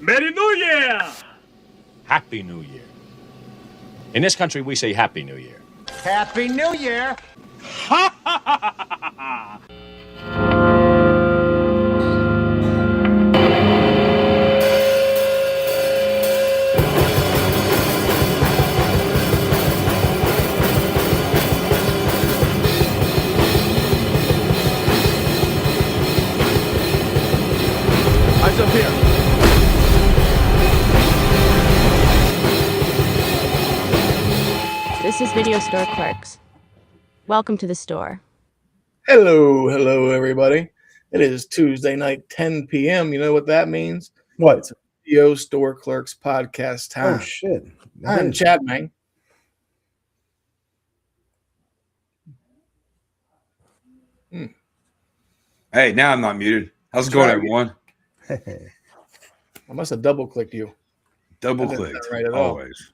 Merry New Year! Happy New Year. In this country, we say Happy New Year. Happy New Year! Ha ha ha ha ha! Eyes up here. This is Video Store Clerks. Welcome to the store. Hello, everybody. It is Tuesday night, 10 p.m. You know what that means? What? It's Video Store Clerks Podcast time. Oh, shit. I'm Chad, man. Hey, now I'm not muted. How's it going, everyone? I must have double-clicked you. Double-clicked. Right at all. Always.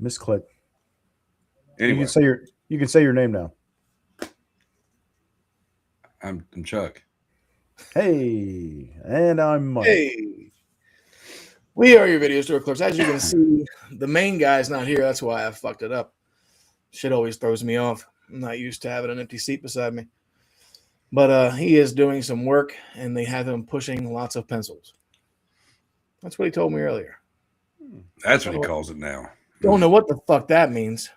Misclick. Anyway, You can say your name now. I'm Chuck. Hey, and I'm Mike. Hey. We are your Video Store Clerks. As you can see, the main guy's not here. That's why I fucked it up. Shit always throws me off. I'm not used to having an empty seat beside me. But he is doing some work, and they have him pushing lots of pencils. That's what he told me earlier. That's what he calls it now. Don't know what the fuck that means.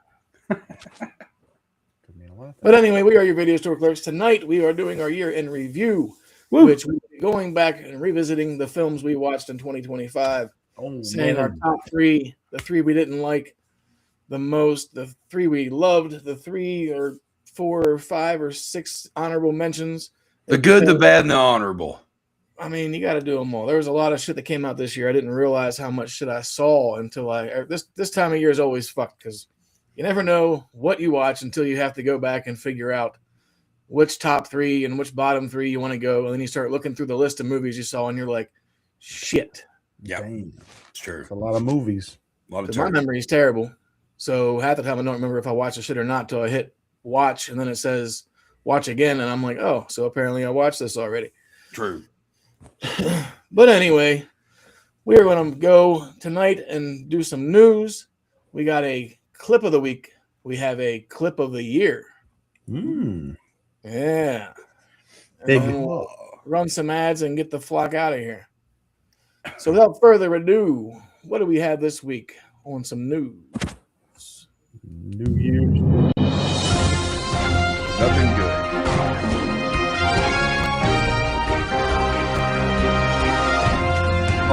But anyway, we are your Video Store Clerks. Tonight, we are doing our year in review, which we're going back and revisiting the films we watched in 2025, saying our top three, the three we didn't like the most, the three we loved, the 3 or 4 or 5 or 6 honorable mentions. The good, the bad, and the honorable. I mean, you got to do them all. There was a lot of shit that came out this year. I didn't realize how much shit I saw until this time of year is always fucked because you never know what you watch until you have to go back and figure out which top 3 and which bottom 3 you want to go. And then you start looking through the list of movies you saw and you're like, shit. Yeah, it's true. It's a lot of movies. A lot of my memory is terrible. So half the time I don't remember if I watched the shit or not until I hit watch and then it says watch again. And I'm like, oh, so apparently I watched this already. True. But anyway, we are going to go tonight and do some news. We got a clip of the week. We have a clip of the year. Yeah. Big. We'll run some ads and get the flock out of here. So without further ado, what do we have this week on some news? New Year's. Nothing good.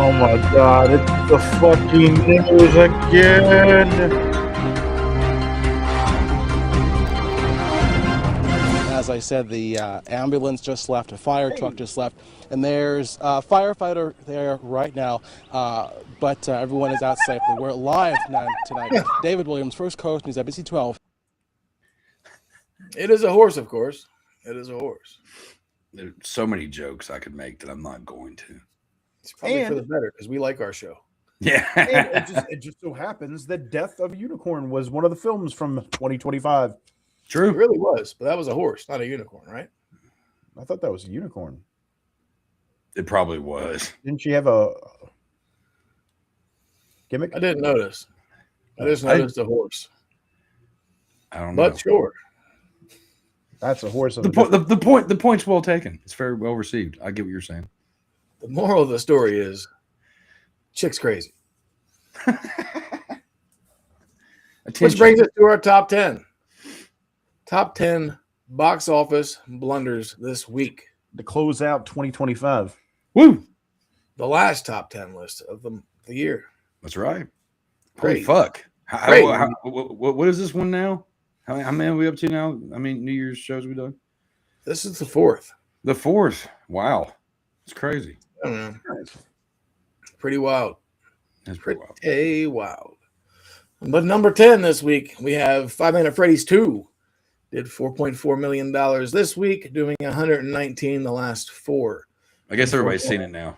Oh my God, it's the fucking news again. As I said, the ambulance just left, a fire truck just left, and there's a firefighter there right now, but everyone is out safely. We're live tonight. David Williams, First Coast News, ABC 12. It is a horse, of course. It is a horse. There's so many jokes I could make that I'm not going to. It's probably for the better because we like our show. Yeah. And it just so happens that Death of a Unicorn was one of the films from 2025. True. It really was, but that was a horse, not a unicorn, right? I thought that was a unicorn. It probably was. Didn't she have a gimmick? I didn't notice. I just noticed a horse. I don't know. But sure. That's a horse. The point's well taken. It's very well received. I get what you're saying. The moral of the story is chick's crazy. Which brings us to our top 10. Top 10 box office blunders this week. To close out 2025. Woo! The last top 10 list of the year. That's right. Great. Holy fuck. What is this one now? How many are we up to now? I mean, New Year's shows we done? This is the 4th. The 4th. Wow. It's crazy. I don't know. Pretty wild. That's pretty wild. But number 10 this week, we have Five Nights at Freddy's 2. Did $4.4 million this week, doing 119 the last 4. I guess everybody's seen it now.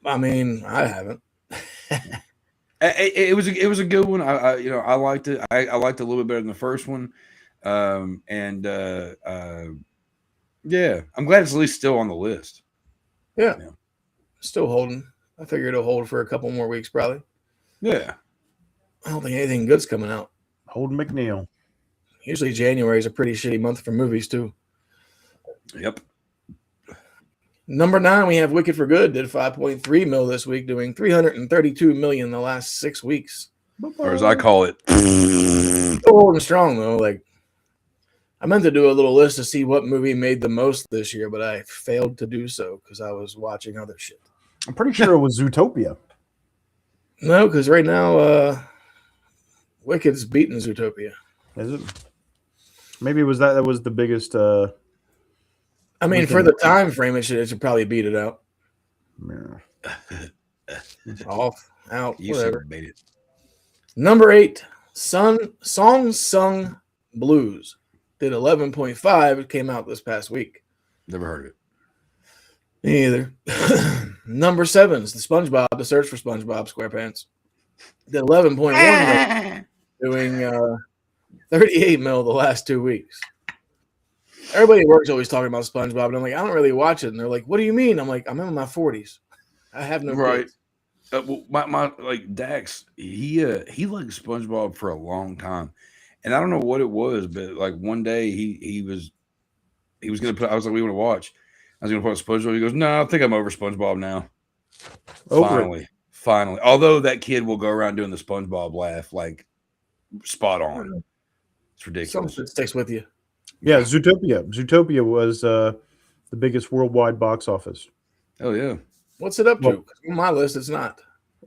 I mean, I haven't. It was a good one. I liked it. I liked it a little bit better than the first one. Yeah, I'm glad it's at least still on the list. Yeah. Still holding. I figure it'll hold for a couple more weeks, probably. Yeah. I don't think anything good's coming out. Holden McNeil. Usually January is a pretty shitty month for movies, too. Yep. Number 9, we have Wicked for Good. Did 5.3 mil this week, doing 332 million the last 6 weeks. Or as I call it. Still holding strong, though. Like, I meant to do a little list to see what movie made the most this year, but I failed to do so because I was watching other shit. I'm pretty sure it was Zootopia. No, because right now, Wicked's beating Zootopia. Is it? Maybe it was that was the biggest. I mean, for the time frame, it should probably beat it out. Off, out, You whatever. made it. Number 8, Song Sung Blues. Did 11.5. It came out this past week. Never heard of it. Me either. Number 7 is the SpongeBob, The Search for SpongeBob SquarePants. Did 11.1, doing 38 mil the last 2 weeks. Everybody at work's always talking about SpongeBob, and I'm like, I don't really watch it. And they're like, what do you mean? I'm like, I'm in my 40s. I have no kids. Well, my like Dax, he liked SpongeBob for a long time, and I don't know what it was, but like one day he was gonna put. I was like, we want to watch. I was gonna put SpongeBob. He goes, no, I think I'm over SpongeBob now. Finally. Although that kid will go around doing the SpongeBob laugh like spot on. It's ridiculous. Something sticks with you. Yeah, Zootopia. Zootopia was the biggest worldwide box office. Oh yeah. What's it up to? 'Cause on my list, it's not.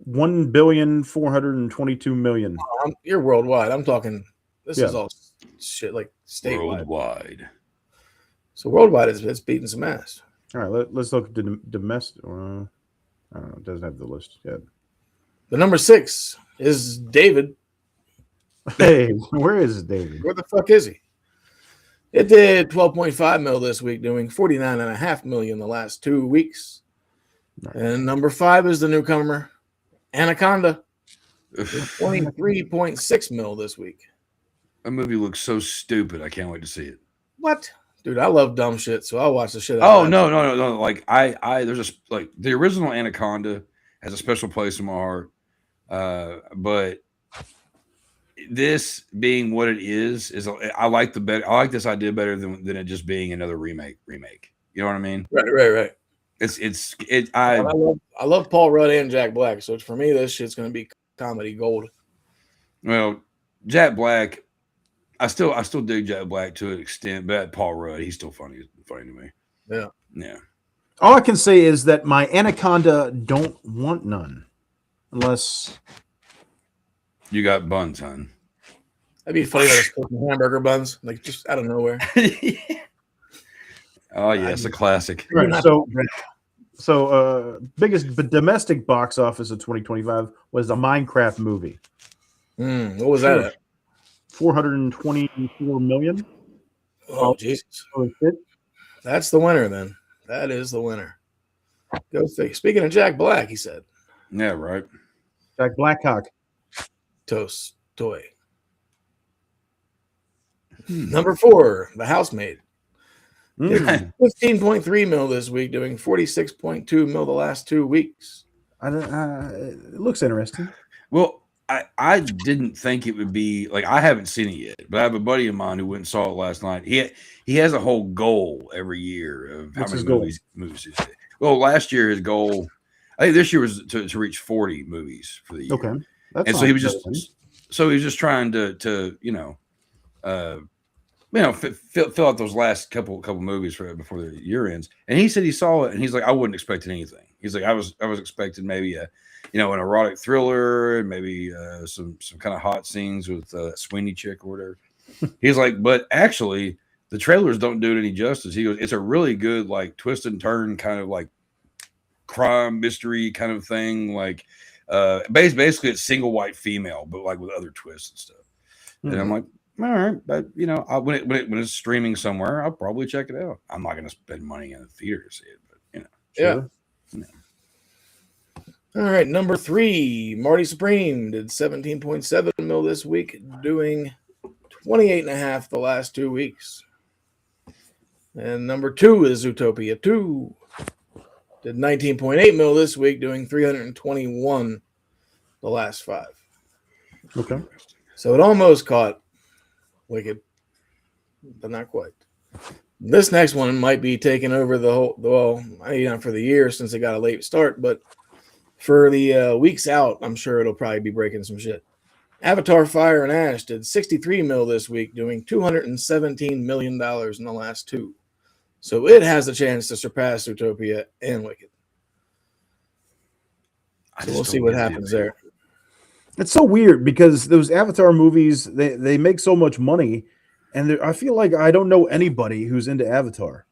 1,422,000,000. You're worldwide. I'm talking. This is all shit like statewide. Worldwide. So worldwide, it's beating some ass. All right, let's look at the domestic. I don't know. It doesn't have the list yet. The number 6 is David. Hey, where is David? Where the fuck is he? It did 12.5 mil this week, doing 49.5 million the last 2 weeks. Right. And number 5 is the newcomer, Anaconda. 23.6 mil this week. That movie looks so stupid. I can't wait to see it. What? Dude, I love dumb shit, so I'll watch the shit out Oh of that. no! Like there's like the original Anaconda has a special place in my heart, but this being what it is I like this idea better than it just being another remake. You know what I mean? Right. I love Paul Rudd and Jack Black, so for me, this shit's gonna be comedy gold. Well, Jack Black, I still dig Jack Black to an extent, but Paul Rudd, he's still funny to me. Yeah. All I can say is that my Anaconda don't want none, unless you got buns, hon. That'd be funny, like hamburger buns, like just out of nowhere. Oh yeah, it's a classic. Right. So biggest domestic box office of 2025 was the Minecraft movie. What was that at? 424 million. Oh, Jesus. That's the winner, then. That is the winner. Go figure. Speaking of Jack Black, he said. Yeah, right. Jack Blackhawk. Toast toy. Number 4, The Housemaid. 15.3 mil this week, doing 46.2 mil the last 2 weeks. It looks interesting. Well, I didn't think it would be like I haven't seen it yet, but I have a buddy of mine who went and saw it last night. He has a whole goal every year of how many movies. Well, last year his goal, I think this year was to reach 40 movies for the year. Okay, and so he was just trying to fill out those last couple movies before the year ends. And he said he saw it, and he's like, I wasn't expecting anything. He's like, I was expecting maybe an erotic thriller, and maybe some kind of hot scenes with Sweeney chick or whatever. He's like, but actually, the trailers don't do it any justice. He goes, it's a really good like twist and turn kind of like crime mystery kind of thing. Like basically, it's single white female, but like with other twists and stuff. Mm-hmm. And I'm like, all right, but when it's streaming somewhere, I'll probably check it out. I'm not going to spend money in the theater to see it, but sure. Yeah. All right, number 3, Marty Supreme did 17.7 mil this week, doing 28.5 the last 2 weeks. And number 2 is Zootopia 2. Did 19.8 mil this week, doing 321 the last 5. Okay. So it almost caught Wicked, but not quite. This next one might be taking over the whole, well, maybe not for the year since it got a late start, but for the weeks out, I'm sure it'll probably be breaking some shit. Avatar Fire and Ash did 63 mil this week, doing $217 million in the last 2. So it has a chance to surpass Zootopia and Wicked. So we'll see what happens there. It's so weird because those Avatar movies, they make so much money, and I feel like I don't know anybody who's into Avatar.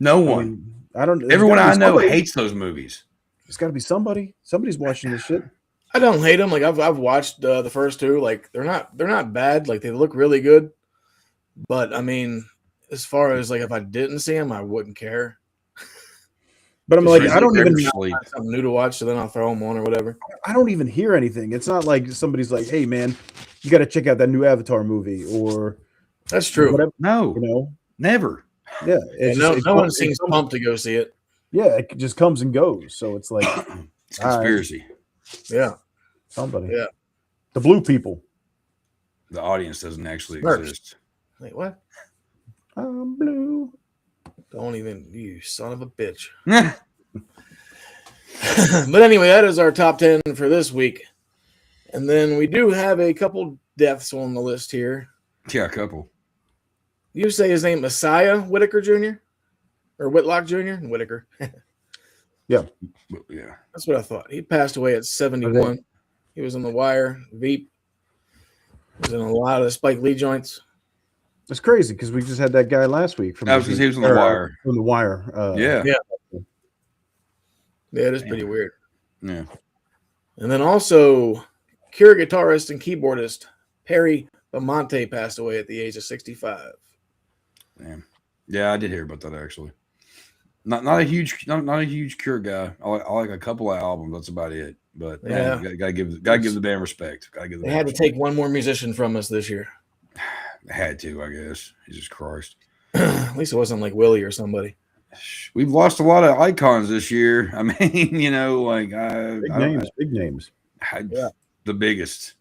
No one. I don't. Everyone I know hates those movies. There's got to be somebody. Somebody's watching this shit. I don't hate them. Like I've watched the first 2. Like they're not bad. Like they look really good. But I mean, as far as like if I didn't see them, I wouldn't care. But I'm like, I don't even something new to watch, so then I'll throw them on or whatever. I don't even hear anything. It's not like somebody's like, "Hey, man, you got to check out that new Avatar movie," or that's true. Whatever. No, never. Yeah, no one seems pumped to go see it. Yeah, it just comes and goes. So it's like it's conspiracy. Yeah, somebody. Yeah, the blue people. The audience doesn't actually exist. Wait, what? I'm blue. Don't even, you son of a bitch. But anyway, that is our top 10 for this week. And then we do have a couple deaths on the list here. Yeah, a couple. You say his name Messiah Whitaker Jr.? Or Whitlock Jr.? Whitaker. Yeah. That's what I thought. He passed away at 71. Okay. He was on The Wire, Veep. He was in a lot of the Spike Lee joints. It's crazy because we just had that guy last week from he was on The Wire. From The Wire. Yeah, it is pretty weird. Yeah. And then also, Cure guitarist and keyboardist Perry Bamonte passed away at the age of 65. Damn. Yeah, I did hear about that actually. Not a huge Cure guy. I like a couple of albums. That's about it. But yeah, gotta give the band respect. They had to take one more musician from us this year. Had to, I guess. Jesus Christ. At least it wasn't like Willie or somebody. We've lost a lot of icons this year. I mean, like big names. The biggest.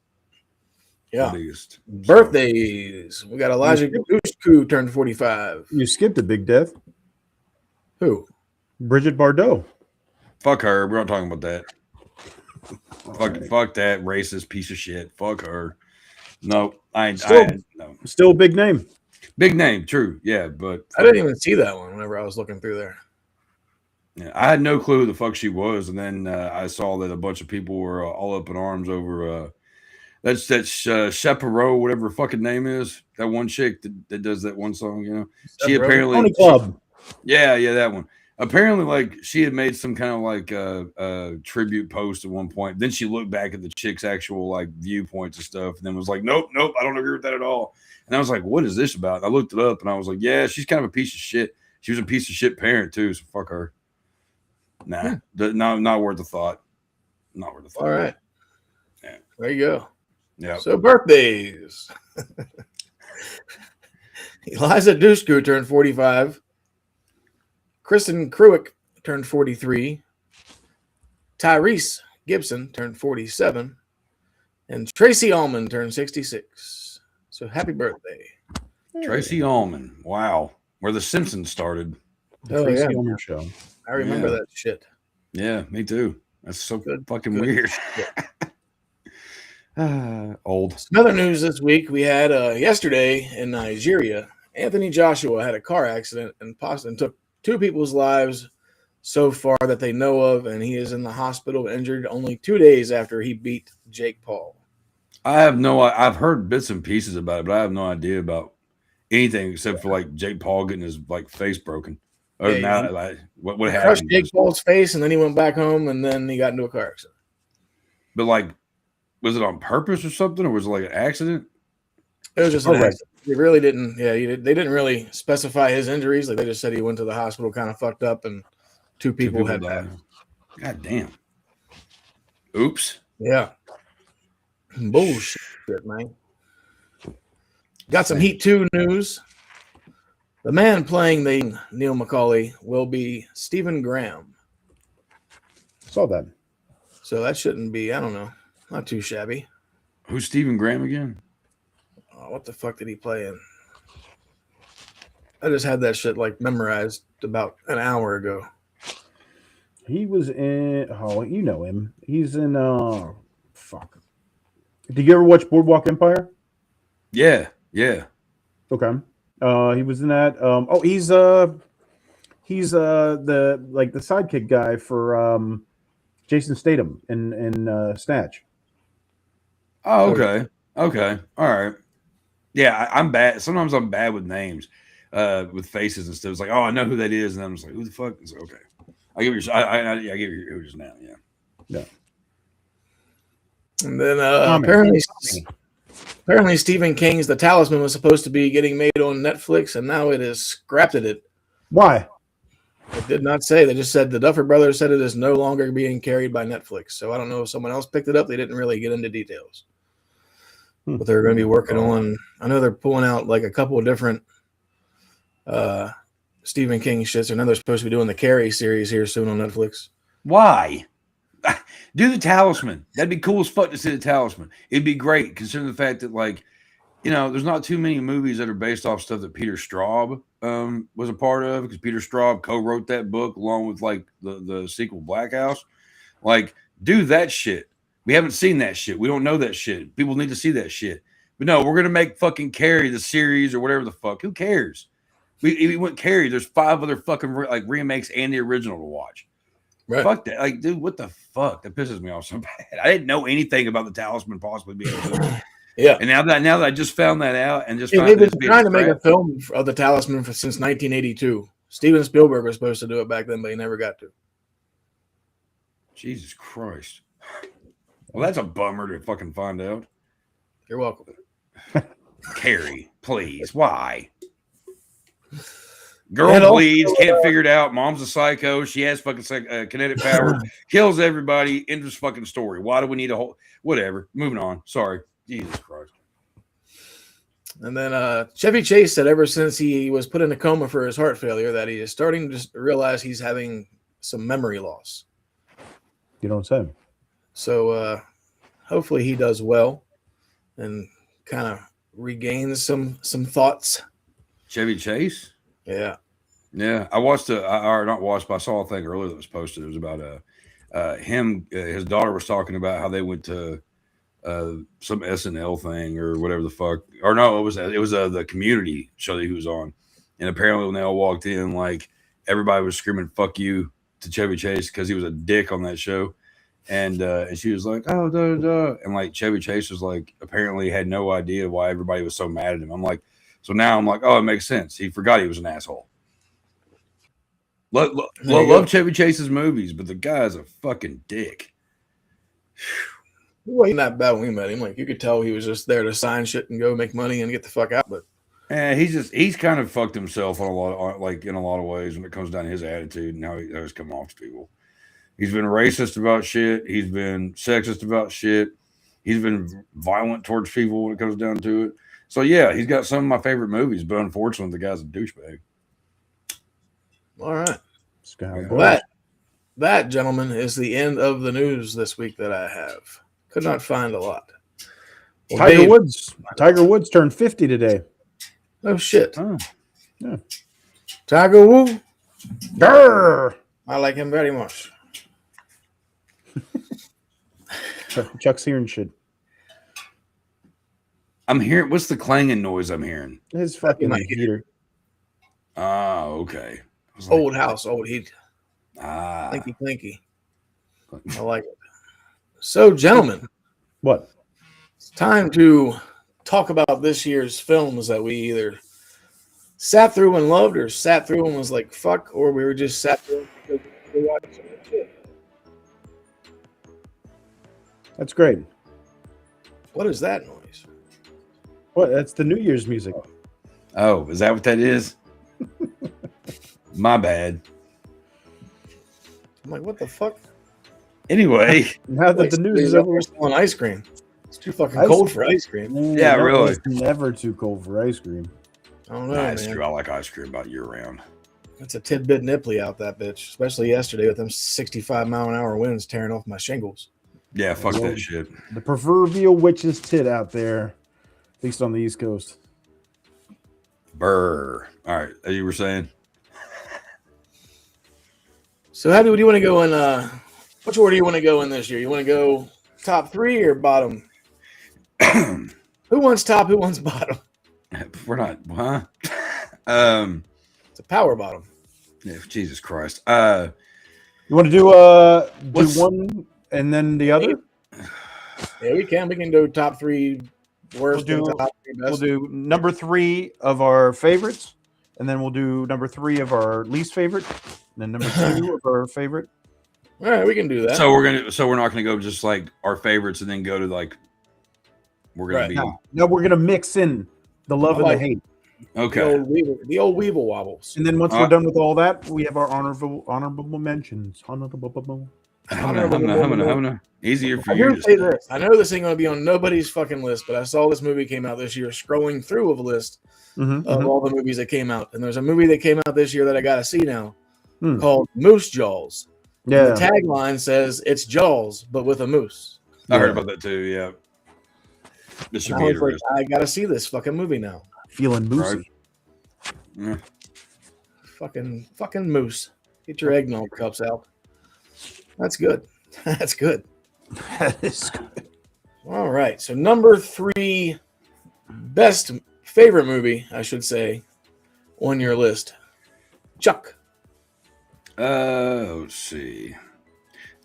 Yeah. The biggest. Birthdays. We got Elijah Dushku turned 45. You skipped a big death. Who? Bridget Bardot. Fuck her. We're not talking about that. Fuck that racist piece of shit. Fuck her. No, still a big name. Big name, true. Yeah, but I didn't even see that one whenever I was looking through there. Yeah, I had no clue who the fuck she was, and then I saw that a bunch of people were all up in arms over that's Chaparral, whatever her fucking name is. That one chick that does that one song, you know. She apparently Tony Club. Yeah, that one. Apparently, like she had made some kind of like a tribute post at one point. Then she looked back at the chick's actual like viewpoints and stuff, and then was like, "Nope, I don't agree with that at all." And I was like, "What is this about?" And I looked it up, and I was like, "Yeah, she's kind of a piece of shit. She was a piece of shit parent too, so fuck her." Nah, not worth the thought. Not worth the thought. All right. Yeah. There you go. Yeah. So birthdays. Eliza Dushku turned 45. Kristen Kruick turned 43. Tyrese Gibson turned 47. And Tracy Ullman turned 66. So happy birthday. Tracy Ullman. Wow. Where the Simpsons started. The Tracy Ullman show. I remember that shit. Yeah, me too. That's so fucking weird. Old. Some other news this week. We had yesterday in Nigeria, Anthony Joshua had a car accident and took 2 people's lives so far that they know of, and he is in the hospital injured only 2 days after he beat Jake Paul. I've heard bits and pieces about it, but I have no idea about anything except for like Jake Paul getting his like face broken. What happened? Crushed Jake Paul's face, and then he went back home, and then he got into a car accident. But like, was it on purpose or something, or was it like an accident? It was just an accident. They really didn't. Yeah, they didn't really specify his injuries. Like they just said he went to the hospital, kind of fucked up, and two people had died. God damn. Oops. Yeah. Bullshit, man. Got some Heat 2 news. The man playing the Neil McCauley will be Stephen Graham. Saw that. So that shouldn't be, I don't know, not too shabby. Who's Stephen Graham again? Oh, what the fuck did he play in? I just had that shit like memorized about an hour ago. He was in. Oh, you know him. He's in. Fuck. Did you ever watch Boardwalk Empire? Yeah. Okay. He was in that. He's the sidekick guy for Jason Statham in Snatch. Oh, okay. Okay. All right. Yeah, I'm bad. Sometimes I'm bad with names, with faces and stuff. It's like, oh, I know who that is, and I'm just like, who the fuck? It's like, okay. I give you. I give you who just now. Yeah. Yeah. And then apparently Stephen King's The Talisman was supposed to be getting made on Netflix, and now it has scrapped it. Why? It did not say. They just said the Duffer Brothers said it is no longer being carried by Netflix. So I don't know if someone else picked it up. They didn't really get into details. But they're going to be working on. I know they're pulling out like a couple of different Stephen King shits. I know they're supposed to be doing the Carrie series here soon on Netflix. Why? Do The Talisman. That'd be cool as fuck to see The Talisman. It'd be great considering the fact that, like, you know, there's not too many movies that are based off stuff that Peter Straub was a part of, because Peter Straub co-wrote that book along with like the sequel Black House. Like, do that shit. We haven't seen that shit. We don't know that shit. People need to see that shit. But no, we're gonna make fucking Carrie the series or whatever the fuck. Who cares? We went Carrie. There's 5 other fucking like remakes and the original to watch. Right. Fuck that. Like, dude, what the fuck? That pisses me off so bad. I didn't know anything about The Talisman possibly being a movie. Yeah. And now that I just found that out and just found they've been this being trying to make a crap. film of The Talisman since 1982. Steven Spielberg was supposed to do it back then, but he never got to. Jesus Christ. Well, that's a bummer to fucking find out. You're welcome. Carrie, please. Why? Girl bleeds, can't figure it out. Mom's a psycho. She has fucking kinetic power, kills everybody. End of this fucking story. Why do we need a whole whatever? Moving on. Sorry. Jesus Christ. And then Chevy Chase said ever since he was put in a coma for his heart failure that he is starting to realize he's having some memory loss. You don't say. So hopefully he does well and kind of regains some thoughts. Chevy Chase? Yeah. Yeah. I watched not watched, but I saw a thing earlier that was posted. It was about him, his daughter was talking about how they went to some SNL thing or whatever the fuck. Or no, it was the Community show that he was on. And apparently when they all walked in, like everybody was screaming "fuck you" to Chevy Chase because he was a dick on that show. And she was like, oh, duh, duh. And like Chevy Chase was like, apparently had no idea why everybody was so mad at him. I'm like, so now I'm like, oh, it makes sense. He forgot he was an asshole. Love Chevy Chase's movies, but the guy's a fucking dick. He wasn't that bad when we met him. Like you could tell he was just there to sign shit and go make money and get the fuck out. But he's kind of fucked himself in a lot of ways when it comes down to his attitude and how he's come off to people. He's been racist about shit. He's been sexist about shit. He's been violent towards people when it comes down to it. So yeah, he's got some of my favorite movies, but unfortunately, the guy's a douchebag. All right. Yeah. That, gentlemen, is the end of the news this week that I have. Could not find a lot. Well, Tiger Woods turned 50 today. Oh shit. Oh, yeah. Tiger Woo. Grr! I like him very much. Chuck's hearing shit. I'm hearing, what's the clanging noise I'm hearing? His fucking heater. Oh, okay. Old house, old heat. Ah. Clinky. I like it. So, gentlemen. What? It's time to talk about this year's films that we either sat through and loved or sat through and was like, fuck, or we were just sat through because we were watching some shit. That's great. What is that noise? What? That's the New Year's music. Oh, is that what that is? My bad. I'm like, what the fuck? Anyway. Now that the news is over, we're still on ice cream. It's too fucking cold for ice cream. Yeah, really. It's never too cold for ice cream. I don't know. That's man. true. I like ice cream about year round. It's a tidbit nipply out that bitch, especially yesterday with them 65-mile-an-hour winds tearing off my shingles. Yeah, fuck that shit. The proverbial witch's tit out there, at least on the East Coast. Brr. All right, you were saying? So how do you want to go in? Which order do you want to go in this year? You want to go top 3 or bottom? Who wants top? Who wants bottom? We're not, huh? It's a power bottom. Yeah, Jesus Christ. You want to do one and then the other? Yeah, we can. We can do top 3 worst We'll do- and top 3 best. We'll do number 3 of our favorites, and then we'll do number 3 of our least favorite, and then number 2 of our favorite. All right, we can do that. So we're not gonna go just like our favorites and then go to like we're gonna Right. be No, we're gonna mix in the love and the hate, okay. The old Weevil wobbles. and then once we're done with all that, we have our honorable mentions. Honorable. Easier for I'm you here to to say say. this. I know this ain't going to be on nobody's fucking list, but I saw this movie came out this year, scrolling through of a list of all the movies that came out. And there's a movie that came out this year that I got to see now called Moose Jaws. Yeah. And the tagline says it's Jaws, but with a moose. I heard about that too. Yeah, this should And be I was like, interesting. I got to see this fucking movie now. Feeling moosey. Yeah. Fucking moose. Get your eggnog cups out. That's good. That's good. That is good. All right. So number 3 best favorite movie, I should say, on your list. Chuck. Let's see.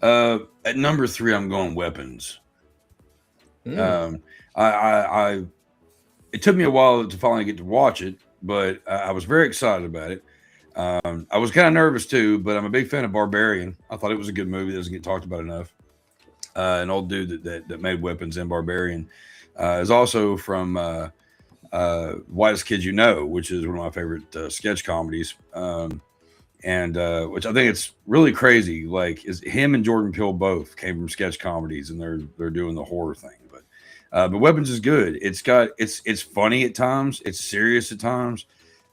At number 3, I'm going weapons. I it took me a while to finally get to watch it, but I was very excited about it. I was kind of nervous too, but I'm a big fan of Barbarian. I thought it was a good movie that doesn't get talked about enough. An old dude that made weapons in Barbarian is also from Whitest Kid You Know, which is one of my favorite sketch comedies. And which I think it's really crazy. Like, is him and Jordan Peele both came from sketch comedies, and they're doing the horror thing. But Weapons is good. It's funny at times. It's serious at times.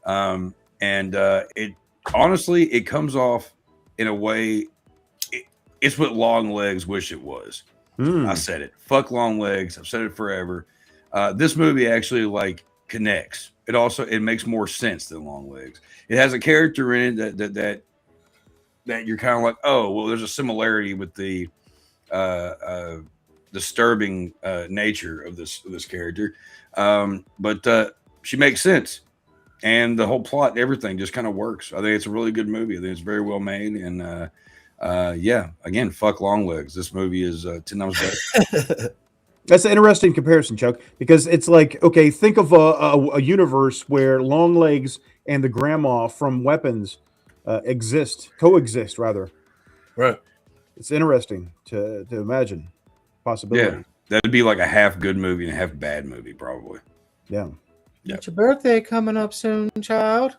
And it honestly, it comes off in a way. It's what Long Legs wish it was. I said it. Fuck Long Legs. I've said it forever. This movie actually like connects. It makes more sense than Long Legs. It has a character in it that you're kind of like, oh, well, there's a similarity with the disturbing nature of this character. But she makes sense. And the whole plot and everything just kind of works. I think it's a really good movie. I think it's very well made. And yeah, again, fuck Long Legs. This movie is 10 times better. That's an interesting comparison, Chuck, because it's like, okay, think of a universe where Long Legs and the grandma from Weapons coexist, rather. Right. It's interesting to imagine possibility. Yeah, that'd be like a half good movie and a half bad movie, probably. Yeah. It's your birthday coming up soon, child.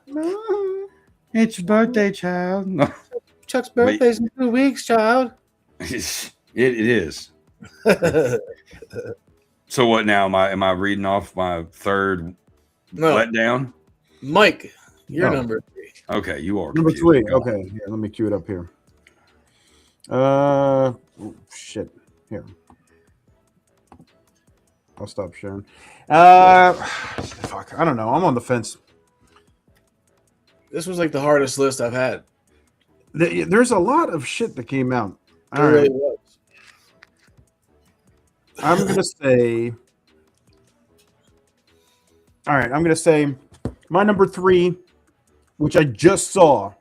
It's your birthday, child. No. Chuck's birthday's in 2 weeks, child. it is. So what now? Am I reading off my third letdown? Mike, you're No. number 3. Okay, you are Number confused. 3. Okay, here, let me cue it up here. Shit. Here. I'll stop sharing. Fuck. I don't know. I'm on the fence. This was like the hardest list I've had. There's a lot of shit that came out. It All right. really was. I'm gonna say. All right, I'm gonna say my number 3, which I just saw.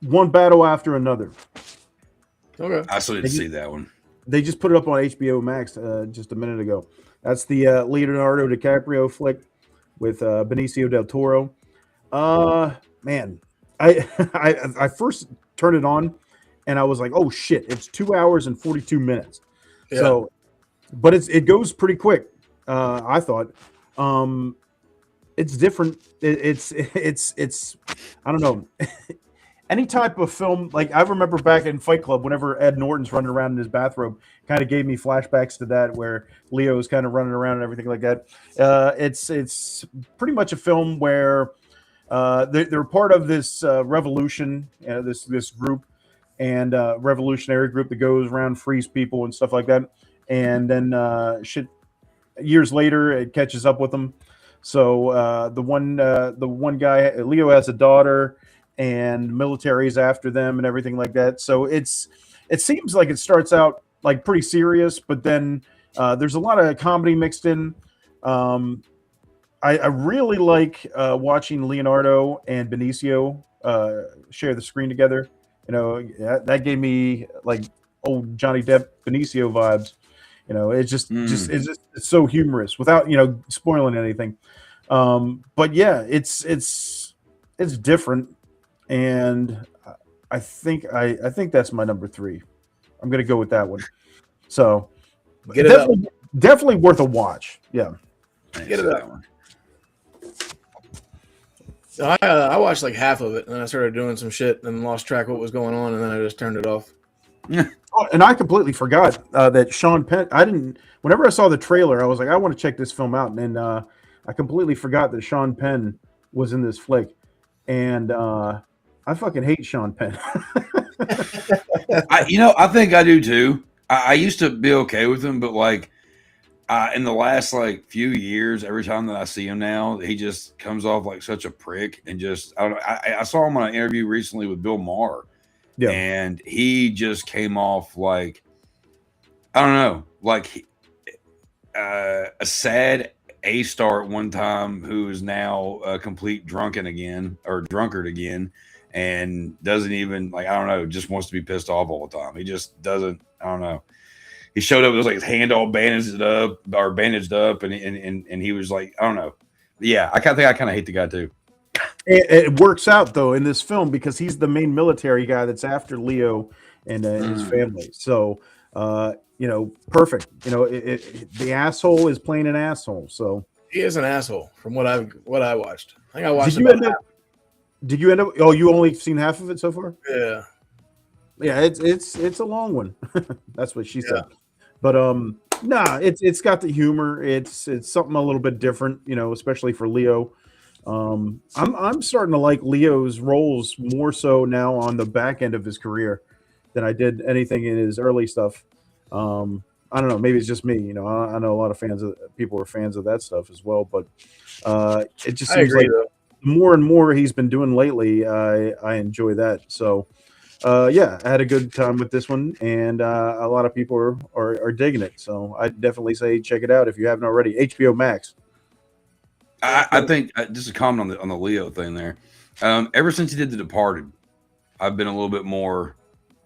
One battle after another. Okay. I still didn't see that one. They just put it up on HBO Max just a minute ago. That's the Leonardo DiCaprio flick with Benicio del Toro. Man, I first turned it on and I was like, oh shit, it's 2 hours and 42 minutes. Yeah. So, but it goes pretty quick. I thought. It's different. It's I don't know. Any type of film, like I remember back in Fight Club, whenever Ed Norton's running around in his bathrobe, kind of gave me flashbacks to that, where Leo's kind of running around and everything like that. It's pretty much a film where they're part of this revolution, this group, and revolutionary group that goes around, frees people and stuff like that. And then years later, it catches up with them. So the one guy, Leo, has a daughter, and military is after them and everything like that. So it seems like it starts out like pretty serious, but then there's a lot of comedy mixed in. I really like watching Leonardo and Benicio share the screen together. You know, that gave me like old Johnny Depp Benicio vibes. You know, it's it's so humorous without, you know, spoiling anything. But yeah, it's different, and I think that's my number 3. I'm gonna go with that one. So definitely worth a watch. Yeah, get it up. I watched like half of it, and then I started doing some shit and lost track of what was going on, and then I just turned it off. Oh, and I completely forgot that Sean Penn. Whenever I saw the trailer, I was like, I want to check this film out, and I completely forgot that Sean Penn was in this flick, and I fucking hate Sean Penn. I think I do too. I used to be okay with him, but like in the last like few years, every time that I see him now, he just comes off like such a prick, and just I don't know. I saw him on an interview recently with Bill Maher, and he just came off like, I don't know, like a sad A-star at one time who is now a complete drunkard again, and doesn't even, like, I don't know, just wants to be pissed off all the time. He just doesn't, I don't know. He showed up with like his hand all bandaged up, and he was like, I don't know. Yeah, I kind of hate the guy too. It works out though in this film because he's the main military guy that's after Leo and his family. So you know, perfect. You know, the asshole is playing an asshole. So he is an asshole from what I watched. I think I watched. Did you end up? Oh, you only seen half of it so far? Yeah. Yeah, it's a long one. That's what she said. But nah, it's got the humor. It's something a little bit different, you know, especially for Leo. I'm starting to like Leo's roles more so now on the back end of his career than I did anything in his early stuff. I don't know, maybe it's just me, you know. I know a lot of people are fans of that stuff as well, but it just seems like the more and more he's been doing lately, I enjoy that. So yeah, I had a good time with this one, and a lot of people are digging it. So I definitely say check it out if you haven't already. HBO Max. I think just a comment on the Leo thing there. Ever since he did The Departed, I've been a little bit more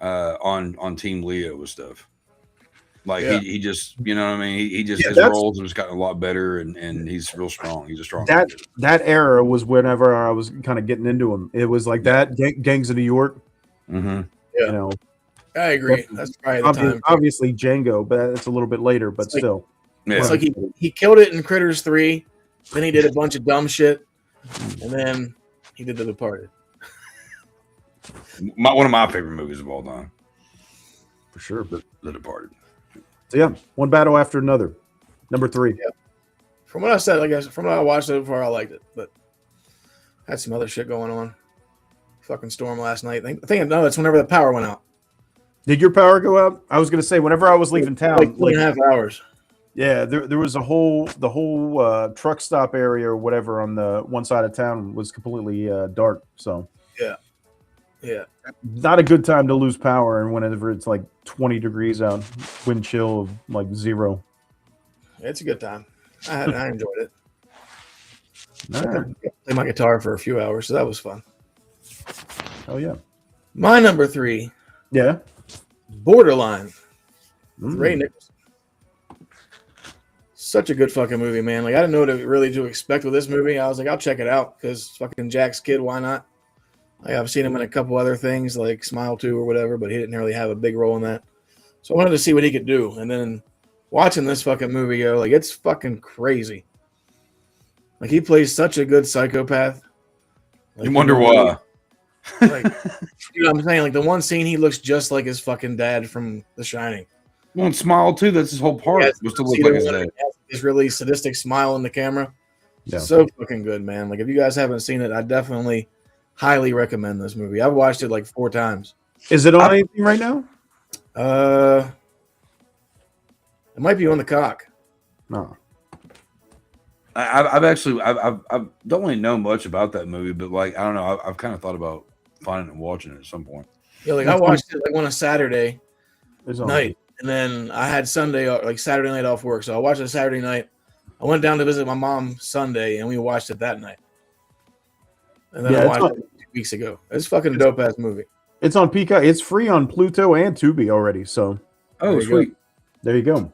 on Team Leo with stuff. Like he just, you know what I mean? He just, his roles have just gotten a lot better, and he's real strong. He's a strong. That era was whenever I was kind of getting into him. It was like that Gangs of New York. Mm-hmm. Yeah, you know, I agree. That's probably the time. Obviously Django, but it's a little bit later. But still, it's like he killed it in Critters 3. Then he did a bunch of dumb shit, and then he did The Departed. One of my favorite movies of all time, for sure. The Departed. So yeah, one battle after another. Number 3. Yeah. From what I said, I guess from what I watched it before, I liked it, but I had some other shit going on. Fucking storm last night. I think no, it's whenever the power went out. Did your power go out? I was gonna say whenever I was leaving town, like 2.5 hours. Yeah, there was the whole truck stop area or whatever on the one side of town was completely dark. So yeah, not a good time to lose power, and whenever it's like 20 degrees out, wind chill of like 0. It's a good time. I enjoyed it. All right. I played my guitar for a few hours, so that was fun. Oh yeah. My number 3. Yeah. Borderline. Ray Nicholson. Such a good fucking movie, man. Like, I didn't know what to expect with this movie. I was like, I'll check it out because fucking Jack's kid, why not? Like, I've seen him in a couple other things like Smile 2 or whatever, but he didn't really have a big role in that. So I wanted to see what he could do. And then watching this fucking movie, like, it's fucking crazy. Like, he plays such a good psychopath. Like, you wonder why. Like, you know what I'm saying? Like, the one scene, he looks just like his fucking dad from The Shining. Well, and Smile too. That's his whole part. Was to look like his dad. This really sadistic smile in the camera. Yeah. So fucking good, man. Like if you guys haven't seen it, I definitely highly recommend this movie. I've watched it like 4 times. Is it on anything right now? It might be on the cock. No. I don't really know much about that movie, but like I don't know. I've kind of thought about finding and watching it at some point. Yeah, like I watched it like on a Saturday It's on. night, and then I had Sunday, like Saturday night off work, so I watched it Saturday night. I went down to visit my mom Sunday, and we watched it that night. And then I watched it 2 weeks ago. It's fucking dope ass movie. It's on Peacock. It's free on Pluto and Tubi already. So Oh, sweet. there you go.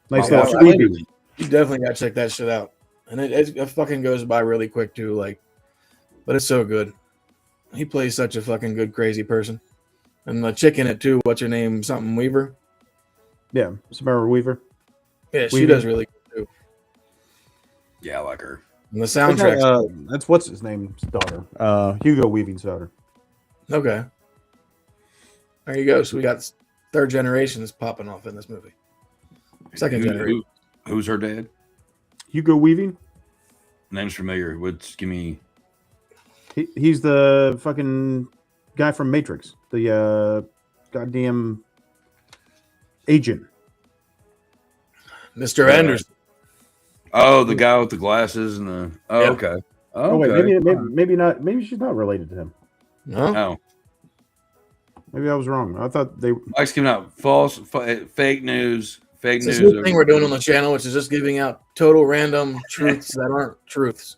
Nice Wow, little I freebie. think you definitely gotta check that shit out. And it fucking goes by really quick too. Like, but it's so good. He plays such a fucking good crazy person. And the chick in it too. What's her name? Something Weaver. Yeah, Samara Weaver. Yeah, she Weaver. does really good too. Yeah, I like her. And the soundtrack. That's what's his name's daughter. Hugo Weaving's daughter. Okay. There you go. So we got third generation is popping off in this movie. Second generation. Who's her dad? Hugo Weaving. Name's familiar. Give me. He's the fucking guy from Matrix. The goddamn agent. Mr. Anderson. Oh, the guy with the glasses and the. Oh, Yeah. okay. Oh wait, Okay. maybe not. Maybe she's not related to him. No. Oh, Maybe I was wrong. I thought they. Mike's giving out fake news. Fake It's this news. new thing we're doing on the channel, which is just giving out total random truths that aren't truths.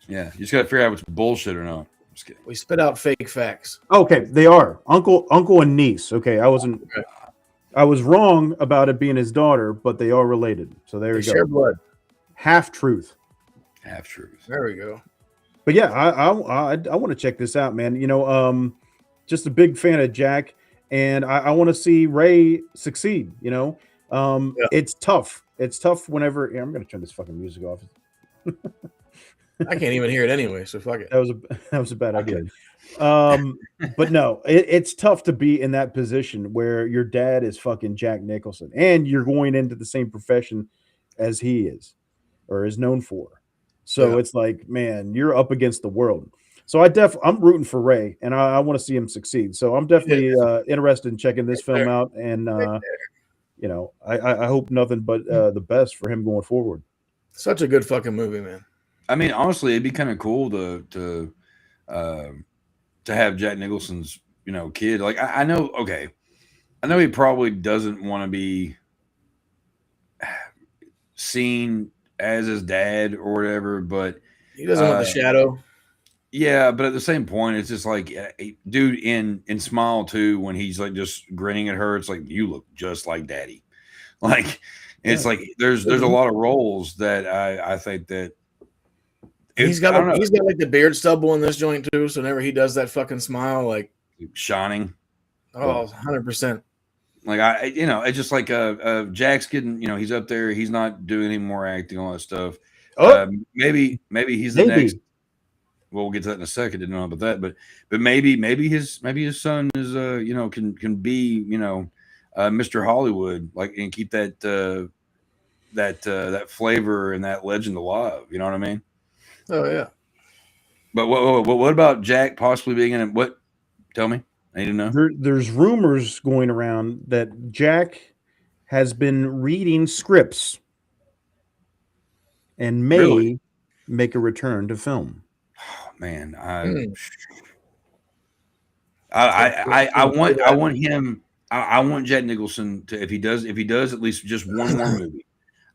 Yeah, you just gotta figure out if it's bullshit or not. Just kidding. We spit out fake facts. Okay, they are uncle and niece. Okay, I was wrong about it being his daughter, but they are related. So there They we go. share blood. Half truth. Half truth. There we go. But yeah, I want to check this out, man. You know, just a big fan of Jack, and I want to see Ray succeed. You know, It's tough. It's tough whenever. Yeah, I'm gonna turn this fucking music off. I can't even hear it anyway, so fuck it. That was a bad idea. But no, it's tough to be in that position where your dad is fucking Jack Nicholson, and you're going into the same profession as he is, or is known for. So it's like, man, you're up against the world. So I'm rooting for Ray, and I want to see him succeed. So I'm definitely interested in checking this film out, and you know, I hope nothing but the best for him going forward. Such a good fucking movie, man. I mean, honestly, it'd be kind of cool to have Jack Nicholson's, you know, kid. Like I know he probably doesn't want to be seen as his dad or whatever, but He doesn't want the shadow. yeah, but at the same point, it's just like, dude, in Smile 2, when he's like just grinning at her, it's like, you look just like daddy. Like, it's like there's a lot of roles that I think that He's got like the beard stubble in this joint too. So whenever he does that fucking smile, like shining. 100%. Like it's just like Jack's getting, you know, he's up there, he's not doing any more acting, all that stuff. Maybe he's the next. Well, we'll get to that in a second. Didn't know about that, but maybe his son is you know, can be, you know, Mr. Hollywood, like, and keep that that flavor and that legend alive. You know what I mean? Oh yeah. But what about Jack possibly being in it? What? Tell me. I need to know. There's rumors going around that Jack has been reading scripts and may make a return to film. Oh, man, I want him. I want Jack Nicholson to, if he does at least just one more movie.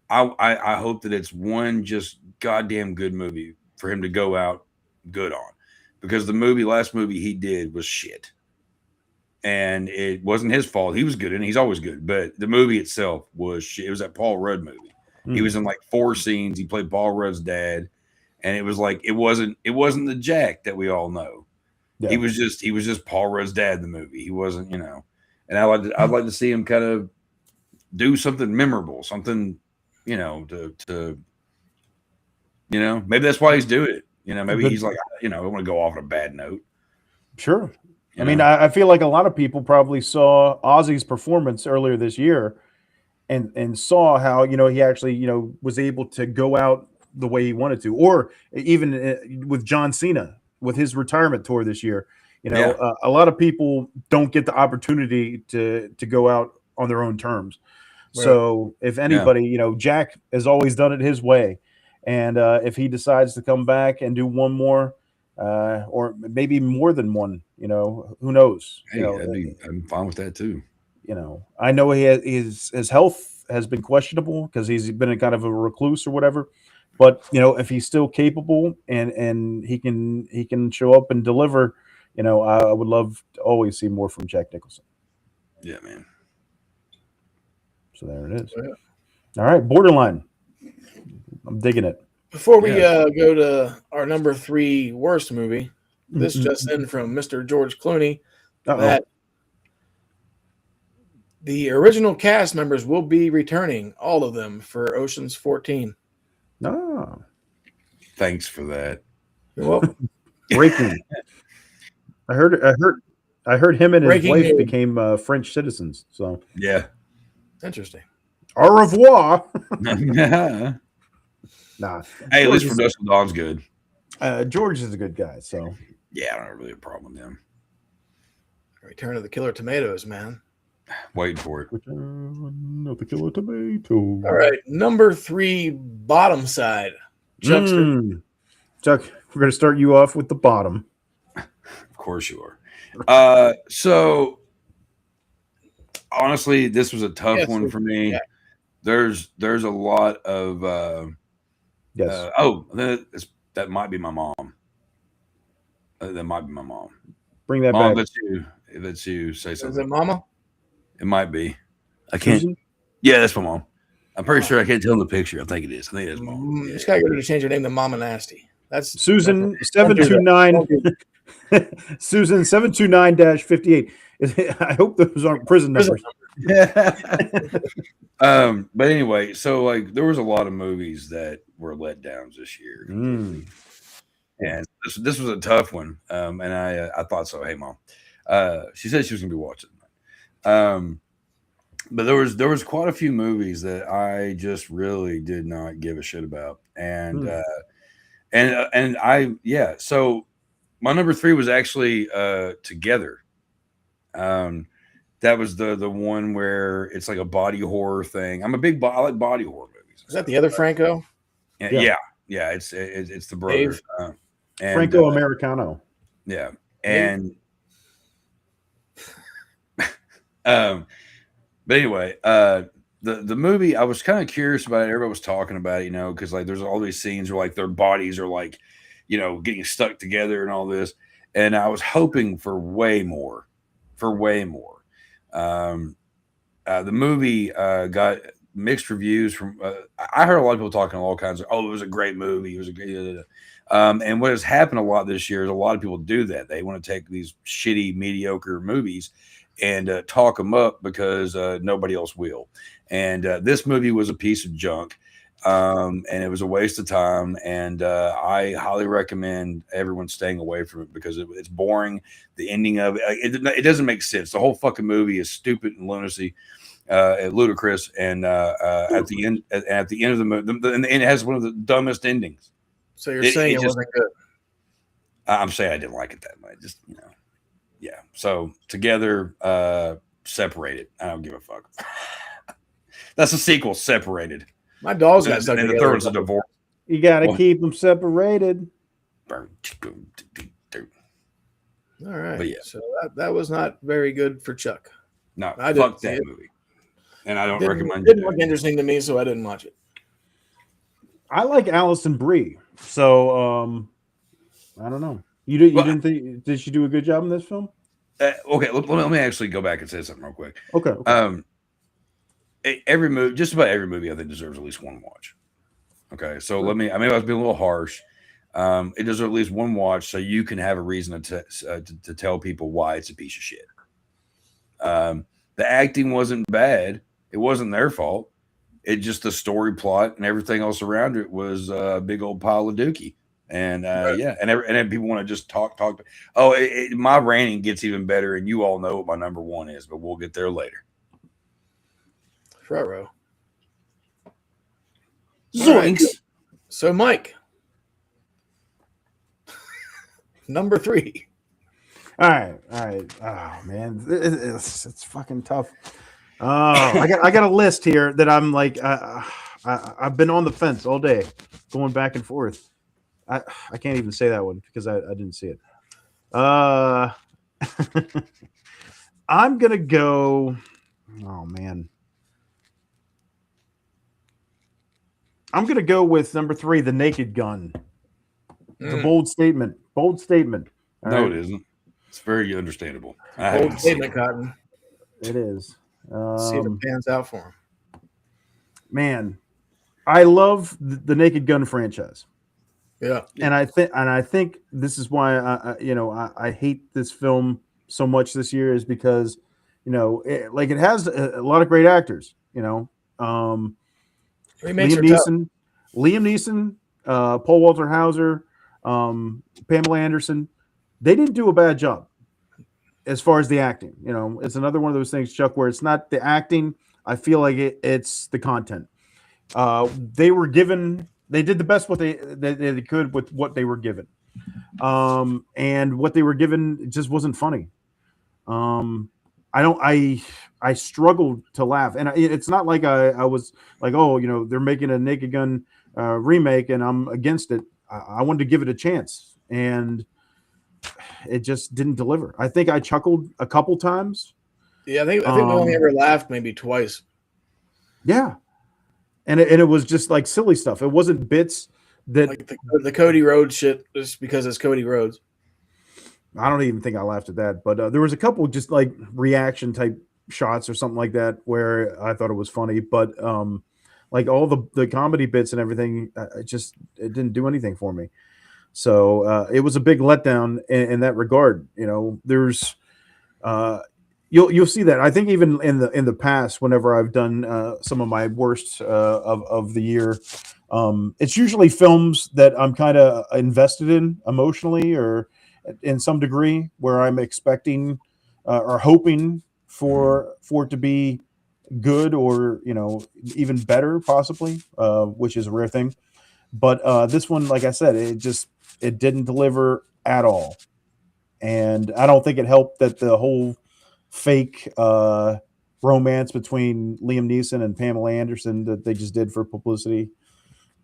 I hope that it's one just goddamn good movie for him to go out good on, because the last movie he did was shit. And it wasn't his fault. He was good, and he's always good. But the movie itself was shit. It was that Paul Rudd movie. He was in like 4 scenes. He played Paul Rudd's dad, and it was like it wasn't the Jack that we all know. Yeah. He was just Paul Rudd's dad in the movie. He wasn't, you know. And I'd like to see him kind of do something memorable, something, you know, to you know, maybe that's why he's doing it. You know, maybe he's like, you know, I don't want to go off on a bad note. Sure. I mean, I feel like a lot of people probably saw Ozzy's performance earlier this year and saw how, you know, he actually, you know, was able to go out the way he wanted to, or even with John Cena with his retirement tour this year. You know, a lot of people don't get the opportunity to go out on their own terms. Right. So if anybody, you know, Jack has always done it his way, and if he decides to come back and do one more, or maybe more than one, you know, who knows? Hey, you know, I'm fine with that too. You know, I know his health has been questionable because he's been a kind of a recluse or whatever. But you know, if he's still capable and he can show up and deliver, you know, I would love to always see more from Jack Nicholson. Yeah, man. So there it is. All right, Borderline. I'm digging it. Before we go to our number 3 worst movie, this just in from Mr. George Clooney that the original cast members will be returning, all of them, for Ocean's 14. Ah. Thanks for that. You're welcome. Breaking. I heard him and his Breaking wife news. became French citizens. So yeah, interesting. Au revoir. Nah. Hey, at least Production Dawn's good. George is a good guy, so yeah, I don't have really a problem with him. Return of the Killer Tomatoes, man. Waiting for it. Return of the Killer Tomato. All right, number 3, bottom side. Chuckster. Chuck, we're going to start you off with the bottom. Of course you are. So honestly, this was a tough one for me. Yeah. There's a lot of yes. That might be my mom. That might be my mom. Bring that Mom, back. That's you. Say something. Is it Mama? It might be. I can't. Susan? Yeah, that's my mom. I'm pretty sure I can't tell in the picture. I think it is. I think it's mom. Just gotta get her to change her name to Mama Nasty. That's Susan 729. Susan 729-58. I hope those aren't prison numbers. But anyway, so like there was a lot of movies that were letdowns this year, and this was a tough one. And I thought so. Hey, Mom, she said she was gonna be watching. But there was quite a few movies that I just really did not give a shit about, and so my number 3 was actually Together. That was the one where it's like a body horror thing. I like body horror movies. Is that the other Franco? Yeah. It's the brother, Franco Americano. Yeah, and but anyway, the movie, I was kind of curious about it. Everybody was talking about it, you know, because like there's all these scenes where like their bodies are like, you know, getting stuck together and all this, and I was hoping for way more. The movie got mixed reviews from. I heard a lot of people talking all kinds of. Oh, it was a great movie. It was a great. And what has happened a lot this year is a lot of people do that. They want to take these shitty, mediocre movies and talk them up because nobody else will. And this movie was a piece of junk, and it was a waste of time. And I highly recommend everyone staying away from it because it's boring. The ending of it doesn't make sense. The whole fucking movie is stupid and lunacy, ludicrous. And at the end of the movie, and it has one of the dumbest endings. So you're saying it wasn't good? I'm saying I didn't like it that much. Just, you know, yeah. So Together, Separated. I don't give a fuck. That's a sequel, Separated. My dog's got stuck and together. the third one's a divorce. You got to keep them separated. All right. But yeah. So that was not very good for Chuck. No, I fuck didn't that movie. And I don't recommend it. Didn't look interesting to me, so I didn't watch it. I like Alison Brie, so I don't know. You didn't think? Did she do a good job in this film? Okay, let me actually go back and say something real quick. Okay. Every movie, just about every movie, I think deserves at least one watch. Okay, so I was being a little harsh. It deserves at least one watch, so you can have a reason to tell people why it's a piece of shit. The acting wasn't bad; it wasn't their fault. It just the story plot and everything else around it was a big old pile of dookie. And right. And then people want to just talk. Oh, my ranting gets even better, and you all know what my number 1 is, but we'll get there later. Front row. Zoinks. Right. So, Mike, number 3. All right. Oh man, it's fucking tough. Oh, I got a list here that I'm like, I've been on the fence all day, going back and forth. I can't even say that one because I didn't see it. I'm gonna go. Oh man, I'm gonna go with number 3, The Naked Gun. It's a bold statement. Bold statement. All No, right. it isn't. It's very understandable. Bold statement, Cotton. It is. See if it pans out for him. Man, I love the Naked Gun franchise. Yeah. And I think this is why I hate this film so much this year is because it has a lot of great actors. Remakes are tough. Liam Neeson, Paul Walter Hauser, Pamela Anderson. They didn't do a bad job as far as the acting. It's another one of those things, Chuck, where it's not the acting. I feel like it's the content. They did the best what they could with what they were given. And what they were given just wasn't funny. I struggled to laugh. And it's not like I was like, they're making a Naked Gun remake and I'm against it. I wanted to give it a chance. And it just didn't deliver. I think I chuckled a couple times. Yeah, I think we only ever laughed maybe twice. Yeah. And it was just like silly stuff. It wasn't bits that like the Cody Rhodes shit just because it's Cody Rhodes. I don't even think I laughed at that, but there was a couple just like reaction type shots or something like that where I thought it was funny, but like all the comedy bits and everything, it didn't do anything for me. So it was a big letdown in that regard. There's you'll see that. I think even in the past, whenever I've done some of my worst of the year, it's usually films that I'm kind of invested in emotionally or in some degree, where I'm expecting or hoping for it to be good or even better possibly, which is a rare thing. But this one, like I said, it didn't deliver at all, and I don't think it helped that the whole fake romance between Liam Neeson and Pamela Anderson that they just did for publicity.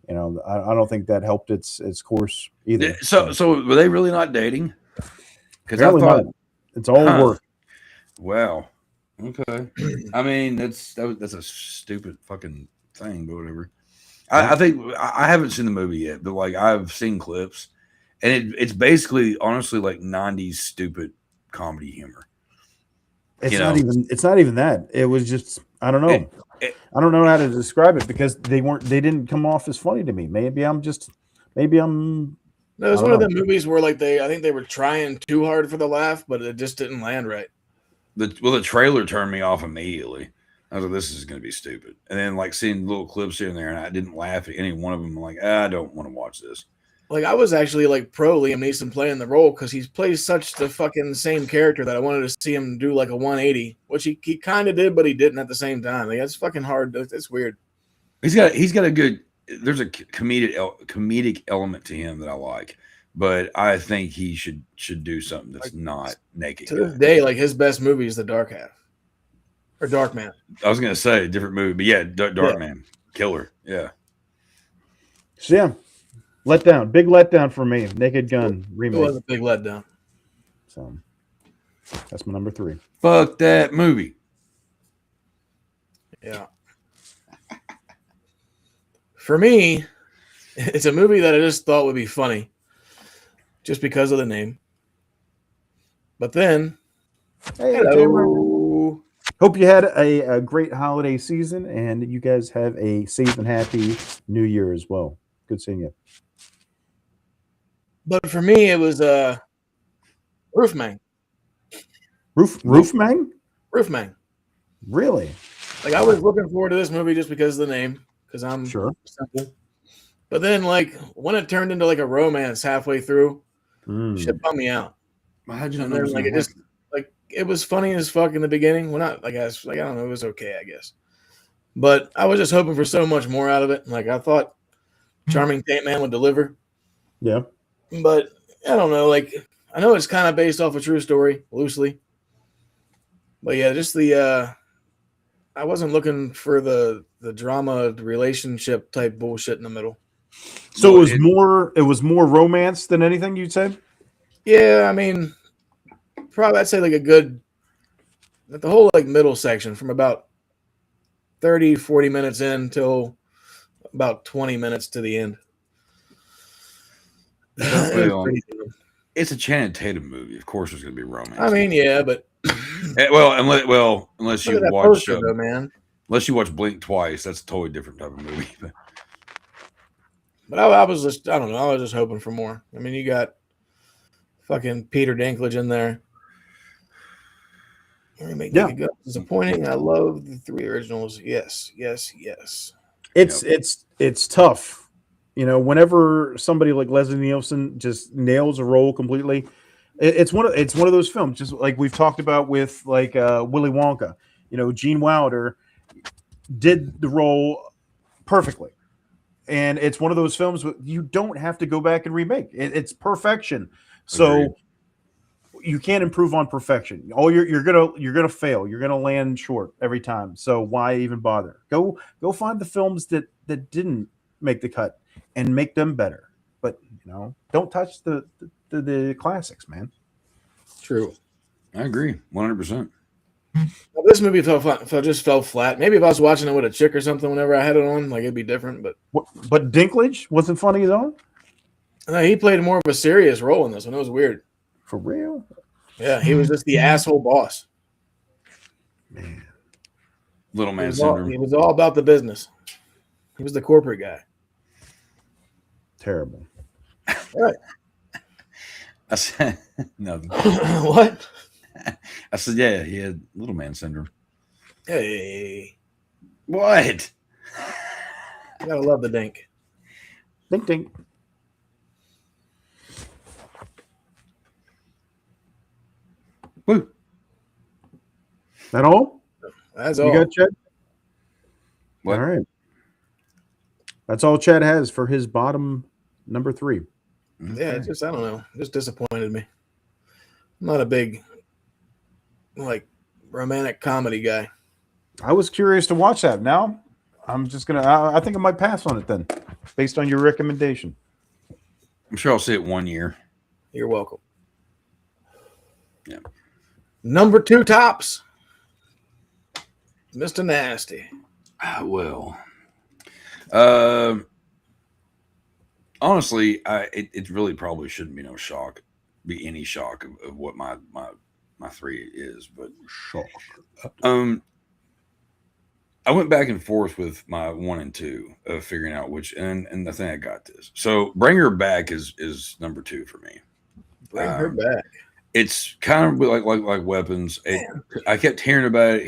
I don't think that helped its course either. So were they really not dating? Because I Apparently thought not. It's all work. Wow. Okay. I mean, that's a stupid fucking thing, but whatever. I think I haven't seen the movie yet, but like I've seen clips, and it's basically honestly like 90s stupid comedy humor. It's not even that. It was just I don't know. I don't know how to describe it because they didn't come off as funny to me. Maybe I'm No, it was one of the movies where I think they were trying too hard for the laugh, but it just didn't land right. The trailer turned me off immediately. I was like, this is going to be stupid. And then like seeing little clips here and there, and I didn't laugh at any one of them. I'm like, I don't want to watch this. Like I was actually like pro Liam Neeson playing the role because he plays such the fucking same character that I wanted to see him do like a 180, which he kind of did, but he didn't at the same time. Like that's fucking hard. It's weird. He's got a good. There's a comedic element to him that I like, but I think he should do something that's not naked. To this day, like his best movie is The Dark Half or Dark Man. I was gonna say a different movie, but yeah, Dark Man, killer. Yeah. So yeah, big letdown for me. Naked Gun remake. It was a big letdown. So that's my number 3. Fuck that movie. Yeah. For me, it's a movie that I just thought would be funny just because of the name. But then, hello. Hope you had a great holiday season and you guys have a safe and happy New Year as well. Good seeing you. But for me, it was Roofman. Roofman? Roofman. Really? Like I was looking forward to this movie just because of the name. Because I'm sure simple. But then, like, when it turned into like a romance halfway through, shit bummed me out. How'd you and then, like, it was funny as fuck in the beginning. Well, not, I guess, like, I don't know, it was okay, I guess. But I was just hoping for so much more out of it. Like, I thought Charming Tank Man would deliver. Yeah. But I don't know. Like, I know it's kind of based off a true story, loosely. But yeah, just the I wasn't looking for the drama relationship type bullshit in the middle. So it was more romance than anything, you'd say? Yeah, I mean, probably I'd say like the whole like middle section from about 30, 40 minutes in till about 20 minutes to the end. Well, it's a Channing Tatum movie. Of course, there's going to be romance. I mean, yeah, but unless you watch though, man. Unless you watch Blink twice, that's a totally different type of movie. But I was just, I don't know, I was just hoping for more. I mean, you got fucking Peter Dinklage in there. Disappointing. I love the three originals. Yes. It's tough. You know, whenever somebody like Leslie Nielsen just nails a role completely, it's one of those films, just like we've talked about with like Willy Wonka. You know, Gene Wilder did the role perfectly. And it's one of those films you don't have to go back and remake. It's perfection. So Agreed. You can't improve on perfection. You're gonna fail. You're gonna land short every time. So why even bother? Go find the films that didn't make the cut and make them better. But you know, don't touch the classics, man. True. I agree, 100%. Well, this movie just fell flat. Maybe if I was watching it with a chick or something, whenever I had it on, like it'd be different. But Dinklage wasn't funny at all. He played more of a serious role in this one. It was weird. For real? Yeah, he was just the asshole boss. Man. Little man syndrome. He was all about the business. He was the corporate guy. Terrible. Right. I said nothing. What? I said, yeah, he had little man syndrome. Hey. What? You gotta love the dink. Dink dink. Woo. That all? That's You all. got Chad? What? All right. That's all Chad has for his bottom number 3. Yeah, it's just I don't know. It just disappointed me. I'm not a big like romantic comedy guy. I was curious to watch that. Now I'm just gonna. I think I might pass on it then, based on your recommendation. I'm sure I'll see it one year. You're welcome. Yeah. Number 2 tops. Mr. Nasty. Well, honestly, it really probably shouldn't be any shock of what my 3 is, but Shock. I went back and forth with my 1 and 2 of figuring out which, and I think I got this. So Bring Her Back is number 2 for me. Bring her back. It's kind of like Weapons. I kept hearing about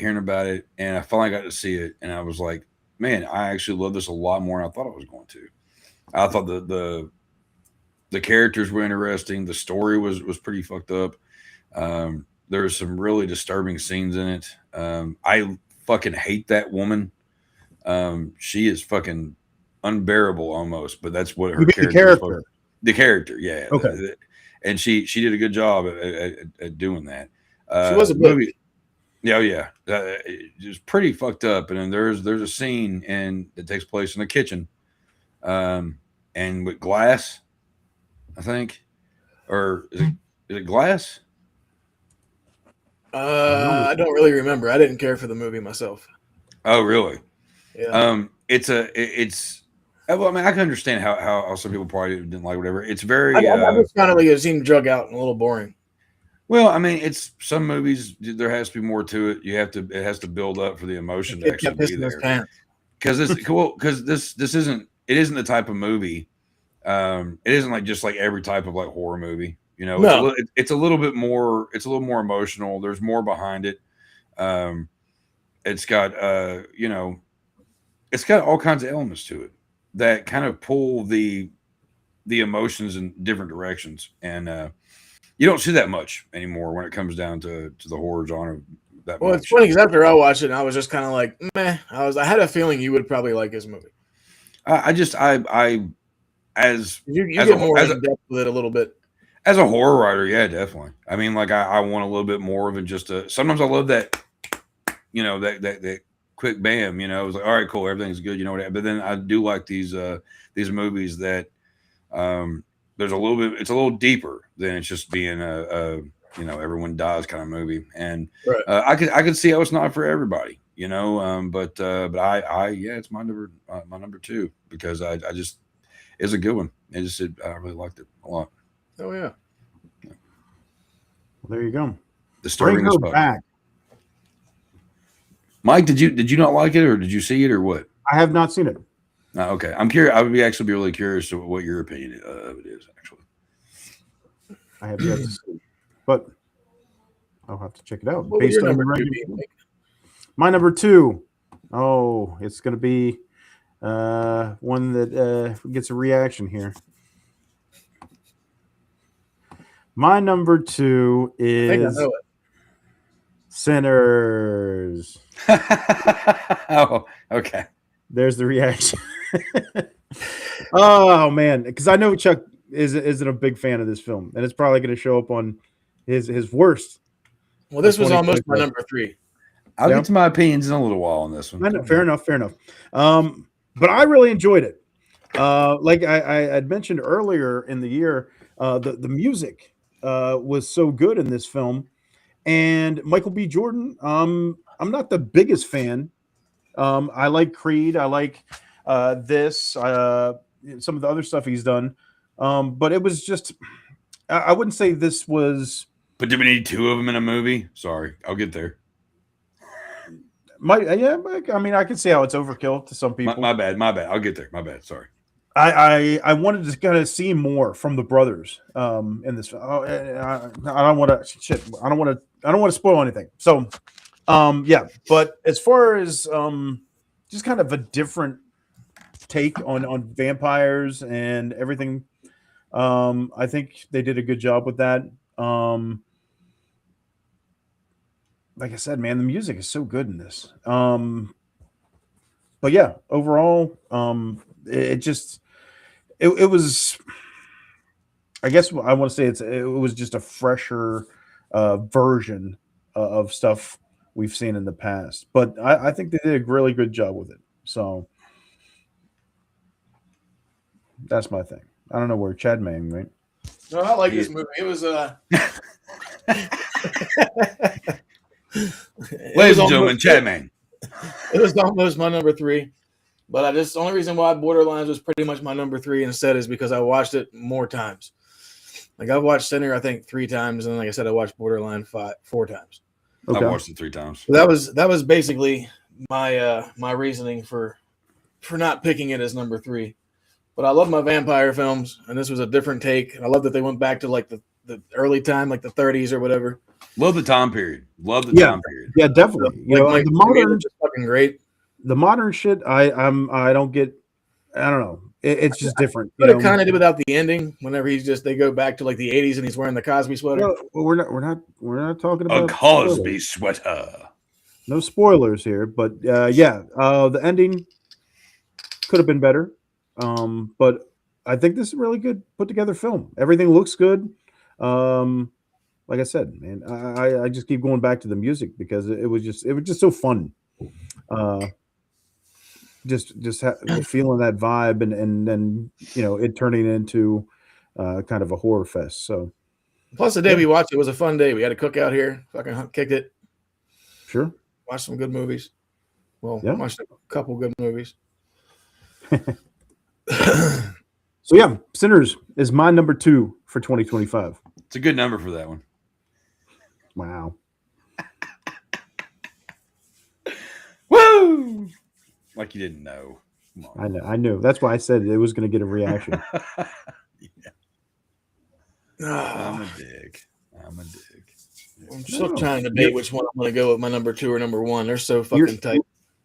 it, and I finally got to see it, and I was like, man, I actually love this a lot more than I thought I was going to. I thought the characters were interesting. The story was pretty fucked up. There was some really disturbing scenes in it. I fucking hate that woman. She is fucking unbearable almost, but that's what her character. The character, yeah. Okay. And she did a good job at doing that. She was a movie. Yeah. It was pretty fucked up. And then there's a scene that takes place in the kitchen, and with glass, I think, or is it glass? I don't really remember. I didn't care for the movie myself. Oh, really? Yeah. Well, I mean, I can understand how some people probably didn't like whatever. It's very. I just kind of like it seemed drug out and a little boring. Well, I mean, it's some movies. There has to be more to it. It has to build up for the emotion to actually be there. Because this isn't. It isn't the type of movie. It isn't like just like every type of like horror movie. You know, no. It's a little bit more. It's a little more emotional. There's more behind it. It's got it's got all kinds of elements to it that kind of pull the emotions in different directions, and you don't see that much anymore when it comes down to the horror genre. Well, it's funny because after I watched it, I was just kind of like, meh. I had a feeling you would probably like this movie. I as You as get a, more as in a, depth with it a little bit. as a horror writer, yeah, definitely. I mean, like I want a little bit more than just a. Sometimes I love that, that quick bam. It was like, all right, cool, everything's good. You know what? But then I do like these movies that there's a little bit. It's a little deeper than it's just being a everyone dies kind of movie. And Right. I could see how it's not for everybody. But I it's my number two because I just it's a good one. I really liked it a lot. Oh yeah. Well, there you go. Disturbing Bring as her fuck. back. Mike, did you not like it, or did you see it, or what? I have not seen it. Okay, I'm curious. I would be really curious to what your opinion of it is. Actually, I have yet to see, but I'll have to check it out. What was your number two be? My number two. Oh, it's going to be one that gets a reaction here. My number two I think I is know it. Sinners. Oh, okay. There's the reaction. Oh man, because I know Chuck isn't a big fan of this film, and it's probably going to show up on his worst. Well, this was almost my number three. I'll get to my opinions in a little while on this one. Fair enough. But I really enjoyed it. Like I had mentioned earlier in the year, the music was so good in this film, and Michael B. Jordan. I'm not the biggest fan. I like Creed. I like this. Some of the other stuff he's done. But it was just. I wouldn't say this was. But do we need two of them in a movie? Sorry, I'll get there. I mean, I can see how it's overkill to some people. My bad. I'll get there. My bad. Sorry. I wanted to kind of see more from the brothers in this. I don't want to shit. I don't want to spoil anything. So, yeah. But as far as just kind of a different take on vampires and everything, I think they did a good job with that. Like I said, man, the music is so good in this. But yeah, overall, it was. I guess I want to say it was just a fresher version of stuff we've seen in the past. But I think they did a really good job with it. So that's my thing. I don't know where Chad Mang went. No, I like this movie. It was Ladies and gentlemen, Chad Mang. It was almost my number three, but the only reason why Borderlines was pretty much my number three instead is because I watched it more times. Like I've watched Sinner, I think 3 times, and like I said, I watched Borderline 4 times. Okay. I watched it 3 times. So that was basically my my reasoning for not picking it as number 3. But I love my vampire films, and this was a different take. And I love that they went back to like the early time, like the 30s or whatever. Love the time period. Time period. Yeah, definitely. Like the modern is fucking great. The modern shit, I don't get. I don't know. It's just different. But it kind of did without the ending. Whenever they go back to like the 80s and he's wearing the Cosby sweater. Well, we're not talking about a Cosby sweater. No spoilers here, but the ending could have been better. But I think this is a really good put together film. Everything looks good. Like I said, man, I just keep going back to the music because it was just so fun. Just feeling that vibe and then it turning into kind of a horror fest. So plus the day we watched it was a fun day. We had a cookout here, fucking kicked it. Sure. Watched some good movies. Well, yeah. Watched a couple good movies. So yeah, Sinners is my number 2 for 2025. It's a good number for that one. Wow. Woo! Like you didn't know. I knew. That's why I said it was going to get a reaction. I'm a dig. I'm still trying to debate which one I'm going to go with, my number 2 or number 1. They're so fucking tight.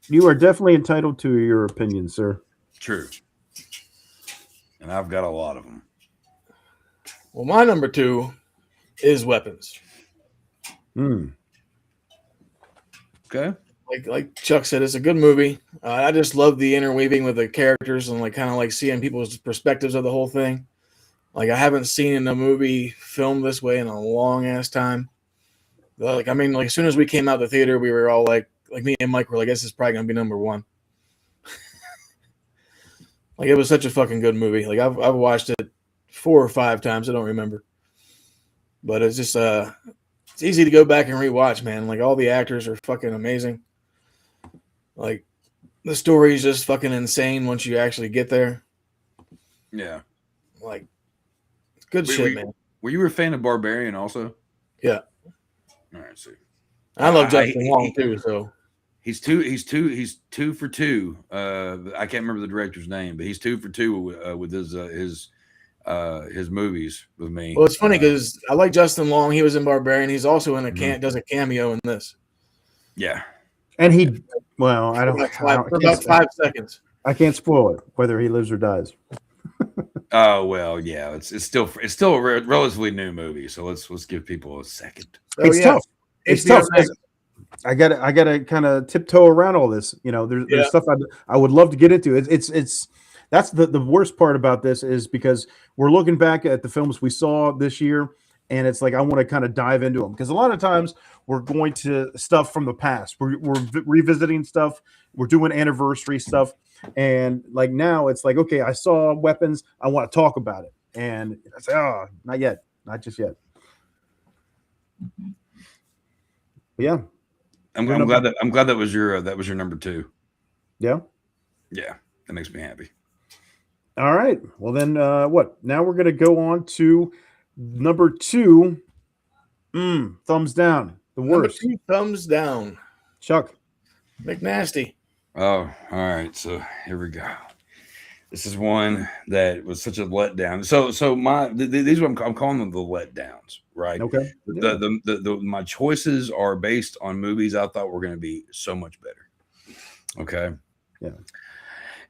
You are definitely entitled to your opinion, sir. True. And I've got a lot of them. Well, my number 2 is Weapons. Okay. like Chuck said, it's a good movie. I just love the interweaving with the characters and like kind of like seeing people's perspectives of the whole thing. Like I haven't seen a movie filmed this way in a long ass time. Like I mean, like as soon as we came out of the theater, we were all like me and Mike were like, "This is probably gonna be number one." Like it was such a fucking good movie. Like I've watched it 4 or 5 times. I don't remember, but it's just it's easy to go back and rewatch, man. Like all the actors are fucking amazing. Like the story is just fucking insane once you actually get there. Yeah, like good shit, man. Were you a fan of Barbarian also? Yeah. All right, see. I love Justin Long too, so he's two for two. I can't remember the director's name, but he's 2 for 2 with his movies with me. Well, it's funny because I like Justin Long. He was in Barbarian. He's also in does a cameo in this. Yeah, and he I don't for about 5 seconds. I can't spoil it whether he lives or dies. Oh well, yeah. It's still a relatively new movie, so let's give people a second. It's tough. It's tough. I gotta kind of tiptoe around all this. You know, there's stuff I would love to get into. It's that's the worst part about this is because we're looking back at the films we saw this year, and it's like I want to kind of dive into them because a lot of times we're going to stuff from the past. We're revisiting stuff. We're doing anniversary stuff. And like now it's like, okay, I saw Weapons. I want to talk about it. And I say, oh, not yet. Not just yet. But yeah. I'm glad that was your number 2. Yeah. Yeah. That makes me happy. All right. Well then what? Now we're gonna go on to number 2. Thumbs down. The worst. Number 2, thumbs down. Chuck. Oh, McNasty. all right. So here we go. This is one that was such a letdown. So these are I'm calling them the letdowns, right? Okay. My choices are based on movies I thought were going to be so much better. Okay. Yeah.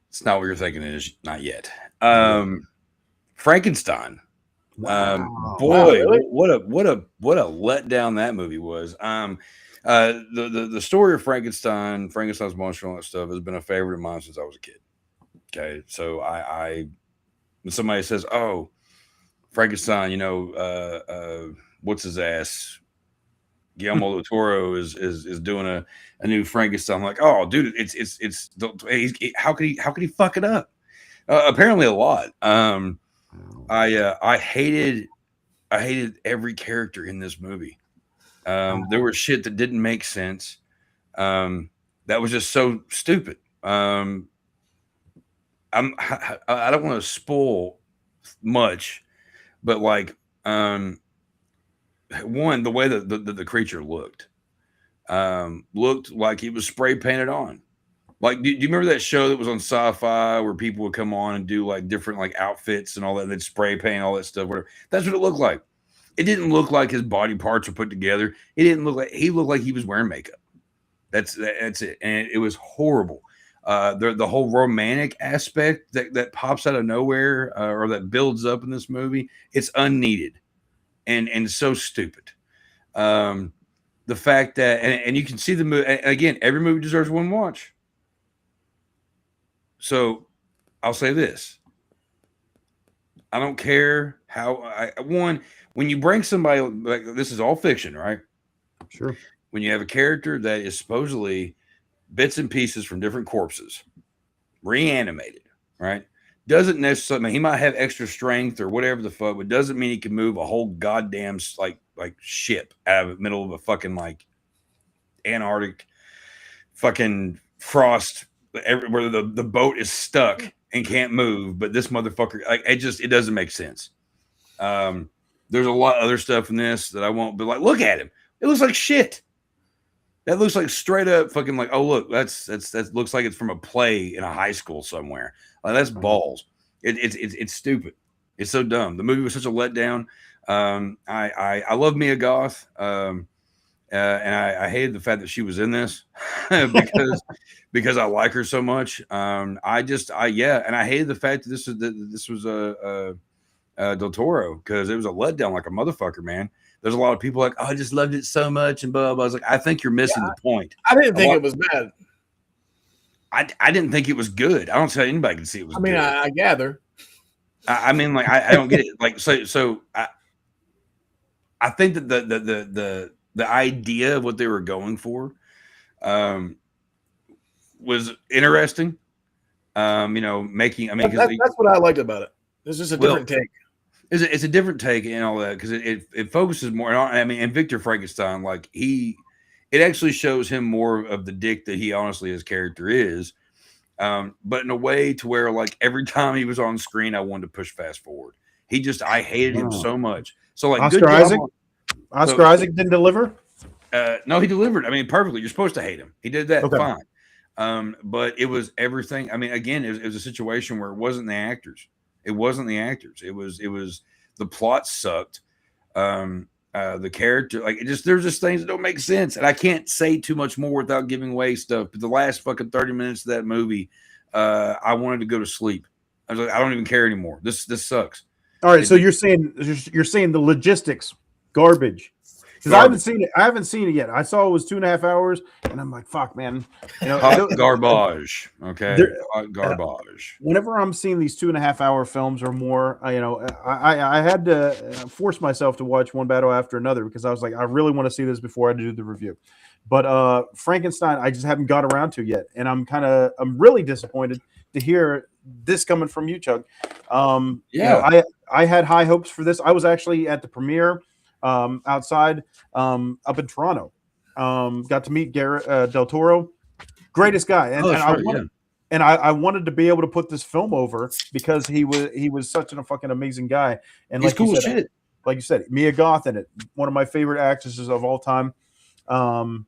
It's not what you're thinking it is. Not yet. Frankenstein. Wow. Boy, really? what a letdown that movie was. The story of Frankenstein's monster, and all that stuff has been a favorite of mine since I was a kid. Okay, so I when somebody says, "Oh, Frankenstein," what's his ass? Guillermo del Toro is doing a new Frankenstein. I'm like, oh, dude, how could he fuck it up? Apparently a lot. I hated every character in this movie. There was shit that didn't make sense. That was just so stupid. I don't want to spoil much, but like, one, the way that the creature looked like he was spray painted on. Like, do you remember that show that was on Sci-Fi where people would come on and do like different like outfits and all that? And they'd spray paint all that stuff. Whatever. That's what it looked like. It didn't look like his body parts were put together. It didn't look like he looked like he was wearing makeup. That's it, and it was horrible. The whole romantic aspect that pops out of nowhere or that builds up in this movie, it's unneeded and so stupid. The fact that and you can see the movie again. Every movie deserves one watch. So I'll say this. I don't care how when you bring somebody like this is all fiction, right? Sure. When you have a character that is supposedly bits and pieces from different corpses, reanimated, right? Doesn't necessarily he might have extra strength or whatever the fuck, but doesn't mean he can move a whole goddamn like ship out of the middle of a fucking like Antarctic fucking frost where the boat is stuck and can't move, but this motherfucker, like it doesn't make sense. There's a lot of other stuff in this that I won't, but like, look at him. It looks like shit. That looks like straight up fucking like, oh look, that looks like it's from a play in a high school somewhere. Like that's balls. It's stupid. It's so dumb. The movie was such a letdown. I love Mia Goth. And I hated the fact that she was in this because I like her so much. And I hated the fact that this was Del Toro because it was a letdown like a motherfucker, man. there's a lot of people like, oh, I just loved it so much, and blah, blah, blah. I was like, I think you're missing the point. I didn't think it was bad. I didn't think it was good. I don't see how anybody can see it was good. I gather. I mean, like, I don't get it. Like, so I think that the idea of what they were going for was interesting. Making, that's what I liked about it. It's just a different take. It's a different take and all that, because it focuses more on, and Victor Frankenstein, like, it actually shows him more of the dick that he honestly his character is, but in a way to where, like, every time he was on screen, I wanted to push fast forward. I hated him so much. So, like, Oscar Isaac didn't deliver. No, he delivered. I mean, perfectly. You're supposed to hate him. He did that fine. But it was everything. I mean, again, it was a situation where it wasn't the actors. It wasn't the actors. It was the plot sucked. The character, like, there's just things that don't make sense. And I can't say too much more without giving away stuff. But the last fucking 30 minutes of that movie, I wanted to go to sleep. I was like, I don't even care anymore. This sucks. All right. So you're saying the logistics garbage. Because I haven't seen it yet. I saw it was 2.5 hours, and I'm like, "Fuck, man!" Garbage. Okay, garbage. Whenever I'm seeing these 2.5 hour films or more, I had to force myself to watch one battle after another, because I was like, I really want to see this before I do the review. But Frankenstein, I just haven't got around to yet, and I'm really disappointed to hear this coming from you, Chuck. I had high hopes for this. I was actually at the premiere. Outside up in Toronto, got to meet Garrett Del Toro, greatest guy, and I wanted to be able to put this film over, because he was such a fucking amazing guy, and he's cool as shit. Like you said, Mia Goth in it, one of my favorite actresses of all time.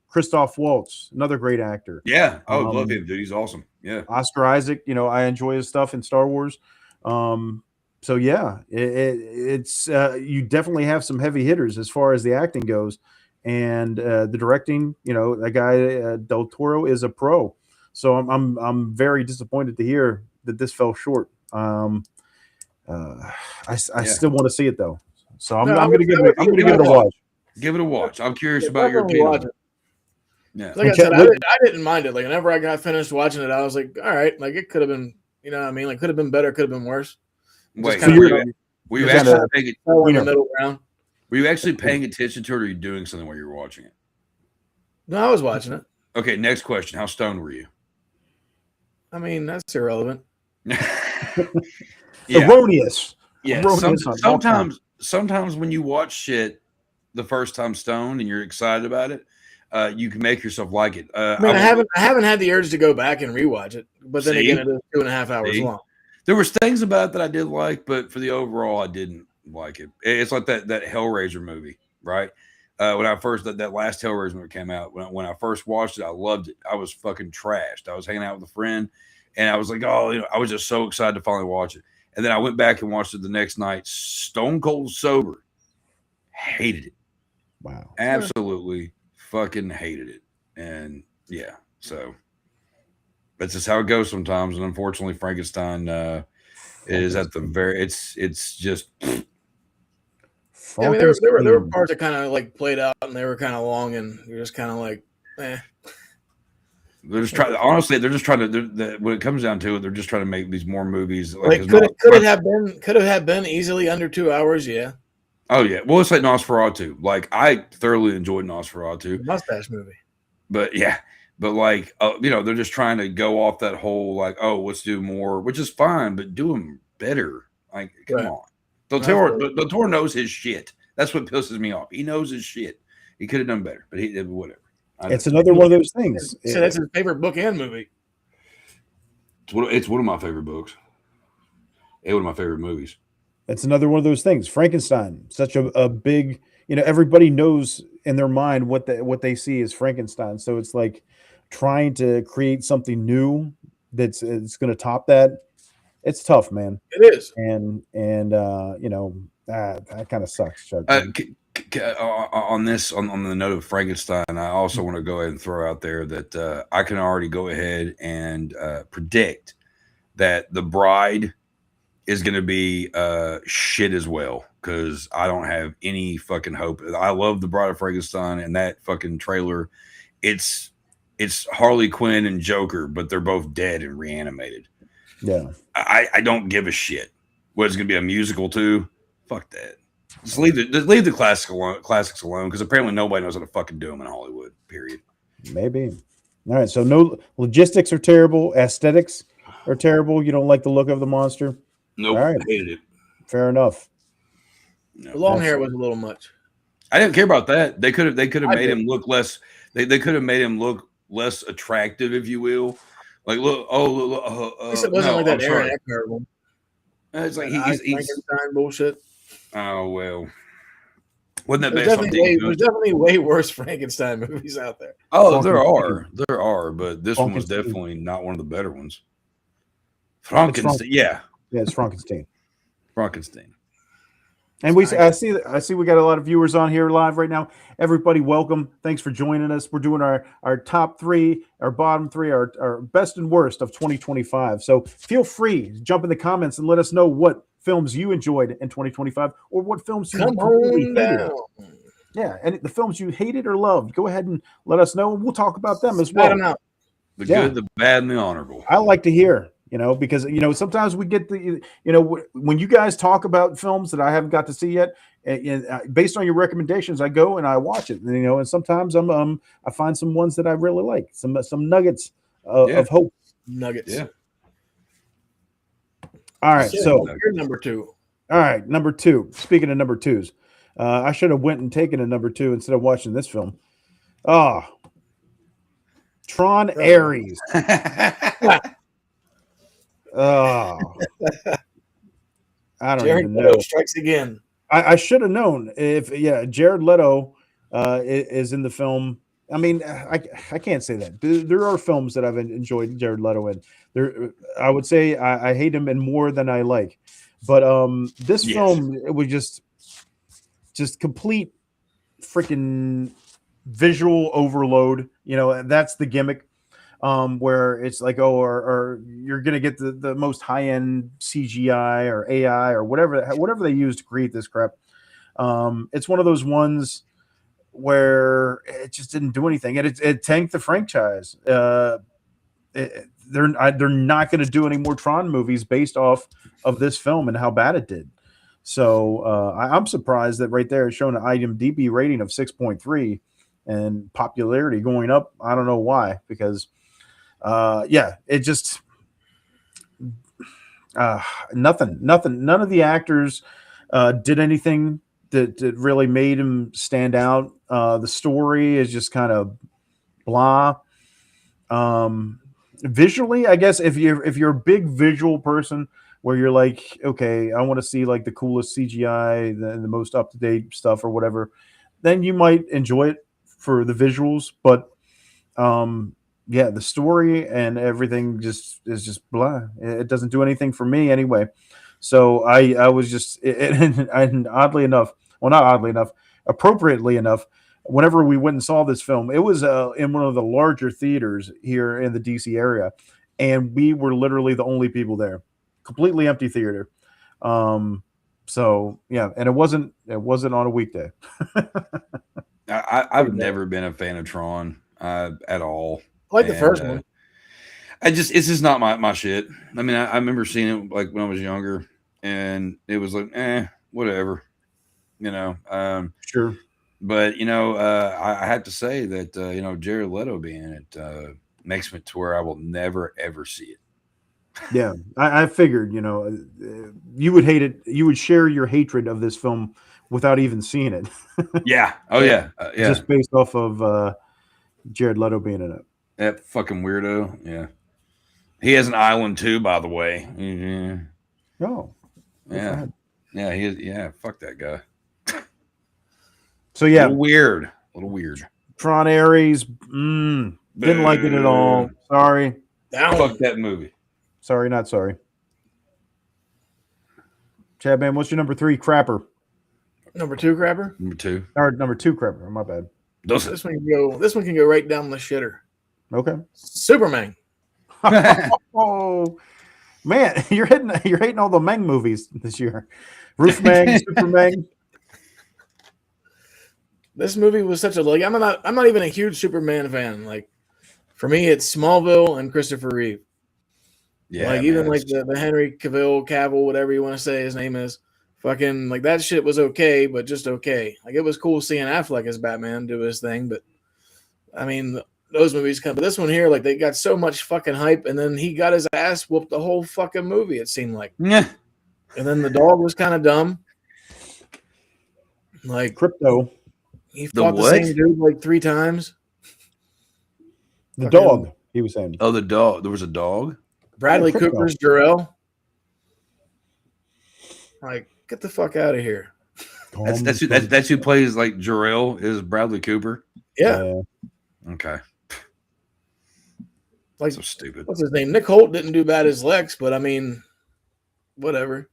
Christoph Waltz, another great actor. Yeah, love him, dude. He's awesome. Yeah, Oscar Isaac. I enjoy his stuff in Star Wars. So yeah, it's you definitely have some heavy hitters as far as the acting goes, and the directing. That guy Del Toro is a pro. So I'm very disappointed to hear that this fell short. I still want to see it though, so I'm going to give it a watch. Give it a watch. I'm curious about your opinion. Yeah, like I said, I didn't mind it. Like, whenever I got finished watching it, I was like, all right, like, it could have been, like, could have been better, could have been worse. Wait, were you actually paying attention to it, or are you doing something while you were watching it? No, I was watching it. Okay, next question. How stoned were you? I mean, that's irrelevant. Erroneous. Yeah. Sometimes when you watch shit the first time stoned and you're excited about it, you can make yourself like it. I haven't had the urge to go back and rewatch it, but then again, it is 2.5 hours long. There was things about it that I did like, but for the overall, I didn't like it. It's like that Hellraiser movie, right? When I first that last Hellraiser movie came out, when I first watched it, I loved it. I was fucking trashed. I was hanging out with a friend, and I was like, I was just so excited to finally watch it. And then I went back and watched it the next night, stone cold sober. Hated it. Wow. Absolutely fucking hated it. And yeah, so that's just how it goes sometimes. And unfortunately, Frankenstein is at the very. It's just. Yeah, I mean, there were parts that kind of like played out, and they were kind of long, and you're just kind of like, eh. They're just trying. Honestly, they're just trying to. When it comes down to it, they're just trying to make these more movies. Like could it have been easily under 2 hours? Yeah. Oh yeah. Well, it's like Nosferatu. Like, I thoroughly enjoyed Nosferatu. The mustache movie. But yeah. But like, they're just trying to go off that whole, like, oh, let's do more, which is fine, but do them better. Like, come on. Del Toro knows his shit. That's what pisses me off. He knows his shit. He could have done better, but he did whatever. It's another one of those things. So that's his favorite book and movie. It's one of my favorite books. It's one of my favorite movies. It's another one of those things. Frankenstein, such a big, everybody knows in their mind what they see as Frankenstein. So it's like trying to create something new it's going to top that. It's tough, man. It is. And that kind of sucks, Chuck. On the note of Frankenstein, I also want to go ahead and throw out there that I can already go ahead and predict that The Bride is going to be shit as well, because I don't have any fucking hope. I love The Bride of Frankenstein, and that fucking trailer, it's Harley Quinn and Joker, but they're both dead and reanimated. Yeah. I don't give a shit. What, it's going to be a musical too? Fuck that. Just leave the classics alone, because apparently nobody knows how to fucking do them in Hollywood, period. Maybe. All right. So no logistics are terrible. Aesthetics are terrible. You don't like the look of the monster. Nope. All right. I hated it. Fair enough. The long hair was a little much. I didn't care about that. They could have made him look less. They could have made him look less attractive, if you will. Like, look. At least it wasn't like that Aaron Eckhart one. It's like he's Frankenstein bullshit. Oh well. Wasn't that there's definitely way worse Frankenstein movies out there. Oh, there are, but this one was definitely not one of the better ones. Frankenstein, yeah, it's Frankenstein. Frankenstein. And I see we got a lot of viewers on here live right now. Everybody, welcome. Thanks for joining us. We're doing our top three, our bottom three, our best and worst of 2025. So feel free to jump in the comments and let us know what films you enjoyed in 2025, or what films you completely hated. Yeah, and the films you hated or loved. Go ahead and let us know, and we'll talk about them as well. The good, the bad, and the honorable. I like to hear. Because sometimes we get when you guys talk about films that I haven't got to see yet, and based on your recommendations, I go and I watch it. And sometimes I find some ones that I really like, some nuggets of hope. Nuggets. Yeah. All right, so you're number two. All right, number two. Speaking of number twos, I should have went and taken a number two instead of watching this film. Tron Ares. Oh, I don't even know. Strikes again. I should have known Jared Leto is in the film. I mean, I can't say that. There are films that I've enjoyed Jared Leto in. I would say I hate him in more than I like. But this film, it was just complete freaking visual overload. That's the gimmick. Where it's like, or you're gonna get the most high end CGI or AI or whatever they use to create this crap. It's one of those ones where it just didn't do anything, and it tanked the franchise. They're not going to do any more Tron movies based off of this film and how bad it did. So I'm surprised that right there it's showing an IMDb rating of 6.3 and popularity going up. I don't know why, because it just nothing. None of the actors did anything that really made him stand out. The story is just kind of blah. Visually, I guess if you're a big visual person, where you're like, okay, I want to see like the coolest CGI, the most up to date stuff or whatever, then you might enjoy it for the visuals. But the story and everything is just blah. It doesn't do anything for me anyway. So I was just, and oddly enough, well, not oddly enough, appropriately enough, whenever we went and saw this film, it was in one of the larger theaters here in the DC area, and we were literally the only people there. Completely empty theater. So yeah, and it wasn't on a weekday. I've never been a fan of Tron at all. I like the first one. It's just not my shit. I mean, I remember seeing it like when I was younger, and it was like, whatever, Sure. But I have to say that Jared Leto being in it makes me to where I will never ever see it. Yeah, I figured, you would hate it. You would share your hatred of this film without even seeing it. Yeah. Oh yeah. Yeah. Just based off of Jared Leto being in it. That fucking weirdo. Yeah. He has an island too, by the way. Mm-hmm. Oh. Yeah. Yeah. He is. Yeah. Fuck that guy. So yeah. A little weird. Tron Ares. Didn't like it at all. Sorry. Fuck that movie. Sorry, not sorry. Chad, man, what's your number 3 crapper? Number 2 crapper? Number 2. Or number 2 crapper. My bad. This one can go right down the shitter. Okay. Superman. Oh, Man, you're hating all the Meng movies this year. Roof Meng, Super Meng. This movie was such a like. I'm not even a huge Superman fan. Like for me, it's Smallville and Christopher Reeve. Yeah, like man, even like the Henry Cavill, whatever you want to say his name is, fucking like that shit was okay, but just okay. Like it was cool seeing Affleck as Batman do his thing, but I mean those movies come. But this one here, like they got so much fucking hype, and then he got his ass whooped the whole fucking movie. It seemed like. Yeah. And then the dog was kind of dumb. Like Crypto. he fought the same dude like 3 times. The dog, he was saying. Oh, the dog. There was a dog? Bradley Cooper's Jor-El. Like, get the fuck out of here. That's who plays like Jor-El is Bradley Cooper. Yeah. Okay. Like so stupid. What's his name? Nick Holt didn't do bad as Lex, but I mean, whatever.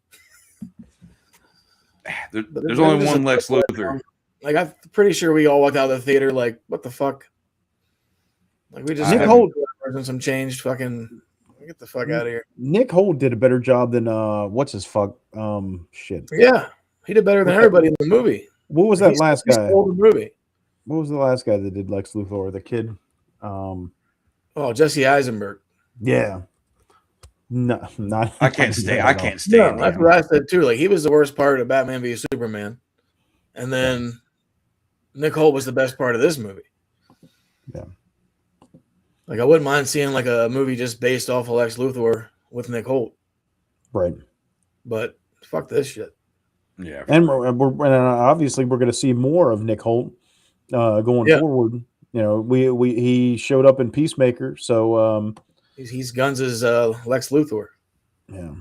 There's only one Lex Luthor. Like I'm pretty sure we all walked out of the theater like, what the fuck? Like we just Nick Holt and some changed fucking. Get the fuck out of here. Nick Holt did a better job than what's his fuck shit. Yeah, he did better than everybody in the movie. What was that last guy? Stole the movie. What was the last guy that did Lex Luthor? The kid. Jesse Eisenberg. Yeah. No, not. I can't stand him. That's what I said too. Like he was the worst part of Batman v Superman, and then Nick Holt was the best part of this movie. Yeah. Like I wouldn't mind seeing like a movie just based off of Lex Luthor with Nick Holt. Right. But fuck this shit. Yeah. And we're obviously we're going to see more of Nick Holt going forward. You know, he showed up in Peacemaker, so he's Guns' Lex Luthor. Yeah.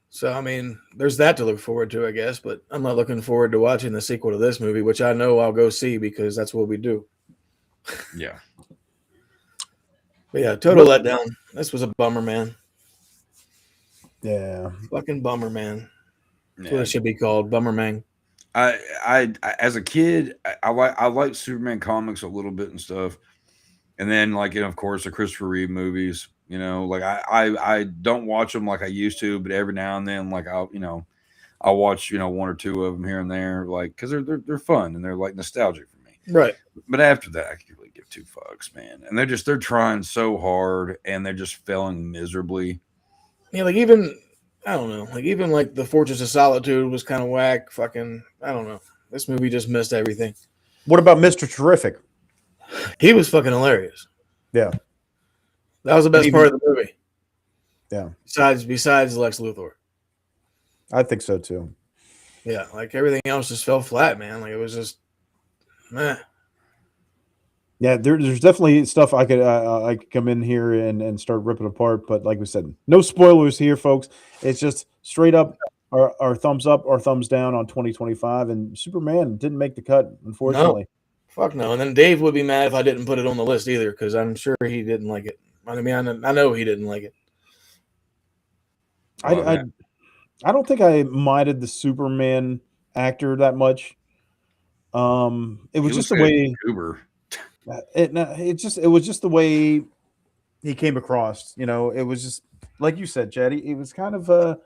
So I mean, there's that to look forward to, I guess. But I'm not looking forward to watching the sequel to this movie, which I know I'll go see because that's what we do. Yeah. But yeah, total letdown. This was a bummer, man. Yeah. Fucking bummer, man. That's what it should be called. Bummer, man. I as a kid, I like Superman comics a little bit and stuff. And then like, of course, the Christopher Reeve movies, like I don't watch them like I used to, but every now and then, like I'll watch, 1 or 2 of them here and there, like, cause they're fun and they're like nostalgic for me. Right. But after that, I can't really give 2 fucks, man. And they're trying so hard and they're just failing miserably. Yeah, like even I don't know, like even like the Fortress of Solitude was kind of whack. Fucking I don't know. This movie just missed everything. What about Mr. Terrific? He was fucking hilarious. Yeah, that was the best part of the movie. Yeah. Besides Lex Luthor, I think so too. Yeah, like everything else just fell flat, man. Like it was just, meh. Yeah, there's definitely stuff I could come in here and start ripping apart, but like we said, no spoilers here, folks. It's just straight up our thumbs up or thumbs down on 2025, and Superman didn't make the cut, unfortunately. No. Fuck no. And then Dave would be mad if I didn't put it on the list either, because I'm sure he didn't like it. I mean, I know he didn't like it. I don't think I minded the Superman actor that much. It was just the way it was just the way he came across. It was just like you said, Jaddy. It was kind of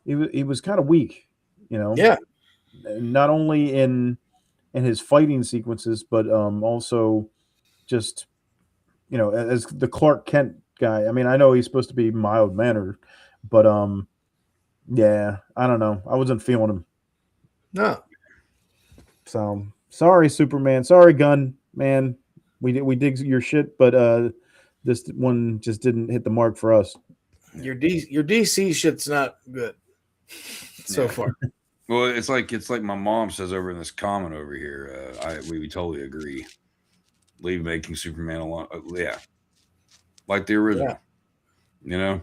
he was kind of weak. Yeah. Not only in his fighting sequences, but also just as the Clark Kent guy. I mean, I know he's supposed to be mild mannered, but yeah, I don't know. I wasn't feeling him. No. So sorry, Superman. Sorry, Gunn, man. We dig your shit, but this one just didn't hit the mark for us. Your DC shit's not good so far. Well, it's like my mom says over in this comment over here. We totally agree. Leave making Superman alone. Yeah, like the original. Yeah.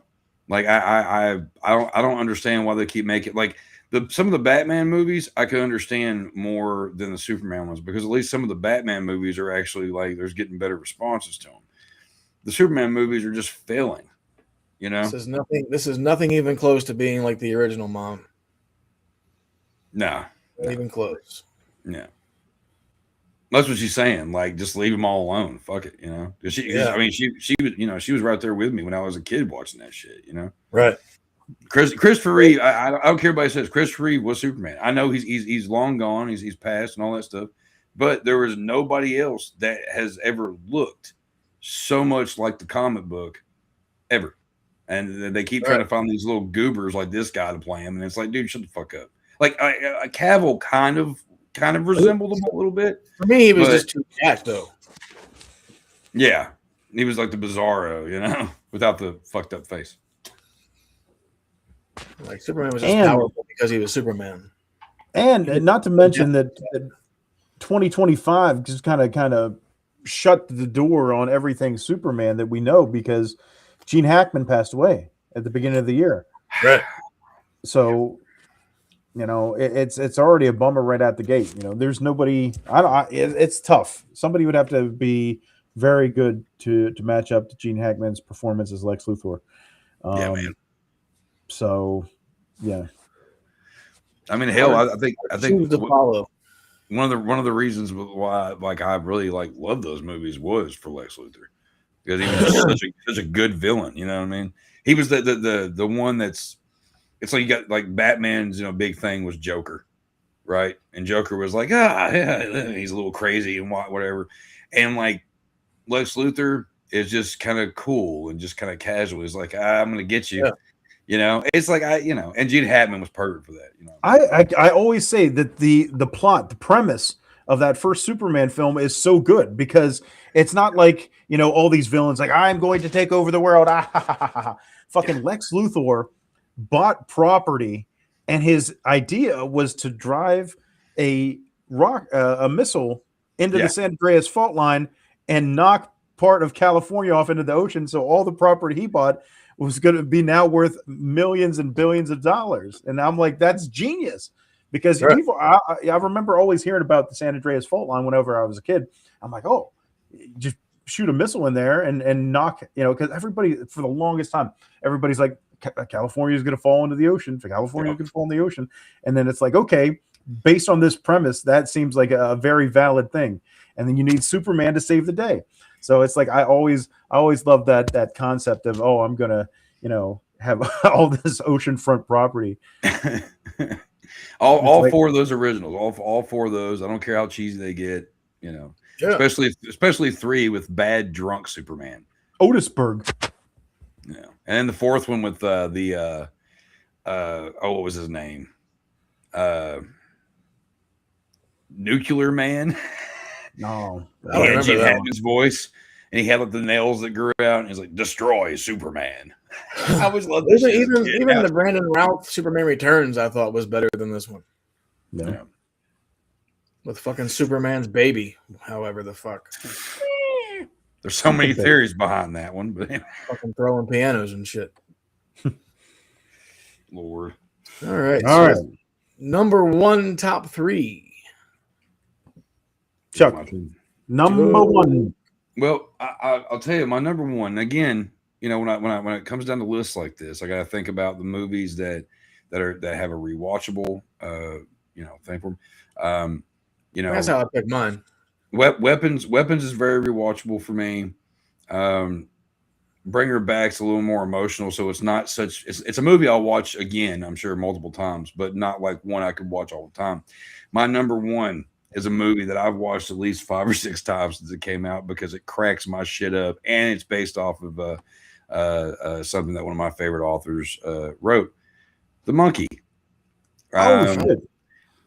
Like I don't understand why they keep making like some of the Batman movies. I could understand more than the Superman ones because at least some of the Batman movies are actually like there's getting better responses to them. The Superman movies are just failing. This is nothing even close to being like the original, Mom. No. Not even close. Yeah. That's what she's saying. Like, just leave them all alone. Fuck it, you know. I mean, she was, you know, she was right there with me when I was a kid watching that shit, you know. Right. Christopher Reeve. I don't care what anybody says. Christopher Reeve was Superman. I know he's long gone. He's passed and all that stuff. But there was nobody else that has ever looked so much like the comic book ever. And they keep trying to find these little goobers like this guy to play him, and it's like, dude, shut the fuck up. Like, Cavill kind of resembled him a little bit. For me, he was just too jacked, though. Yeah, he was like the Bizarro, you know, without the fucked up face. Like Superman was just powerful because he was Superman. And not to mention that 2025 just kind of shut the door on everything Superman that we know, because Gene Hackman passed away at the beginning of the year. Right. So, you know, it's already a bummer right out the gate. You know, there's nobody. It's tough. Somebody would have to be very good to match up to Gene Hackman's performance as Lex Luthor. Yeah, man. So, yeah. I mean, hell, I think to follow. One of the reasons why like I really like loved those movies was for Lex Luthor, because he was just such a good villain. You know what I mean? He was the one that's. It's like you got like Batman's, you know, big thing was Joker, right? And Joker was like, yeah, he's a little crazy and whatever. And like Lex Luthor is just kind of cool and just kind of casual. He's like, I'm gonna get you. Yeah. You know, it's like and Gene Hackman was perfect for that. You know, I always say that the plot, the premise of that first Superman film is so good, because it's not like, you know, all these villains like, I'm going to take over the world. Fucking Lex Luthor bought property, and his idea was to drive a missile into the San Andreas fault line and knock part of California off into the ocean. So all the property he bought was going to be now worth millions and billions of dollars. And I'm like, that's genius, because I remember always hearing about the San Andreas fault line whenever I was a kid. I'm like, oh, just shoot a missile in there and knock, you know, because everybody, for the longest time, everybody's like, California is going to fall into the ocean. California is going to fall in the ocean. And then it's like, okay, based on this premise, that seems like a very valid thing. And then you need Superman to save the day. So it's like, I always love that concept of, oh, I'm going to, you know, have all this oceanfront property. all like, four of those originals, all four of those. I don't care how cheesy they get, you know, especially three with bad drunk Superman. Otisburg. Yeah. And then the fourth one with what was his name? Nuclear Man. No, he had Gene Hackman's voice, and he had like the nails that grew out, and he's like, "Destroy Superman." I always loved this. Even the Brandon Routh Superman Returns, I thought was better than this one. Yeah. With fucking Superman's baby, however the fuck. There's so many theories behind that one, but fucking throwing pianos and shit. Lord. All right. Number one, top three. Chuck, number one. Well, I'll tell you, my number one. Again, you know, when it comes down to lists like this, I got to think about the movies that have a rewatchable, you know, thing for them. You know, that's how I pick mine. Weapons is very rewatchable for me. Bring Her Back's a little more emotional, so it's not such. It's a movie I'll watch again, I'm sure, multiple times, but not like one I could watch all the time. My number one is a movie that I've watched at least 5 or 6 times since it came out, because it cracks my shit up, and it's based off of something that one of my favorite authors wrote, The Monkey. Shit.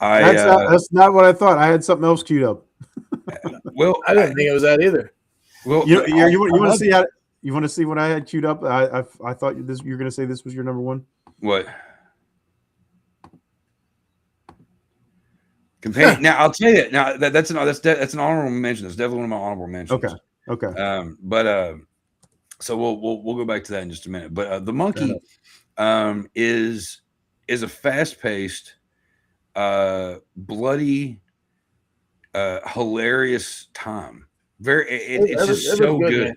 That's not what I thought. I had something else queued up. Well, I didn't think it was that either. Well, you want to see how you want to see what I had queued up? I thought you're going to say this was your number one. What? Companion. Now I'll tell you. Now that's an honorable mention. That's definitely one of my honorable mentions. Okay. But so we'll go back to that in just a minute. But The Monkey is a fast-paced, bloody, hilarious time. It's just so good. Man.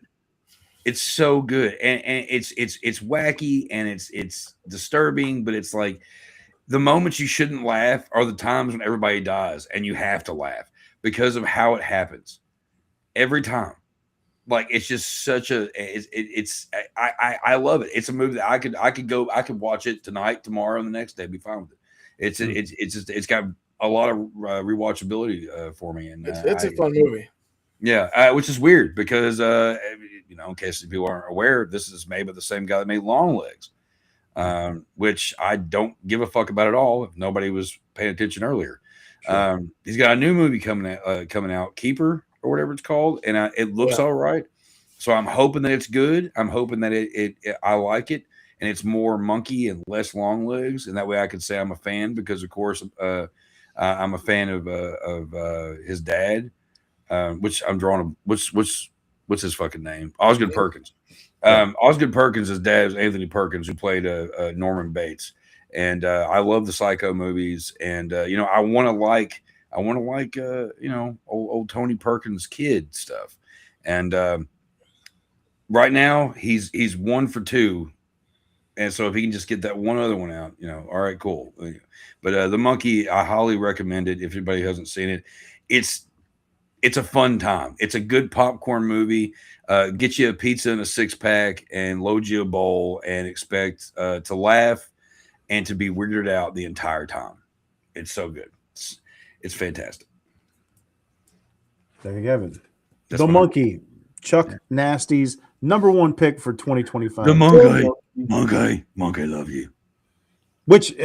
It's so good, and it's wacky, and it's disturbing, but it's like the moments you shouldn't laugh are the times when everybody dies and you have to laugh. because of how it happens every time. Like it's just such a I love it. It's a movie that I could watch it tonight, tomorrow, and the next day, be fine with it. It's got a lot of rewatchability for me, and it's a fun movie. Yeah, which is weird because in case people aren't aware, this is made by the same guy that made Long Legs, which I don't give a fuck about at all. If nobody was paying attention earlier, sure. He's got a new movie coming out, Keeper or whatever it's called, and it looks all right. So I'm hoping that it's good. I'm hoping that I like it, and it's more monkey and less Long Legs, and that way I can say I'm a fan because, of course, I'm a fan of his dad, which I'm drawing. What's his fucking name? Osgood Perkins. Osgood Perkins' dad is Anthony Perkins, who played Norman Bates, and I love the Psycho movies, and I want to like old Tony Perkins kid stuff, and right now he's 1 for 2, and so if he can just get that one other one out, all right, cool. But the Monkey, I highly recommend it if anybody hasn't seen it. It's a fun time. It's a good popcorn movie. Get you a pizza and a 6-pack and load you a bowl and expect to laugh and to be weirded out the entire time. It's so good. It's fantastic. There you have it. The Monkey, Chuck Nasty's #1 pick for 2025. The Monkey, love you. Which,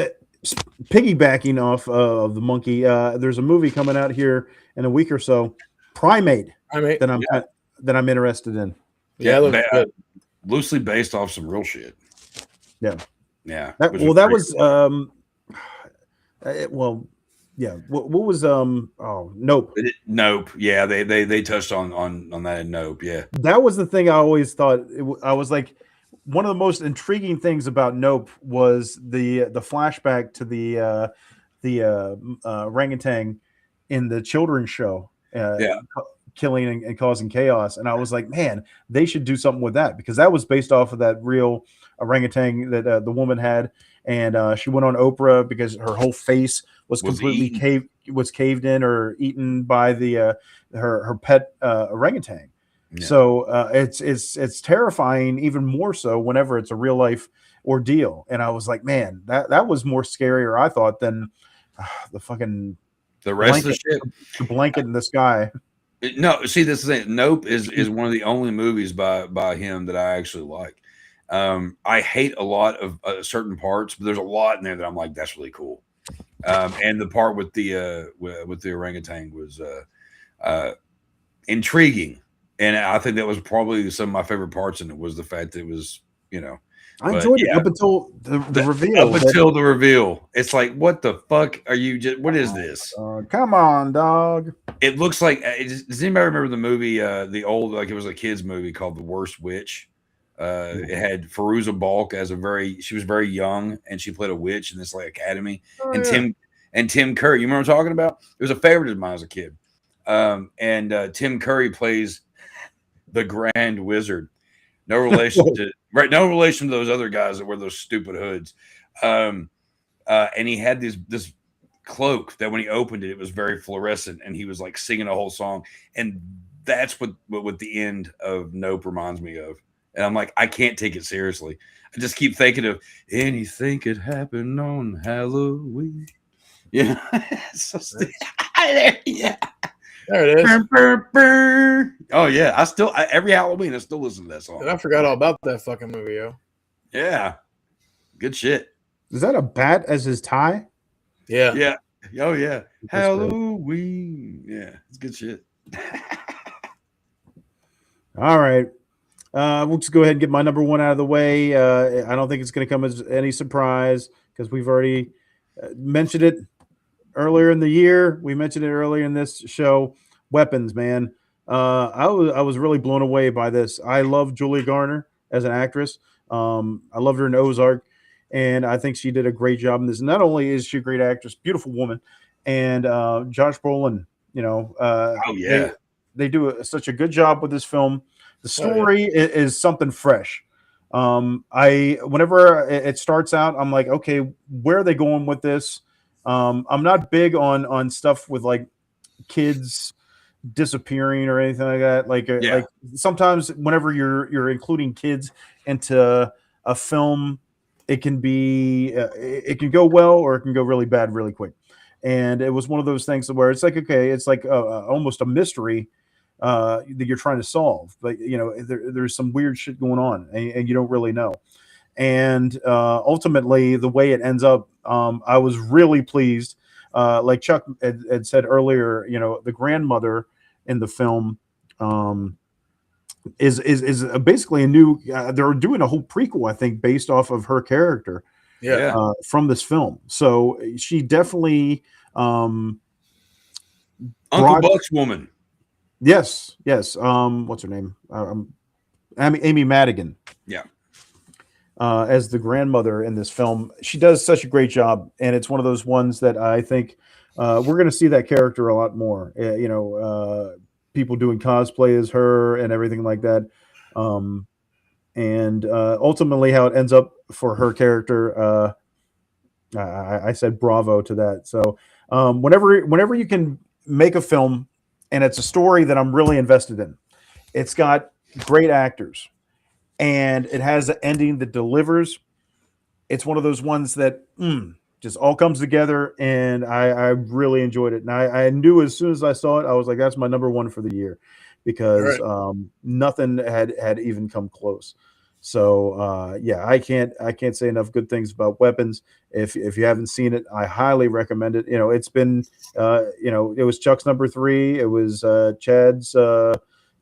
piggybacking off of the Monkey, there's a movie coming out here in a week or so, Primate. That I'm interested in. Yeah, loosely based off some real shit. Yeah. What was Nope. Nope. Yeah, they touched on that in Nope. Yeah, that was the thing I always thought. I was like, one of the most intriguing things about Nope was the flashback to the orangutan in the children's show. Killing and causing chaos, and I was like, man, they should do something with that, because that was based off of that real orangutan that the woman had, and she went on Oprah because her whole face was completely caved in or eaten by the her pet orangutan. Yeah. So it's terrifying, even more so whenever it's a real life ordeal. And I was like, man, that was more scarier, I thought, than the rest of the shit. The blanket in the sky. No, see, this is the thing. Nope is one of the only movies by him that I actually like. I hate a lot of certain parts, but there's a lot in there that I'm like, that's really cool. And the part with the orangutan was intriguing, and I think that was probably some of my favorite parts in it, was the fact that it was, I enjoyed it up until the reveal. Up until the reveal, it's like, what the fuck are you? What is this? Come on, dog. It looks like. Does anybody remember the movie? The old, like, it was a kids movie called The Worst Witch. It had Fairuza Balk she was very young, and she played a witch in this like academy. Tim Curry. You remember what I'm talking about? It was a favorite of mine as a kid. And Tim Curry plays the Grand Wizard. No relation no relation to those other guys that wear those stupid hoods. And he had this cloak that when he opened it, it was very fluorescent, and he was like singing a whole song. And that's what the end of Nope reminds me of. And I'm like, I can't take it seriously. I just keep thinking of anything could happen on Halloween. Yeah. So yeah. There it is. Burr, burr. Oh yeah, every Halloween I still listen to that song. And I forgot all about that fucking movie, yo. Yeah, good shit. Is that a bat as his tie? Yeah. Yeah. Oh yeah. Halloween. Yeah, it's good shit. All right. We'll just go ahead and get my #1 out of the way. I don't think it's going to come as any surprise, because we've already mentioned it earlier in the year. We mentioned it earlier in this show. Weapons, man. I was really blown away by this. I love Julia Garner as an actress. I loved her in Ozark, and I think she did a great job in this. Not only is she a great actress, beautiful woman, and Josh Brolin, they do such a good job with this film. The story is something fresh. Whenever it starts out, I'm like, okay, where are they going with this? I'm not big on stuff with like kids disappearing or anything like that. Like sometimes whenever you're including kids into a film, it can be it can go well or it can go really bad really quick. And it was one of those things where it's like, okay, it's like almost a mystery that you're trying to solve, but there's some weird shit going on, and you don't really know. And ultimately, the way it ends up, I was really pleased. Like Chuck had said earlier, the grandmother in the film is basically a new. They're doing a whole prequel, I think, based off of her character. From this film. So she definitely Uncle Buck's woman. Yes. What's her name? Amy Madigan. Yeah. As the grandmother in this film, she does such a great job, and it's one of those ones that I think we're going to see that character a lot more. People doing cosplay as her and everything like that. And ultimately, how it ends up for her character, I said bravo to that. So whenever you can make a film and it's a story that I'm really invested in, it's got great actors, and it has an ending that delivers. It's one of those ones that just all comes together, and I really enjoyed it. And I knew as soon as I saw it, I was like, that's my number one for the year, because nothing had even come close. So I can't say enough good things about Weapons. If you haven't seen it, I highly recommend it. It's been it was Chuck's number 3, it was Chad's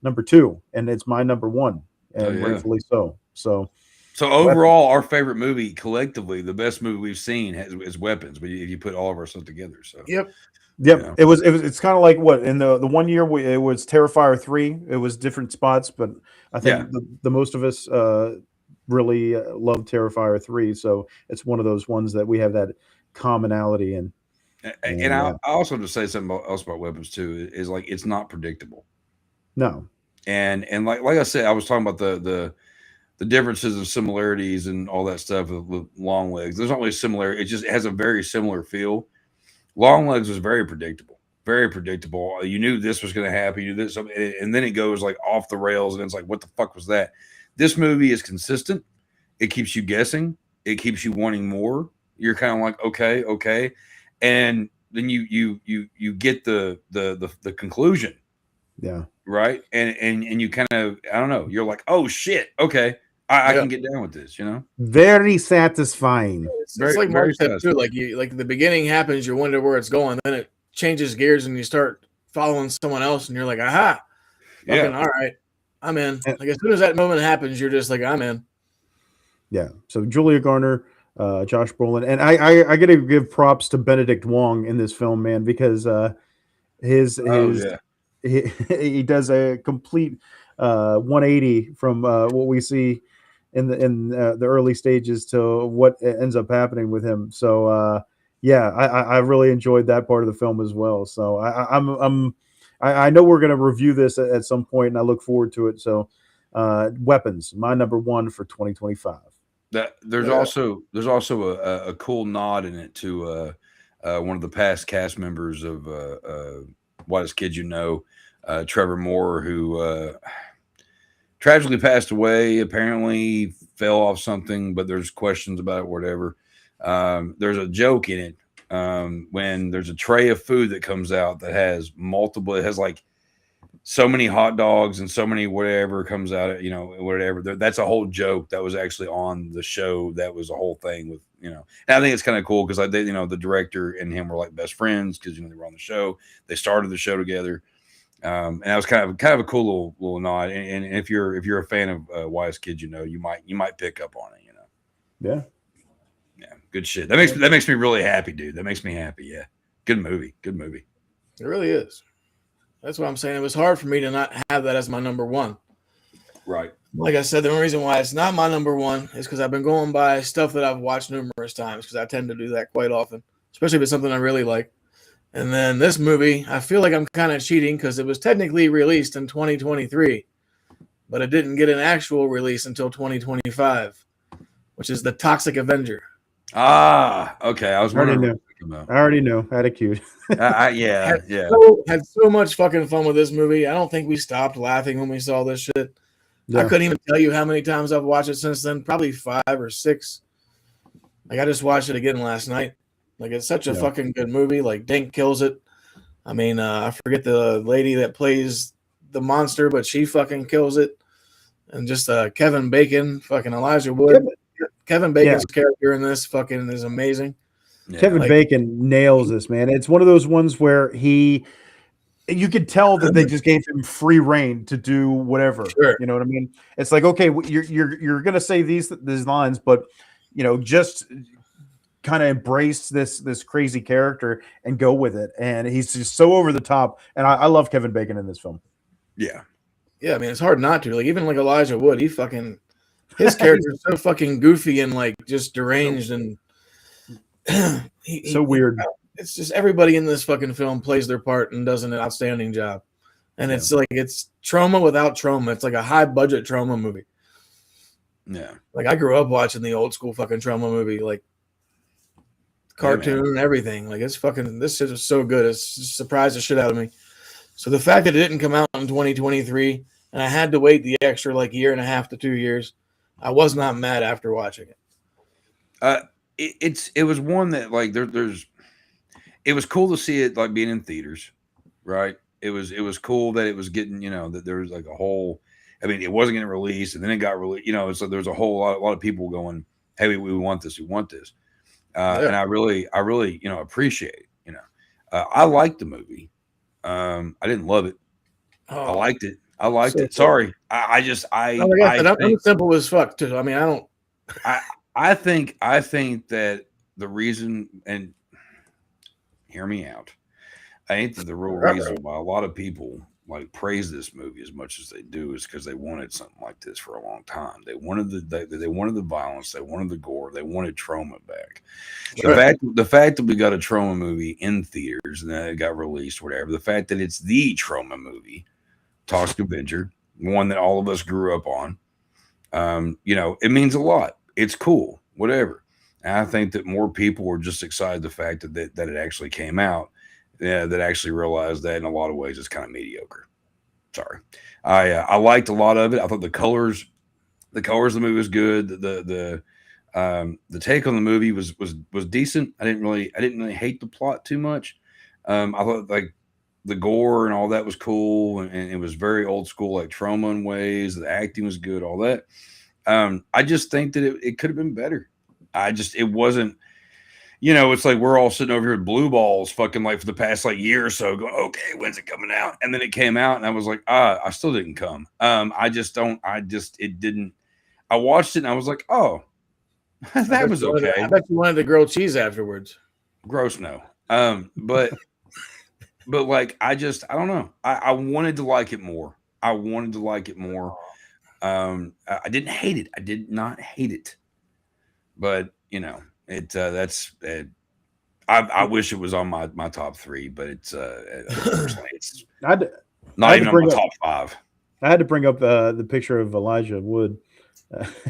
number 2, and it's my number 1, and rightfully so. So overall, our favorite movie collectively, the best movie we've seen is Weapons. But if you put all of our stuff together, so Yep. It's kind of like what in the 1 year it was Terrifier 3. It was different spots, but I think the most of us really love Terrifier 3. So it's one of those ones that we have that commonality in. And I also to say something else about Weapons too is like it's not predictable. No. And like I said, I was talking about the differences and similarities and all that stuff with Long Legs. There's not really similarity. It has a very similar feel. Long Legs was very predictable. Very predictable. You knew this was going to happen. You knew this, and then it goes like off the rails, and it's like, what the fuck was that? This movie is consistent. It keeps you guessing. It keeps you wanting more. You're kind of like, okay, and then you get the conclusion. Yeah. Right. And you kind of, I don't know. You're like, oh shit. Okay, I can get down with this. Very satisfying. It's like Mark said too. Like the beginning happens, you wonder where it's going, then it changes gears, and you start following someone else, and you're like, aha, all right, I'm in. Like as soon as that moment happens, you're just like, I'm in. Yeah. So Julia Garner, Josh Brolin, and I got to give props to Benedict Wong in this film, man, because he does a complete 180 from what we see in the early stages to what ends up happening with him. So I really enjoyed that part of the film as well. So I know we're going to review this at some point, and I look forward to it. So Weapons, my number 1 for 2025. There's also a cool nod in it to one of the past cast members of Whitest Kid You Know, Trevor Moore, who tragically passed away. Apparently fell off something, but there's questions about it, whatever. There's a joke in it when there's a tray of food that comes out that has multiple. It has like so many hot dogs and so many whatever comes out, whatever. That's a whole joke that was actually on the show. That was a whole thing with, and I think it's kind of cool because the director and him were like best friends because, they were on the show. They started the show together. And that was kind of a cool little nod. And if you're a fan of Wise Kid, you might pick up on it, Yeah. Yeah. Good shit. That makes me really happy, dude. That makes me happy. Yeah. Good movie. It really is. That's what I'm saying. It was hard for me to not have that as my number 1. Right. Like I said, the only reason why it's not my number 1 is because I've been going by stuff that I've watched numerous times, because I tend to do that quite often, especially if it's something I really like. And then this movie, I feel like I'm kind of cheating because it was technically released in 2023, but it didn't get an actual release until 2025, which is The Toxic Avenger. Ah, okay. I was wondering. I already know. Attitude. Yeah. Had so much fucking fun with this movie. I don't think we stopped laughing when we saw this shit. Yeah. I couldn't even tell you how many times I've watched it since then. Probably 5 or 6. Like I just watched it again last night. Like it's such a fucking good movie. Like Dink kills it. I mean, I forget the lady that plays the monster, but she fucking kills it. And just Kevin Bacon, fucking Elijah Wood. Kevin Bacon's character in this fucking is amazing. Yeah. Kevin Bacon nails this, man. It's one of those ones where you could tell that they just gave him free reign to do whatever. Sure. You know what I mean? It's like, okay, you're gonna say these lines, but just kind of embrace this crazy character and go with it. And he's just so over the top. And I love Kevin Bacon in this film. Yeah. Yeah, I mean, it's hard not to. Like, even like Elijah Wood, his character is so fucking goofy and like just deranged and so weird. It's just everybody in this fucking film plays their part and does an outstanding job. And it's like it's trauma without trauma. It's like a high budget trauma movie. Yeah. Like I grew up watching the old school fucking trauma movie, like cartoon and everything. Like it's fucking this shit is so good. It's surprised the shit out of me. So the fact that it didn't come out in 2023 and I had to wait the extra like year and a half to 2 years, I was not mad after watching it. It was one that like it was cool to see it like being in theaters, right? It was cool that it was getting, that there was like a whole, I mean, it wasn't getting released and then it got released, so there was a lot of people going, hey, we want this, we want this. And I really, appreciate it, I liked the movie. I didn't love it. I liked it. I liked it. Sorry. I'm simple as fuck too. I mean, I think that the reason, and hear me out, I think that the real reason why a lot of people like praise this movie as much as they do is because they wanted something like this for a long time. They wanted they wanted the violence, they wanted the gore, they wanted trauma back. The fact that we got a trauma movie in theaters and then it got released, whatever. The fact that it's the trauma movie, Toxic Avenger, one that all of us grew up on. It means a lot. It's cool, whatever. And I think that more people were just excited the fact that it actually came out. Yeah, that actually realized that in a lot of ways it's kind of mediocre. Sorry, I liked a lot of it. I thought the colors of the movie was good. The take on the movie was decent. I didn't really hate the plot too much. I thought like the gore and all that was cool, and it was very old school, like trauma in ways. The acting was good, all that. I just think that it could have been better. It wasn't. It's like we're all sitting over here with blue balls fucking like for the past like year or so going, okay, when's it coming out? And then it came out and I was like, I still didn't come. It didn't. I watched it and I was like, oh, that was okay. I bet you wanted the grilled cheese afterwards. Gross, no. But like, I don't know. I wanted to like it more. I didn't hate it. I did not hate it. But, I wish it was on my top 3, but it's not even on my top 5. I had to bring up the picture of Elijah Wood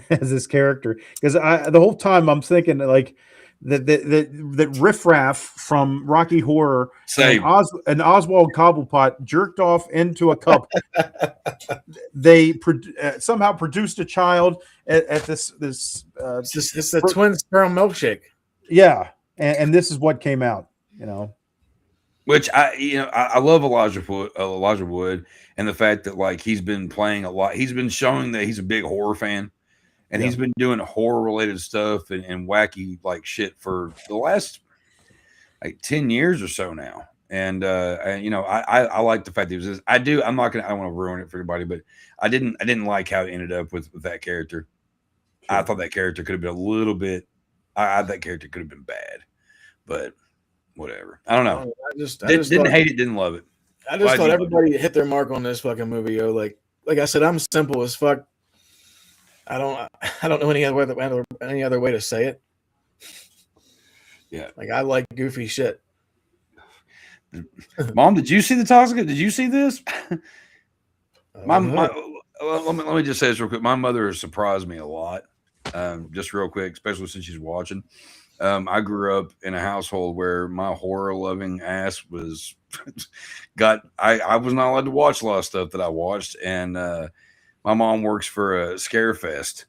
as this character because the whole time I'm thinking like that riffraff from Rocky Horror and Oswald Cobblepot jerked off into a cup. They somehow produced a child at this. It's a twin sperm milkshake. Yeah, and this is what came out. Which I love Elijah Wood, and the fact that like he's been playing a lot. He's been showing that he's a big horror fan. And he's been doing horror related stuff and wacky like shit for the last like 10 years or so now. And I like the fact that he was this. I don't want to ruin it for everybody, but I didn't like how it ended up with that character. Sure. I thought that character could have been a little bit that character could have been bad, but whatever. I don't know. I just didn't hate it, didn't love it. I just thought everybody hit their mark on this fucking movie, yo. Like I said, I'm simple as fuck. I don't know any other way to say it. Yeah. Like I like goofy shit. Mom, did you see the Toxic? Did you see this? Let me just say this real quick. My mother has surprised me a lot. Just real quick, especially since she's watching. I grew up in a household where my horror loving ass was I was not allowed to watch a lot of stuff that I watched. And my mom works for a scare fest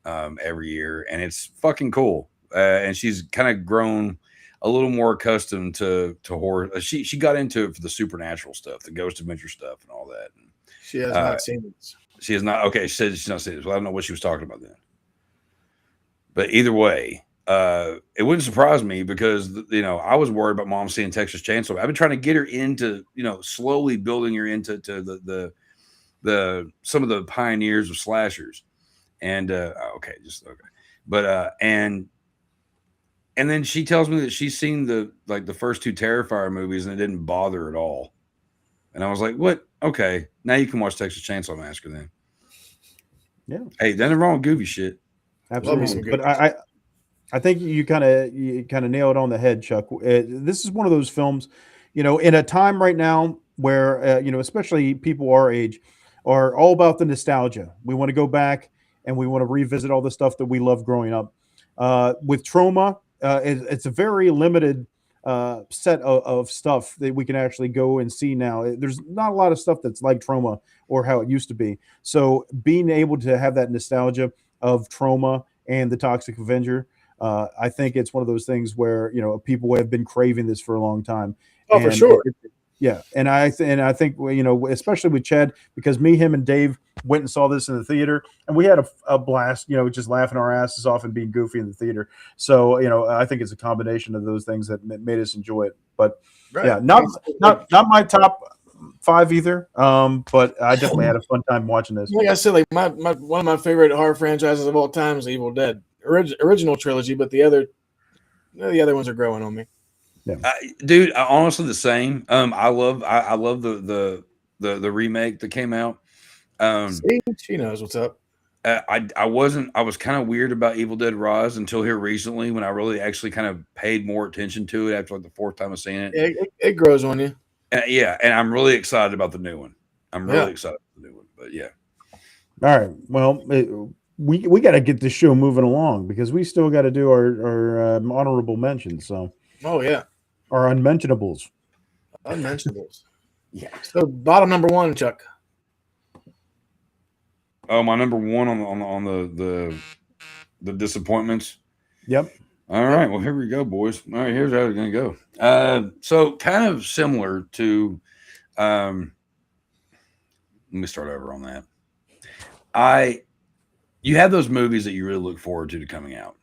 every year, and it's fucking cool. And she's kind of grown a little more accustomed to horror. She got into it for the supernatural stuff, the ghost adventure stuff, and all that. She has not seen this. She has not. Okay, she said she's not seen this. Well, I don't know what she was talking about then. But either way, it wouldn't surprise me because I was worried about mom seeing Texas Chainsaw. I've been trying to get her into slowly building her into the some of the pioneers of slashers. And okay. But and then she tells me that she's seen the first two Terrifier movies and it didn't bother her at all. And I was like, what? Okay, now you can watch Texas Chainsaw Massacre then. Yeah. Hey, nothing wrong with goofy shit. Absolutely. But I think you kind of nailed it on the head, Chuck. This is one of those films, in a time right now where especially people our age are all about the nostalgia. We want to go back and we want to revisit all the stuff that we loved growing up. With Trauma, it's a very limited set of stuff that we can actually go and see now. There's not a lot of stuff that's like Trauma or how it used to be. So being able to have that nostalgia of Trauma and the Toxic Avenger, I think it's one of those things where people have been craving this for a long time. Oh, for sure. Yeah, and I think especially with Chad, because me, him, and Dave went and saw this in the theater, and we had a blast, just laughing our asses off and being goofy in the theater. So I think it's a combination of those things that made us enjoy it. But yeah, not my top 5 either. But I definitely had a fun time watching this. Like I said, like one of my favorite horror franchises of all time is Evil Dead, original trilogy, but the other ones are growing on me. Yeah. Dude, honestly the same. I love the remake that came out. See, she knows what's up. I was kind of weird about Evil Dead Rise until here recently when I really actually kind of paid more attention to it after like the 4th time I've seen it. Yeah, it grows on you. Yeah, and I'm really excited about the new one. I'm really excited about the new one. But yeah. All right. Well, we got to get this show moving along because we still got to do our honorable mentions. So. Oh yeah. Our unmentionables. Unmentionables. Yeah. So bottom number 1, Chuck. Oh, my number 1 on the disappointments. Yep. All right. Well, here we go, boys. All right, here's how it's gonna go. So kind of similar to let me start over on that. You have those movies that you really look forward to coming out.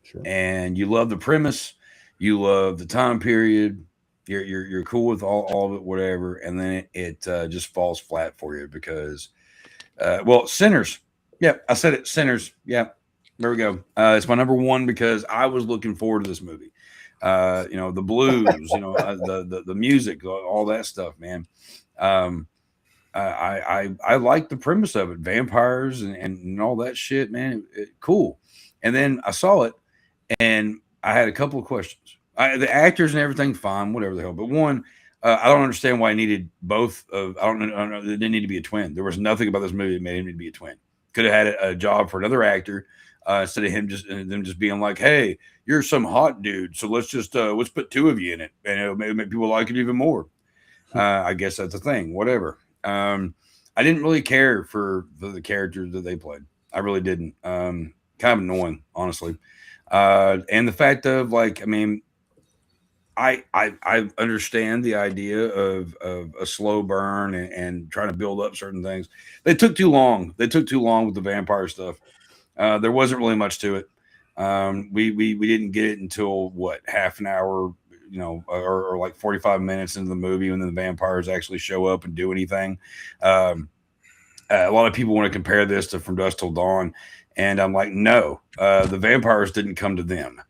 Sure. And you love the premise. You love the time period. You're cool with all of it, whatever, and then it just falls flat for you because, Sinners. Yeah, I said it. Sinners. Yeah, there we go. It's my number 1 because I was looking forward to this movie. The blues, the music, all that stuff, man. I like the premise of it, vampires and all that shit, man. Cool. And then I saw it, and I had a couple of questions. The actors and everything, fine, whatever the hell. But one, I don't understand why I needed both of. I don't know. There didn't need to be a twin. There was nothing about this movie that made him need to be a twin. Could have had a job for another actor instead of them just being like, "Hey, you're some hot dude, so let's put 2 of you in it, and it'll make people like it even more." I guess that's a thing. Whatever. I didn't really care for the characters that they played. I really didn't. Kind of annoying, honestly. And the fact of I understand the idea of a slow burn and trying to build up certain things. They took too long. They took too long with the vampire stuff. There wasn't really much to it. We didn't get it until half an hour, or like 45 minutes into the movie when the vampires actually show up and do anything. A lot of people want to compare this to From Dusk Till Dawn, and I'm like, no, the vampires didn't come to them.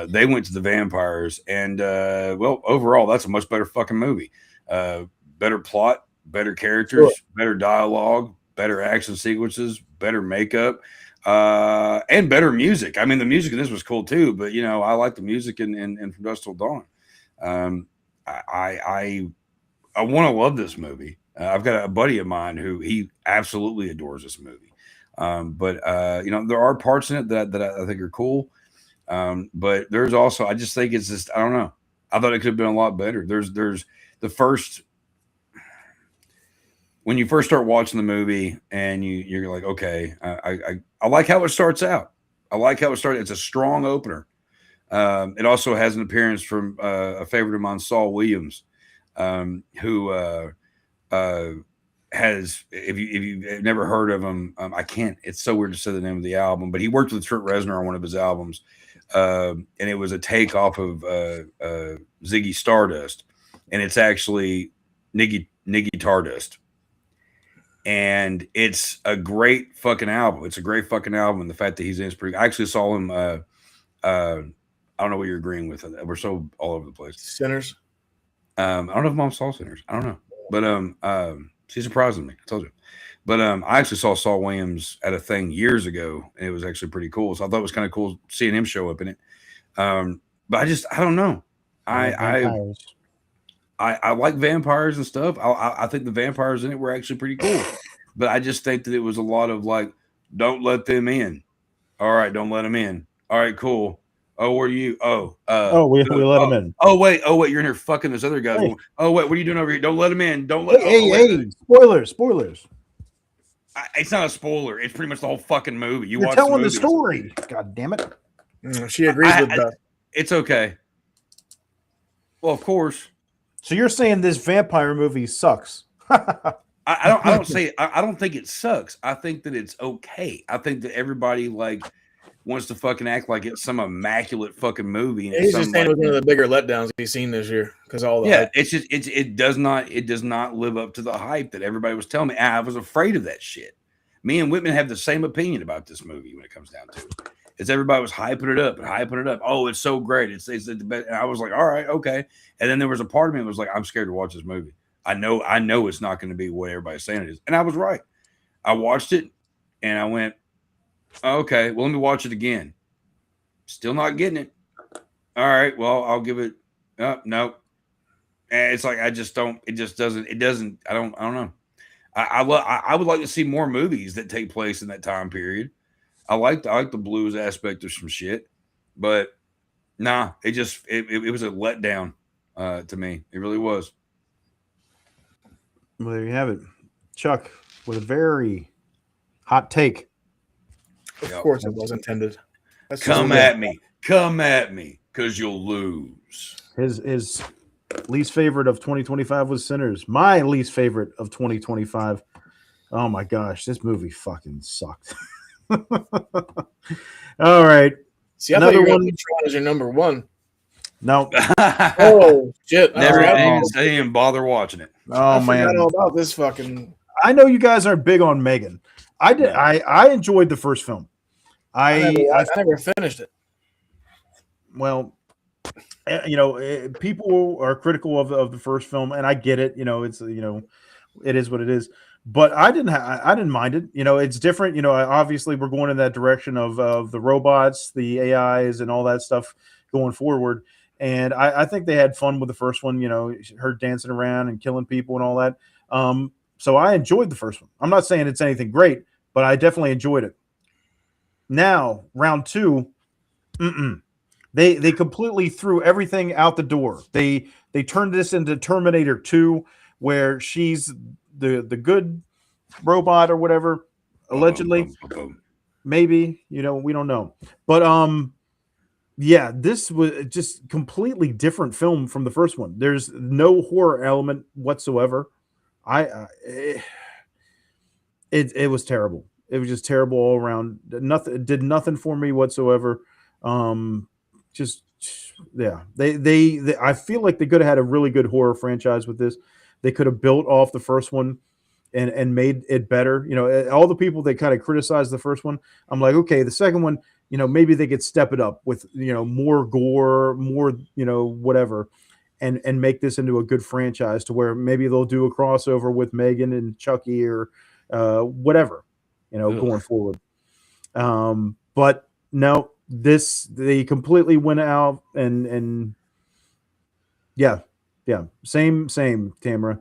They went to the vampires, and overall, that's a much better fucking movie. Better plot, better characters, better dialogue, better action sequences, better makeup, and better music. I mean, the music in this was cool too, but I like the music in From Dusk Till Dawn. I want to love this movie. I've got a buddy of mine who he absolutely adores this movie. But there are parts in it that I think are cool. But there's also, I just think it's just, I don't know. I thought it could have been a lot better. There's the first, when you first start watching the movie and you're like, okay, I like how it starts out. I like how it started. It's a strong opener. It also has an appearance from a favorite of mine, Saul Williams, who has, if you've never heard of him, I can't, it's so weird to say the name of the album, but he worked with Trent Reznor on one of his albums. And it was a take off of Ziggy Stardust, and it's actually Niggy Tardust. And it's a great fucking album. It's a great fucking album. And the fact that he's in it's pretty, I actually saw him, I don't know what you're agreeing with. We're so all over the place. Sinners. I don't know if Mom saw Sinners. I don't know. But she surprised me. I told you. But I actually saw Saul Williams at a thing years ago, and it was actually pretty cool. So I thought it was kind of cool seeing him show up in it. But I don't know. I like vampires and stuff. I think the vampires in it were actually pretty cool. But I just think that it was a lot of like, don't let them in. All right, don't let them in. All right, cool. Oh, where are you? We let him in. Oh wait, you're in here fucking this other guy. Hey. Oh wait, what are you doing over here? Don't let him in. Don't let. Hey, spoilers. It's not a spoiler. It's pretty much the whole fucking movie. You're telling the story. God damn it. She agrees with that. It's okay. Well, of course. So you're saying this vampire movie sucks? I don't say. I don't think it sucks. I think that it's okay. I think that everybody wants to fucking act like it's some immaculate fucking movie. And he's just saying it was one of the bigger letdowns he's seen this year because all the hype. It's just it does not live up to the hype that everybody was telling me. I was afraid of that shit. Me and Whitman have the same opinion about this movie when it comes down to it. It's everybody was hyping it up. Oh, it's so great. It's the best. And I was like, all right, okay. And then there was a part of me that was like, I'm scared to watch this movie. I know it's not going to be what everybody's saying it is. And I was right. I watched it and I went, okay, well, let me watch it again. Still not getting it. All right, well, I'll give it. No. And it's like I don't know. I would like to see more movies that take place in that time period. I like the blues aspect of some shit, but nah, it was a letdown to me. It really was. Well, there you have it, Chuck, with a very hot take. Of course, it was intended. Come at me, because you'll lose. His least favorite of 2025 was Sinners. My least favorite of 2025. Oh my gosh, this movie fucking sucked. All right. See, I thought you were going to put Tron as your number one. No. Oh shit! I didn't even bother watching it. Oh man, I forgot all about this fucking. I know you guys aren't big on Megan. I did. I enjoyed the first film. I never finished it. Well, people are critical of the first film, and I get it. It's it is what it is. But I didn't mind it. It's different. Obviously we're going in that direction of the robots, the AIs, and all that stuff going forward. And I think they had fun with the first one. Her dancing around and killing people and all that. So I enjoyed the first one. I'm not saying it's anything great, but I definitely enjoyed it. Now, round two, they completely threw everything out the door. They turned this into Terminator 2, where she's the good robot or whatever, allegedly. Maybe, we don't know. But yeah, this was just completely different film from the first one. There's no horror element whatsoever. It was terrible. It was just terrible all around. It did nothing for me whatsoever. Just yeah. They I feel like they could have had a really good horror franchise with this. They could have built off the first one and made it better. All the people that kind of criticized the first one, I'm like, okay, the second one, maybe they could step it up with, more gore, more, whatever, and make this into a good franchise to where maybe they'll do a crossover with Megan and Chucky or whatever, going forward. But no, they completely went out and yeah, same Tamara.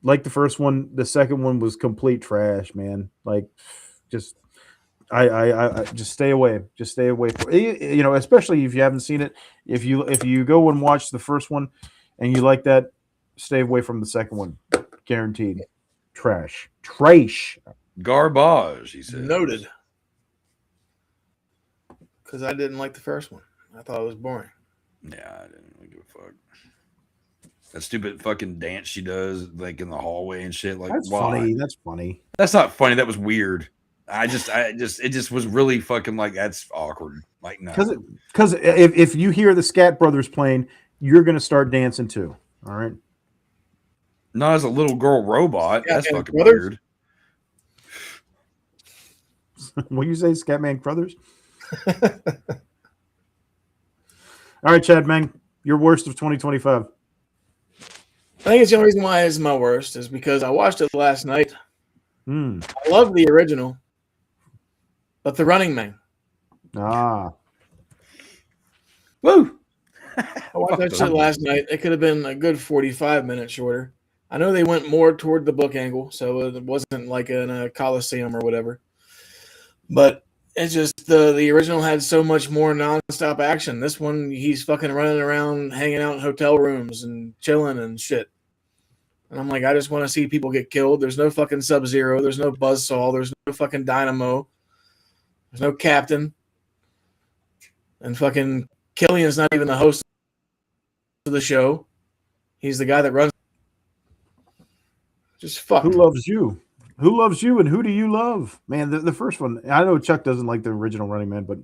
Like the first one, the second one was complete trash, man. Like, just I just stay away. Just stay away from, you know, especially if you haven't seen it. If you go and watch the first one and you like that, stay away from the second one. Guaranteed. Trash. Garbage, he said. Noted. Because I didn't like the first one. I thought it was boring. Yeah, I didn't really give a fuck. That stupid fucking dance she does, like in the hallway and shit. Like, That's why? funny. That's funny. That's not funny. That was weird. It just was really fucking like, that's awkward. Like, no. Because if you hear the Scat Brothers playing, you're gonna start dancing too. All right. Not as a little girl robot. Yeah, That's and fucking brothers? weird. What do you say, Scatman Brothers? All right, Chad Meng, your worst of 2025. I think it's the only reason why it's my worst is because I watched it last night. I love the original, but The Running Man. Woo! I watched that shit last night. It could have been a good 45 minutes shorter. I know they went more toward the book angle, so it wasn't like in a Coliseum or whatever. But it's just the original had so much more nonstop action. This one, he's fucking running around, hanging out in hotel rooms and chilling and shit. And I'm like, I just want to see people get killed. There's no fucking Sub-Zero. There's no Buzzsaw. There's no fucking Dynamo. There's no Captain. And fucking Killian's not even the host of the show. He's the guy that runs. Just fuck. Who loves you? Who loves you and who do you love? Man, the first one, I know Chuck doesn't like the original Running Man, but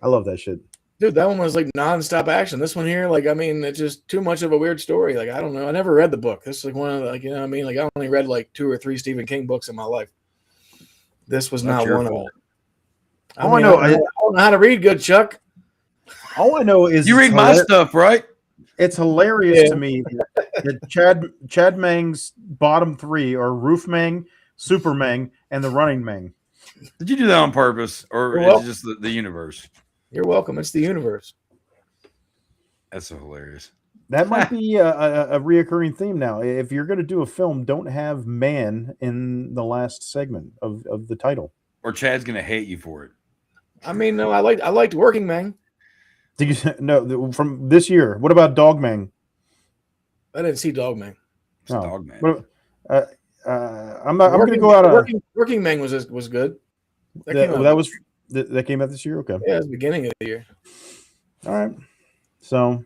I love that shit. Dude, that one was like nonstop action. This one here, like, I mean, it's just too much of a weird story. Like, I don't know. I never read the book. This is like one of the, like, you know what I mean? Like, I only read like 2 or 3 Stephen King books in my life. This was not one of them. I don't know how to read good, Chuck. All I know is You read my stuff, right? It's hilarious to me that Chad Meng's bottom 3 are Roof Meng, Super Meng, and the Running Meng. Did you do that on purpose, or is it just the universe? You're welcome. It's the universe. That's so hilarious. That might be a reoccurring theme now. If you're going to do a film, don't have man in the last segment of the title. Or Chad's going to hate you for it. I mean, no, I liked Working Man. Did you no from this year? What about Dog Meng? I didn't see Dog Man. It's Dog Man. I'm going to go out. Working Man was good. That came out this year. Okay. Yeah, it was the beginning of the year. All right. So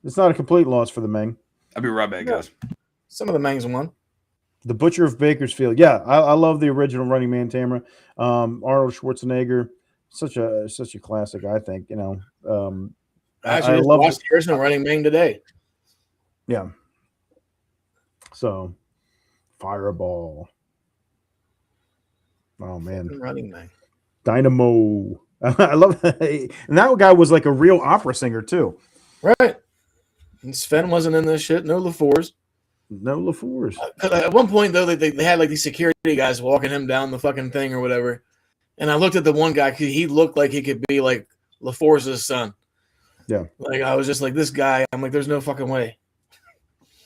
it's not a complete loss for the Meng. I'll be right back, guys. Some of the Mengs won. The Butcher of Bakersfield. Yeah, I love the original Running Man Tamara. Arnold Schwarzenegger, such a classic. I think I love watched the original Running Man today. Yeah. So, Fireball. Oh man, Running Man. Dynamo. I love that. And that guy was like a real opera singer too. Right. And Sven wasn't in this shit. No LaFours. No LaFours. At one point, though, they had like these security guys walking him down the fucking thing or whatever. And I looked at the one guy. He looked like he could be like LaFours' son. Yeah. Like, I was just like, this guy. I'm like, there's no fucking way.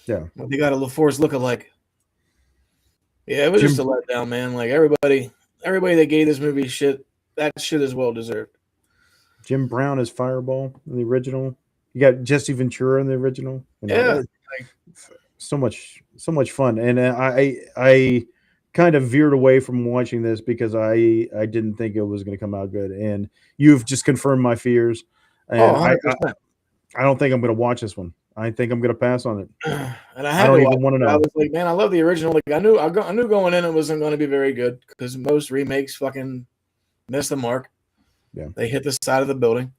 Yeah. They got a LaFours look-alike. Yeah, it was just a letdown, man. Like, everybody that gave this movie shit, that shit is well deserved. Jim Brown is Fireball in the original. You got Jesse Ventura in the original. Yeah. So much fun. And I kind of veered away from watching this because I didn't think it was going to come out good. And you've just confirmed my fears. And I don't think I'm going to watch this one. I think I'm going to pass on it. And I don't even want to know. I was like, man, I love the original. Like, I knew going in it wasn't going to be very good because most remakes fucking miss the mark. Yeah, they hit the side of the building.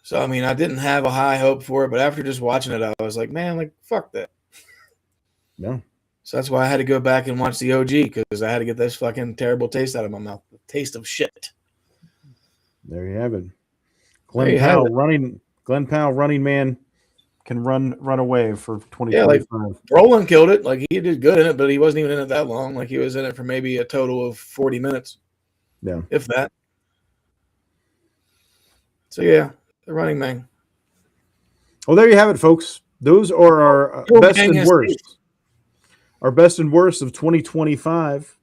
So I mean, I didn't have a high hope for it, but after just watching it, I was like, man, like fuck that. Yeah. So that's why I had to go back and watch the OG because I had to get this fucking terrible taste out of my mouth. The taste of shit. There you have it. Glenn Powell, Running Man, can run away for 2025. Yeah, like Brolin killed it. Like he did good in it, but he wasn't even in it that long. Like he was in it for maybe a total of 40 minutes. Yeah. If that. So yeah, the Running Man. Well, there you have it, folks. Those are our best and worst. Our best and worst of 2025.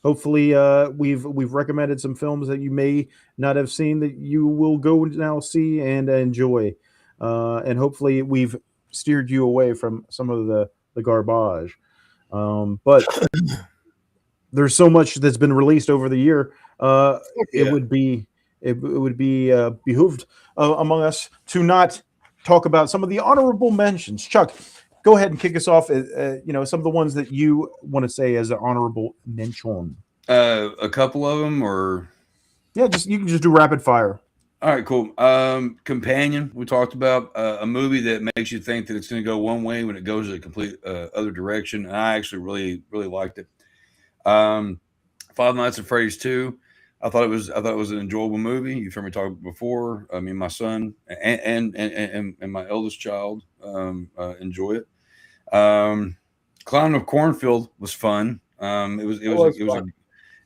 hopefully, we've recommended some films that you may not have seen that you will go now see and enjoy, and hopefully we've steered you away from some of the garbage. But there's so much that's been released over the year. It would be behooved among us to not talk about some of the honorable mentions. Chuck, go ahead and kick us off. Some of the ones that you want to say as an honorable mention. A couple of them, or you can just do rapid fire. All right, cool. Companion, we talked about a movie that makes you think that it's going to go one way when it goes a complete other direction. And I actually really, really liked it. Five Nights at Freddy's 2. I thought it was an enjoyable movie. You've heard me talk before. I mean, my son and my eldest child enjoy it. Clown of Cornfield was fun.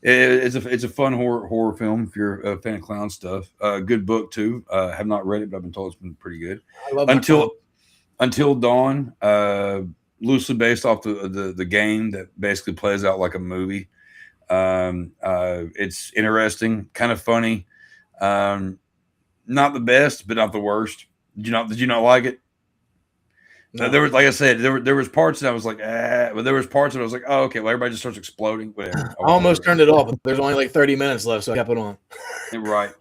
It's a fun horror film if you're a fan of clown stuff. Good book too. Have not read it, but I've been told it's been pretty good. I love Until Dawn, loosely based off the game that basically plays out like a movie. It's interesting, kind of funny. Not the best, but not the worst. Did you not like it? No. There was, like I said, there was parts that I was like, but there was parts that I was like, oh, okay, well, everybody just starts exploding. Whatever. I almost turned it off, but there's only like 30 minutes left, so I kept it on. Right.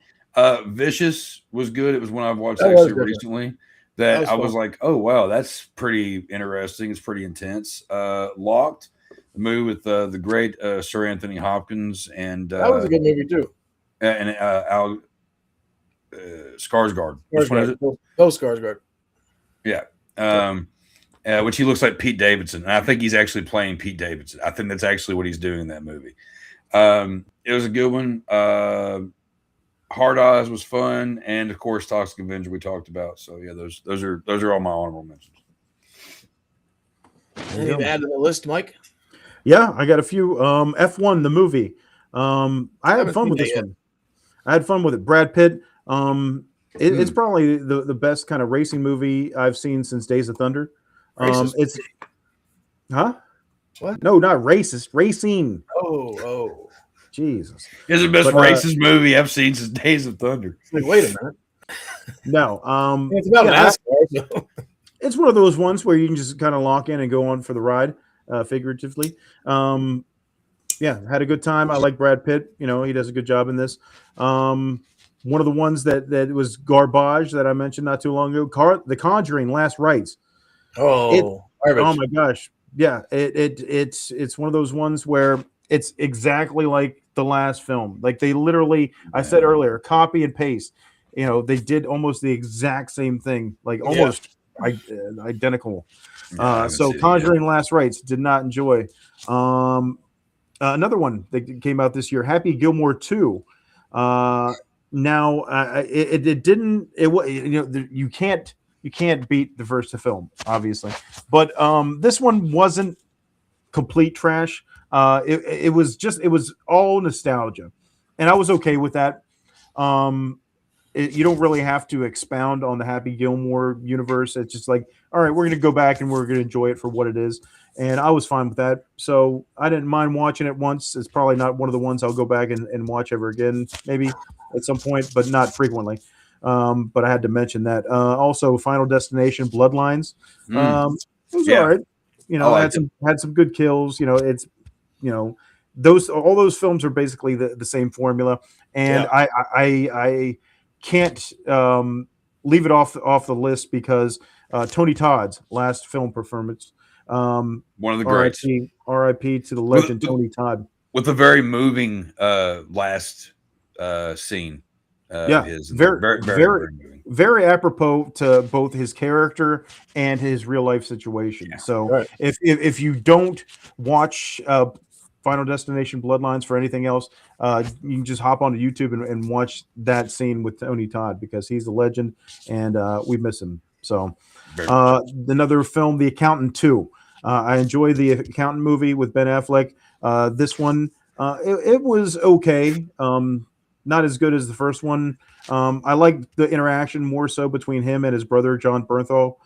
Vicious was good. It was one I've watched actually recently that I was like, oh, wow, that's pretty interesting. It's pretty intense. Locked, the movie with the great Sir Anthony Hopkins. And that was a good movie, too. And Skarsgård. Which one is it? Oh, Skarsgård. Yeah. Which he looks like Pete Davidson. And I think he's actually playing Pete Davidson. I think that's actually what he's doing in that movie. It was a good one. Hard Eyes was fun, and of course, Toxic Avenger we talked about. So yeah, those are all my honorable mentions. Anything to add to the list, Mike? Yeah, I got a few. F1 the movie. I had fun with this one. I had fun with it. Brad Pitt. It's probably the best kind of racing movie I've seen since Days of Thunder. It's what? No, not racist. Racing. Oh, Jesus! It's the best racist movie I've seen since Days of Thunder. Like, wait a minute. No, it's about NASCAR. So. It's one of those ones where you can just kind of lock in and go on for the ride, figuratively. Yeah, had a good time. I like Brad Pitt. You know, he does a good job in this. One of the ones that was garbage that I mentioned not too long ago, The Conjuring: Last Rites. Oh my gosh, yeah, it's one of those ones where it's exactly like the last film. Like they literally, I said earlier, copy and paste. You know, they did almost the exact same thing, like almost identical. So Conjuring: Last Rites did not enjoy. Another one that came out this year, Happy Gilmore 2. Now it didn't. You can't beat the first film, obviously, but this one wasn't complete trash. It was all nostalgia, and I was okay with that. You don't really have to expound on the Happy Gilmore universe. It's just like, all right, we're going to go back and we're going to enjoy it for what it is. And I was fine with that. So I didn't mind watching it once. It's probably not one of the ones I'll go back and watch ever again, maybe at some point, but not frequently. But I had to mention that. Also, Final Destination Bloodlines. It was all right. You know, had some good kills. You know, it's, you know, all those films are basically the same formula. And I can't leave it off the list because Tony Todd's last film performance. One of the greats. R.I.P. to the legend Tony Todd. With a very moving last scene. His. Very apropos to both his character and his real life situation. Yeah, so if you don't watch Final Destination Bloodlines for anything else, you can just hop onto YouTube and watch that scene with Tony Todd because he's a legend and we miss him. So another film, The Accountant 2. I enjoy The Accountant movie with Ben Affleck. This one, it was okay. Not as good as the first one. I like the interaction more so between him and his brother, John Bernthal.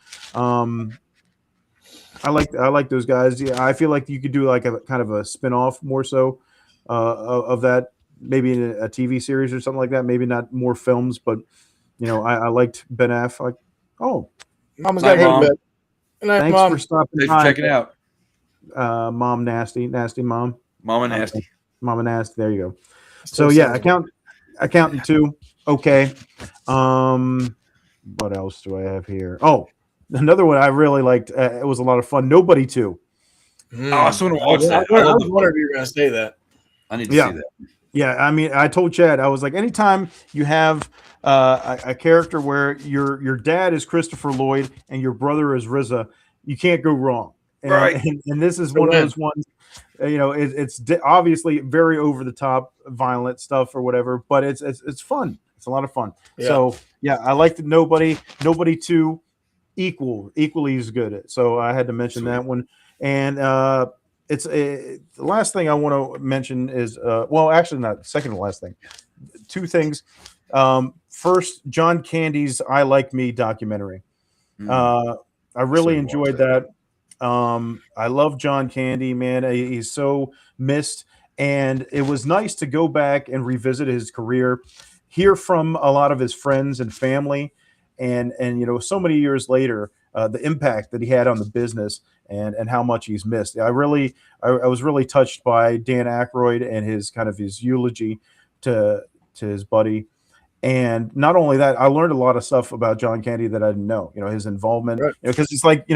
I like those guys. Yeah, I feel like you could do like a kind of a spin-off more so. of that, maybe in a TV series or something like that. Maybe not more films, but I liked Ben Affleck. Oh, Mama's Night, got to go Mom. to bed. Good night, thanks Mom. for stopping Thanks for by. checking out. Mom, nasty mom. Mama Nasty. Mama nasty. There you go. Still So yeah, sounds accountant 2. Okay. What else do I have here? Oh, another one I really liked. It was a lot of fun. Nobody 2. good. Oh, I still want to watch that. I I love was wondering if you were going to say that. I need to Yeah. see that. Yeah, I mean, I told Chad, I was like, anytime you have a character where your dad is Christopher Lloyd and your brother is RZA, you can't go wrong. And, Right. and this is one of those ones. It's obviously very over the top, violent stuff or whatever, but it's fun. It's a lot of fun. Yeah. So yeah, I liked Nobody 2, equally as good. So I had to mention Sweet. that one. And the last thing I want to mention is well, actually not second to last thing. 2 things. First, John Candy's "I Like Me" documentary. I really enjoyed that. I love John Candy, man. He's so missed, and it was nice to go back and revisit his career, hear from a lot of his friends and family, and so many years later, the impact that he had on the business and how much he's missed. I was really touched by Dan Aykroyd and his eulogy to his buddy. And not only that, I learned a lot of stuff about John Candy that I didn't know, his involvement, because it's like,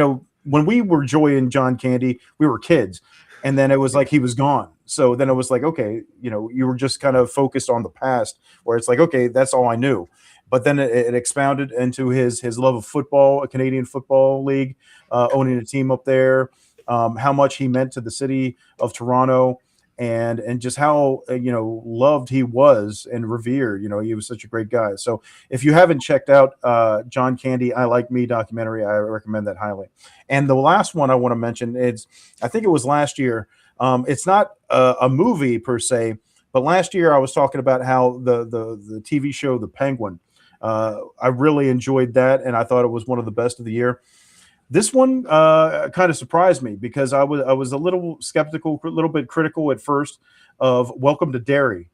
when we were enjoying John Candy, we were kids, and then it was like he was gone. So then it was like, okay, you were just kind of focused on the past, where it's like, okay, that's all I knew. But then it expounded into his love of football, a Canadian Football League, owning a team up there, how much he meant to the city of Toronto, and just how loved he was and revered. He was such a great guy. So if you haven't checked out John Candy "I Like Me" documentary, I recommend that highly. And the last one I want to mention is, I think it was last year. It's not a movie per se, but last year I was talking about how the TV show The Penguin. I really enjoyed that, and I thought it was one of the best of the year. This one kind of surprised me because I was a little skeptical, a little bit critical at first of Welcome to Derry.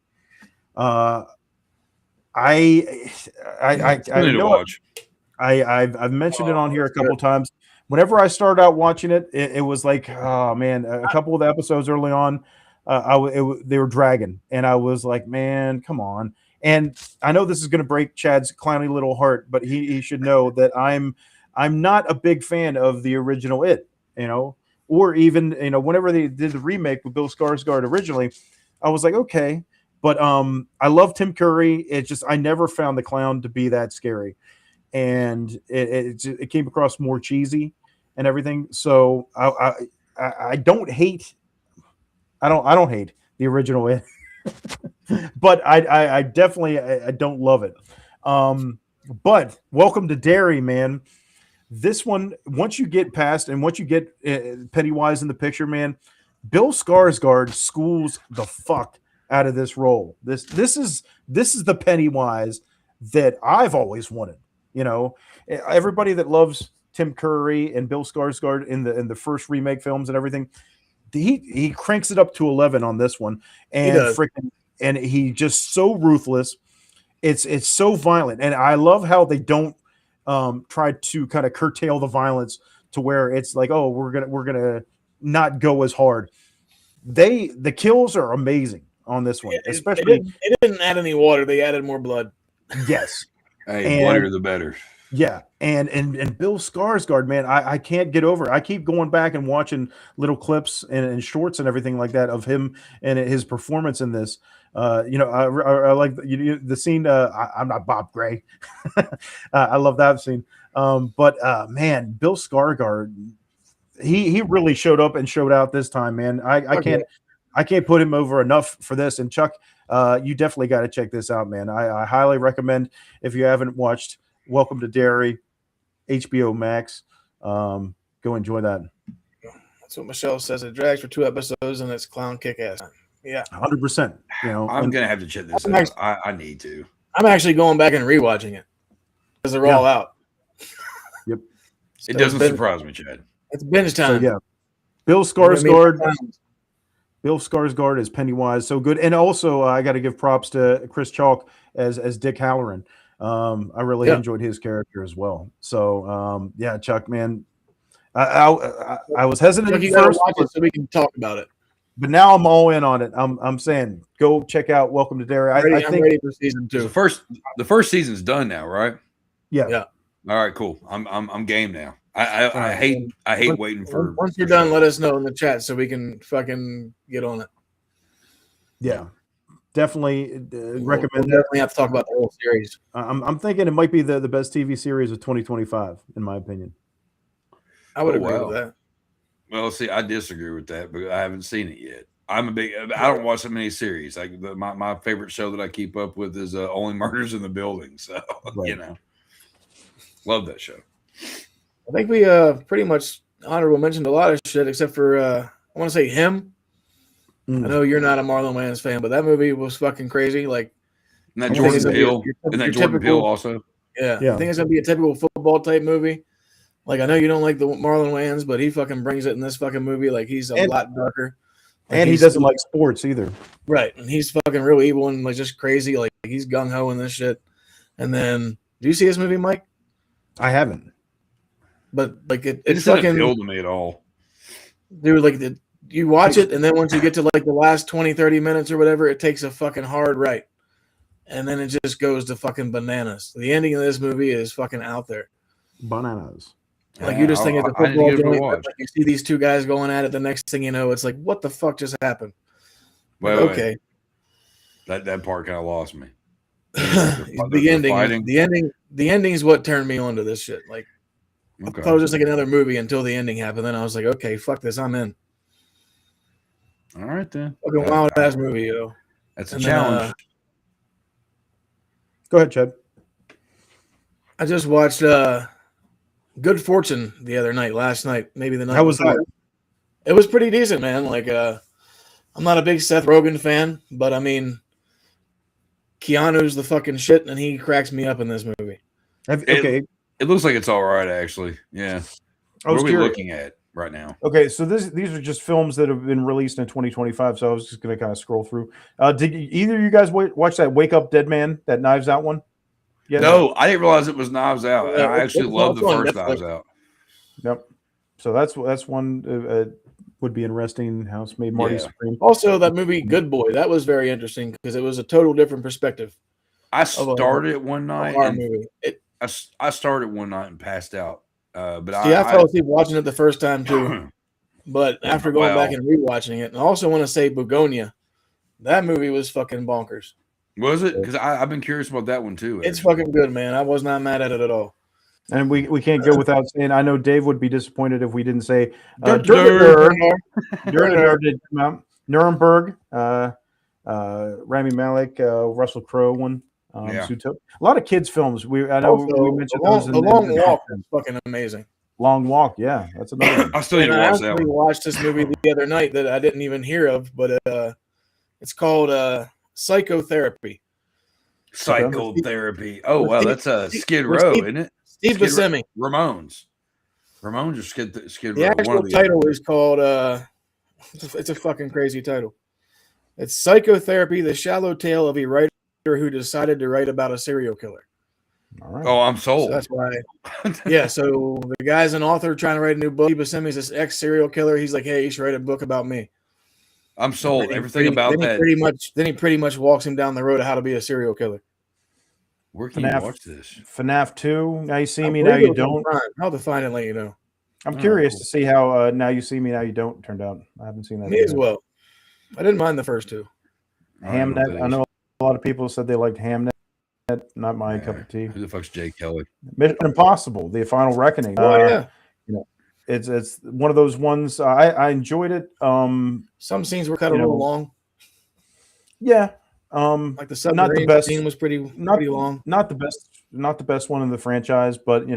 I've mentioned it on here a couple of times. Whenever I started out watching it, it was like, oh man, a couple of the episodes early on, they were dragging, and I was like, man, come on. And I know this is going to break Chad's clowny little heart, but he should know that I'm not a big fan of the original It, or even, whenever they did the remake with Bill Skarsgård originally, I was like, okay, but I love Tim Curry. It's just, I never found the clown to be that scary. And it came across more cheesy and everything. So I don't hate the original It, but I definitely I don't love it. But Welcome to Derry, man. This one, once you get past and once you get Pennywise in the picture, man, Bill Skarsgård schools the fuck out of this role. This is the Pennywise that I've always wanted. Everybody that loves Tim Curry and Bill Skarsgård in the first remake films and everything, he cranks it up to 11 on this one, and he just so ruthless. It's so violent, and I love how they don't try to kind of curtail the violence to where it's like, oh, we're gonna not go as hard. The kills are amazing on this one, especially. It didn't add any water; they added more blood. Yes, hey, bloodier the better. Yeah, and Bill Skarsgård, man, I can't get over it. I keep going back and watching little clips and shorts and everything like that of him and his performance in this. I like the scene. I'm not Bob Gray. I love that scene. But man, Bill Skarsgård, he really showed up and showed out this time, man. I can't put him over enough for this. And Chuck, you definitely got to check this out, man. I highly recommend if you haven't watched Welcome to Derry, HBO Max. Go enjoy that. That's what Michelle says. It drags for 2 episodes and it's clown kick ass. Yeah, 100%. I'm gonna have to check this out. I need to. I'm actually going back and rewatching it because they're all out. Yep. It doesn't surprise me, Chad. It's binge time. So, yeah, Bill Skarsgård Bill Skarsgård as Pennywise, so good. And also, I got to give props to Chris Chalk as Dick Halloran. I really enjoyed his character as well. So, yeah, Chuck, man, I was hesitant Chuck, at you gotta first, watch it so we can talk about it. but now I'm all in on it. I'm saying go check out Welcome to Derry. I I'm think ready for season 2. The first season's done now, right? yeah. All right, cool. I'm game now. I hate waiting for. Once you're done, let us know in the chat so we can fucking get on it. Yeah, definitely recommend. We'll definitely have to talk about the whole series. I'm thinking it might be the best TV series of 2025, in my opinion. I would agree with that. Well, see, I disagree with that, but I haven't seen it yet. I don't watch that many series. Like my favorite show that I keep up with is Only Murders in the Building. So love that show. I think we pretty much honorable mentioned a lot of shit except for I want to say Him. I know you're not a Marlon Wayans fan, but that movie was fucking crazy. Like, and that Jordan Peele, also. Yeah, I think it's gonna be a typical football type movie. Like, I know you don't like the Marlon Wayans, but he fucking brings it in this fucking movie. Like, he's a lot darker. Like, and he doesn't like sports either. Right, and he's fucking real evil and like just crazy. Like, he's gung ho in this shit. And then, do you see this movie, Mike? I haven't. But like it fucking didn't appeal to me at all, dude. Like you watch it, and then once you get to like the last 20-30 minutes or whatever, it takes a fucking hard right, and then it just goes to fucking bananas. The ending of this movie is fucking out there. Bananas. Like, you just think it's a football game. Like, you see these two guys going at it. The next thing you know, it's like, what the fuck just happened? Okay, that part kind of lost me. The ending is what turned me on to this shit. Like, I thought it was just like another movie until the ending happened. Then I was like, okay, fuck this, I'm in. All right then. Fucking wild ass movie, yo. That's a challenge. Go ahead, Chad. I just watched Good Fortune the other night, last night, maybe the night. How was that? It was pretty decent, man. Like, I'm not a big Seth Rogen fan, but I mean, Keanu's the fucking shit, and he cracks me up in this movie. It looks like it's all right, actually. Yeah. What are we looking at right now? Okay, so these are just films that have been released in 2025. So I was just going to kind of scroll through. Did either of you guys watch that Wake Up Dead Man, that Knives Out one? Yeah, no, I didn't realize it was Knives Out. Yeah, I actually love the first Knives Out. Yep. So that's one would be interesting. House made Marty Supreme. Also, that movie Good Boy, that was very interesting because it was a total different perspective. I started one night. I started one night and passed out. But I fell asleep watching it the first time too. But after going back and rewatching it, and I also want to say Begonia, that movie was fucking bonkers. Was it? Because I've been curious about that one too. It's fucking good, man. I was not mad at it at all. And we can't go without saying, I know Dave would be disappointed if we didn't say Nuremberg, Rami Malek, Russell Crowe one. A lot of kids films. We mentioned those. The Long Walk is fucking amazing. Long Walk, yeah, that's another one. I still need to watch that one. Watched this movie the other night that I didn't even hear of, but it's called Psychotherapy. Psychotherapy. Oh wow, that's Skid Row, isn't it? Steve Buscemi. Ramones or Skid Row. The actual title is called it's a fucking crazy title. It's Psychotherapy: The Shallow Tale of a Writer Who Decided to Write About a Serial Killer. All right. Oh, I'm sold. So that's why. Yeah, so the guy's an author trying to write a new book. Steve Buscemi's this ex-serial killer. He's like, hey, you should write a book about me. I'm sold. Everything about that. Then he pretty much walks him down the road of how to be a serial killer. Where can you watch this? FNAF 2. Now You See Me, Now You Don't. I'll define it and let you know. I'm curious to see how Now You See Me, Now You Don't turned out. I haven't seen that. Me as well. I didn't mind the first two. Hamnet. I know a lot of people said they liked Hamnet. Not my cup of tea. Who the fuck's Jay Kelly? Mission Impossible: The Final Reckoning. It's one of those ones. I enjoyed it. Some scenes were cut a little long. Yeah. Like the submarine scene was pretty long. Not the best one in the franchise, but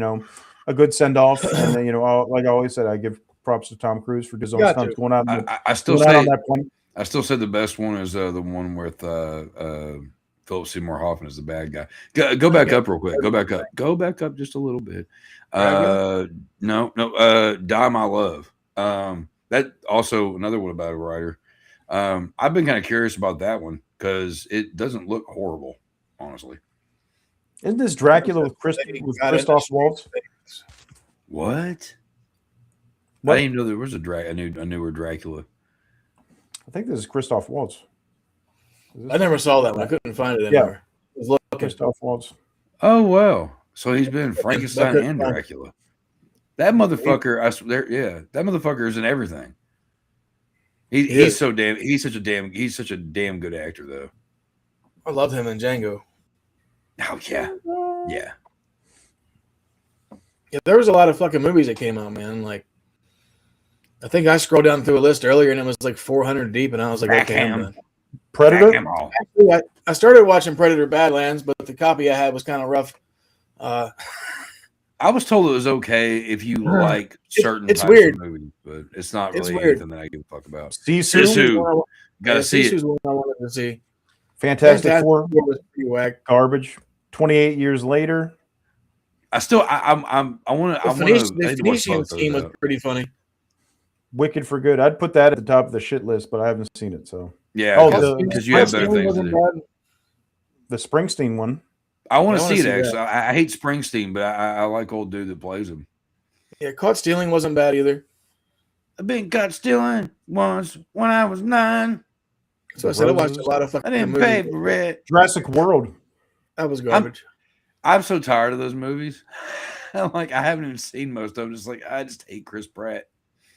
a good send off. And then, like I always said, I give props to Tom Cruise for his own stunts going out. I still say the best one is the one with Philip Seymour Hoffman is the bad guy. Go back up real quick. Go back up just a little bit. No. Die My Love. That also another one about a writer. I've been kind of curious about that one because it doesn't look horrible, honestly. Isn't this Dracula with Christoph Waltz? What? What? I didn't even know there was a newer Dracula. I think this is Christoph Waltz. I never saw that one. I couldn't find it anywhere. I was looking. Christoph Waltz. Oh wow! So he's been Frankenstein couldn't and find it. Dracula. That motherfucker, I swear, that motherfucker is in everything. He's such a damn good actor though. I love him in Django. Oh yeah. Yeah, there was a lot of fucking movies that came out, man. Like, I think I scrolled down through a list earlier and it was like 400 deep, and I was like, okay, I'm done. Predator? Actually, I started watching Predator Badlands, but the copy I had was kind of rough. I was told it was okay if you like certain it's types weird. of movies, but it's not It's really weird. anything that I give a fuck about. Sisu? Gotta see it. Sisu's one I wanted to see. Fantastic Four? Was pretty whack. Garbage. 28 years later. I want to. The Phoenician scheme was pretty funny. Wicked for Good. I'd put that at the top of the shit list, but I haven't seen it. So Yeah, because you have better things to do. The Springsteen one. I want to see it. that. Actually, I hate Springsteen, but I like old dude that plays him. Yeah, Caught Stealing wasn't bad either. I've been caught stealing once when I was 9. So I said I watched a lot of fucking I didn't movies. pay for it. Jurassic World. That was garbage. I'm so tired of those movies. Like I haven't even seen most of them. Just like I just hate Chris Pratt.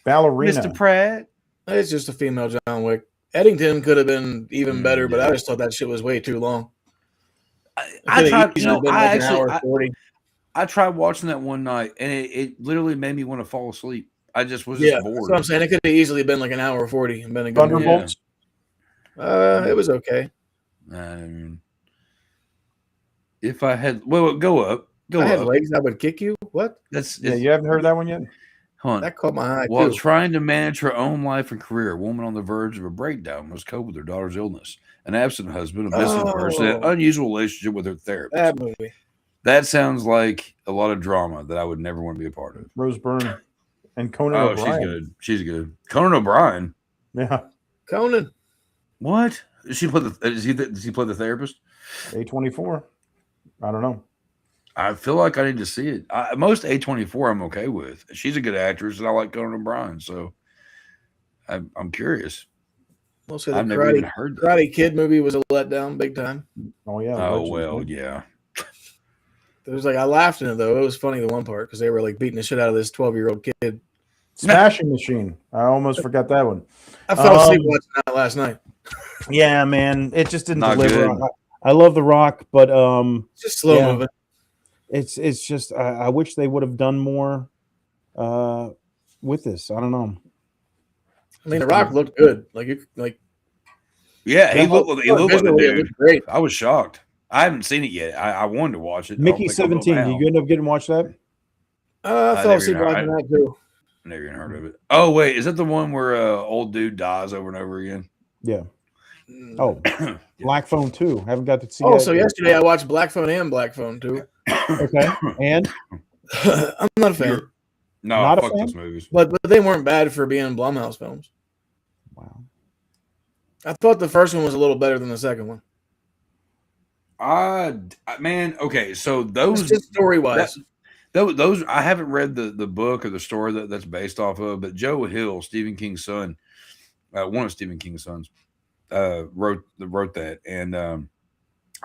Ballerina. Mr. Pratt. It's just a female John Wick. Eddington could have been even better, but I just thought that shit was way too long. I tried. I tried watching that one night, and it literally made me want to fall asleep. I just was yeah, bored. that's what I'm saying. It could have easily been like an hour 40 and been a good movie. Thunderbolts. It was okay. If I had, go up. If I had legs, I would kick you. What? You haven't heard that one yet? That caught my eye. While too. trying to manage her own life and career, a woman on the verge of a breakdown must cope with her daughter's illness. An absent husband, a missing person, an unusual relationship with her therapist. That movie. That sounds like a lot of drama that I would never want to be a part of. Rose Byrne and Conan Oh, O'Brien. she's good. She's good. Conan O'Brien. Yeah. Conan. What? Does he play the therapist? A24. I don't know. I feel like I need to see it. Most A24 I'm okay with. She's a good actress, and I like Conan O'Brien, so I'm curious. Also, I've the never even heard that. Karate Kid movie was a letdown, big time. Oh yeah. Oh Legends, well, man. yeah. It was like I laughed in it though. It was funny the one part because they were like beating the shit out of this 12-year-old kid. Smashing Machine. I almost forgot that one. I fell asleep watching that last night. Yeah, man. It just didn't Not deliver. good. I love The Rock, but It's just slow moving. It's just I wish they would have done more with this. I don't know. I mean, The Rock looked good. Yeah, he looked like a visually, it dude. looked great. I was shocked. I haven't seen it yet. I wanted to watch it. Mickey 17. You good enough getting to watch that? I fell asleep watching that too. Never even heard of it. Oh wait, is that the one where old dude dies over and over again? Yeah. Oh, Black Phone 2. Haven't got to see. Oh, that so yet. yesterday I watched Black Phone and Black Phone too. Okay, and I'm not a fan, No, Not a fuck fan? those movies. but they weren't bad for being Blumhouse films. wow. I thought the first one was a little better than the second one. Man, okay, so those Just story wise. those I haven't read the book or the story that's based off of, but Joe Hill, Stephen King's son, one of Stephen King's sons, wrote that, and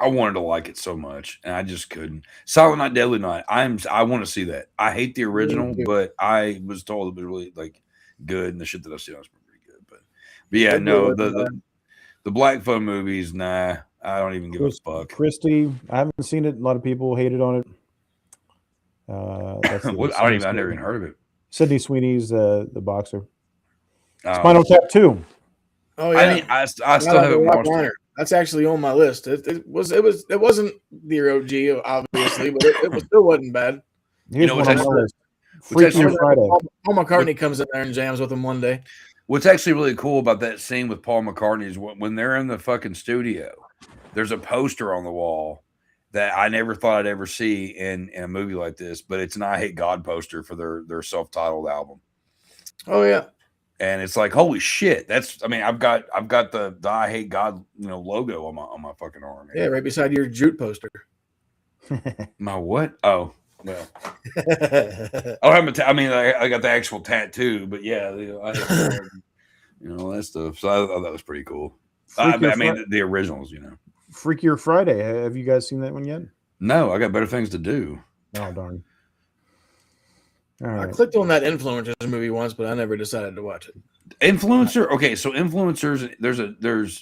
I wanted to like it so much, and I just couldn't. Silent Night, Deadly Night. I want to see that. I hate the original, but I was told it was really like good, and the shit that I've seen was pretty good. But yeah, no, the Black Phone movies, nah, I don't even give a fuck. Christie, I haven't seen it. A lot of people hated on it. That's I never even heard of it. Sydney Sweeney's the boxer. Oh. Spinal Tap 2. Oh yeah, I still haven't watched it. That's actually on my list. It wasn't the OG, obviously, but it still wasn't bad. Here's know one what's on my list. what's Freaky actually- Friday. Paul McCartney comes in there and jams with him one day. What's actually really cool about that scene with Paul McCartney is when they're in the fucking studio, there's a poster on the wall that I never thought I'd ever see in a movie like this, but it's an I Hate God poster for their self-titled album. Oh yeah, And it's like, holy shit! I've got the I hate God, logo on my fucking arm. Yeah, right beside your jute poster. My what? Oh, well. I got the actual tattoo, but yeah, I all that stuff. So I thought that was pretty cool. The originals, Freakier Friday. Have you guys seen that one yet? No, I got better things to do. Oh darn! All I right. clicked on that Influencers movie once, but I never decided to watch it. Influencer. Okay, so Influencers.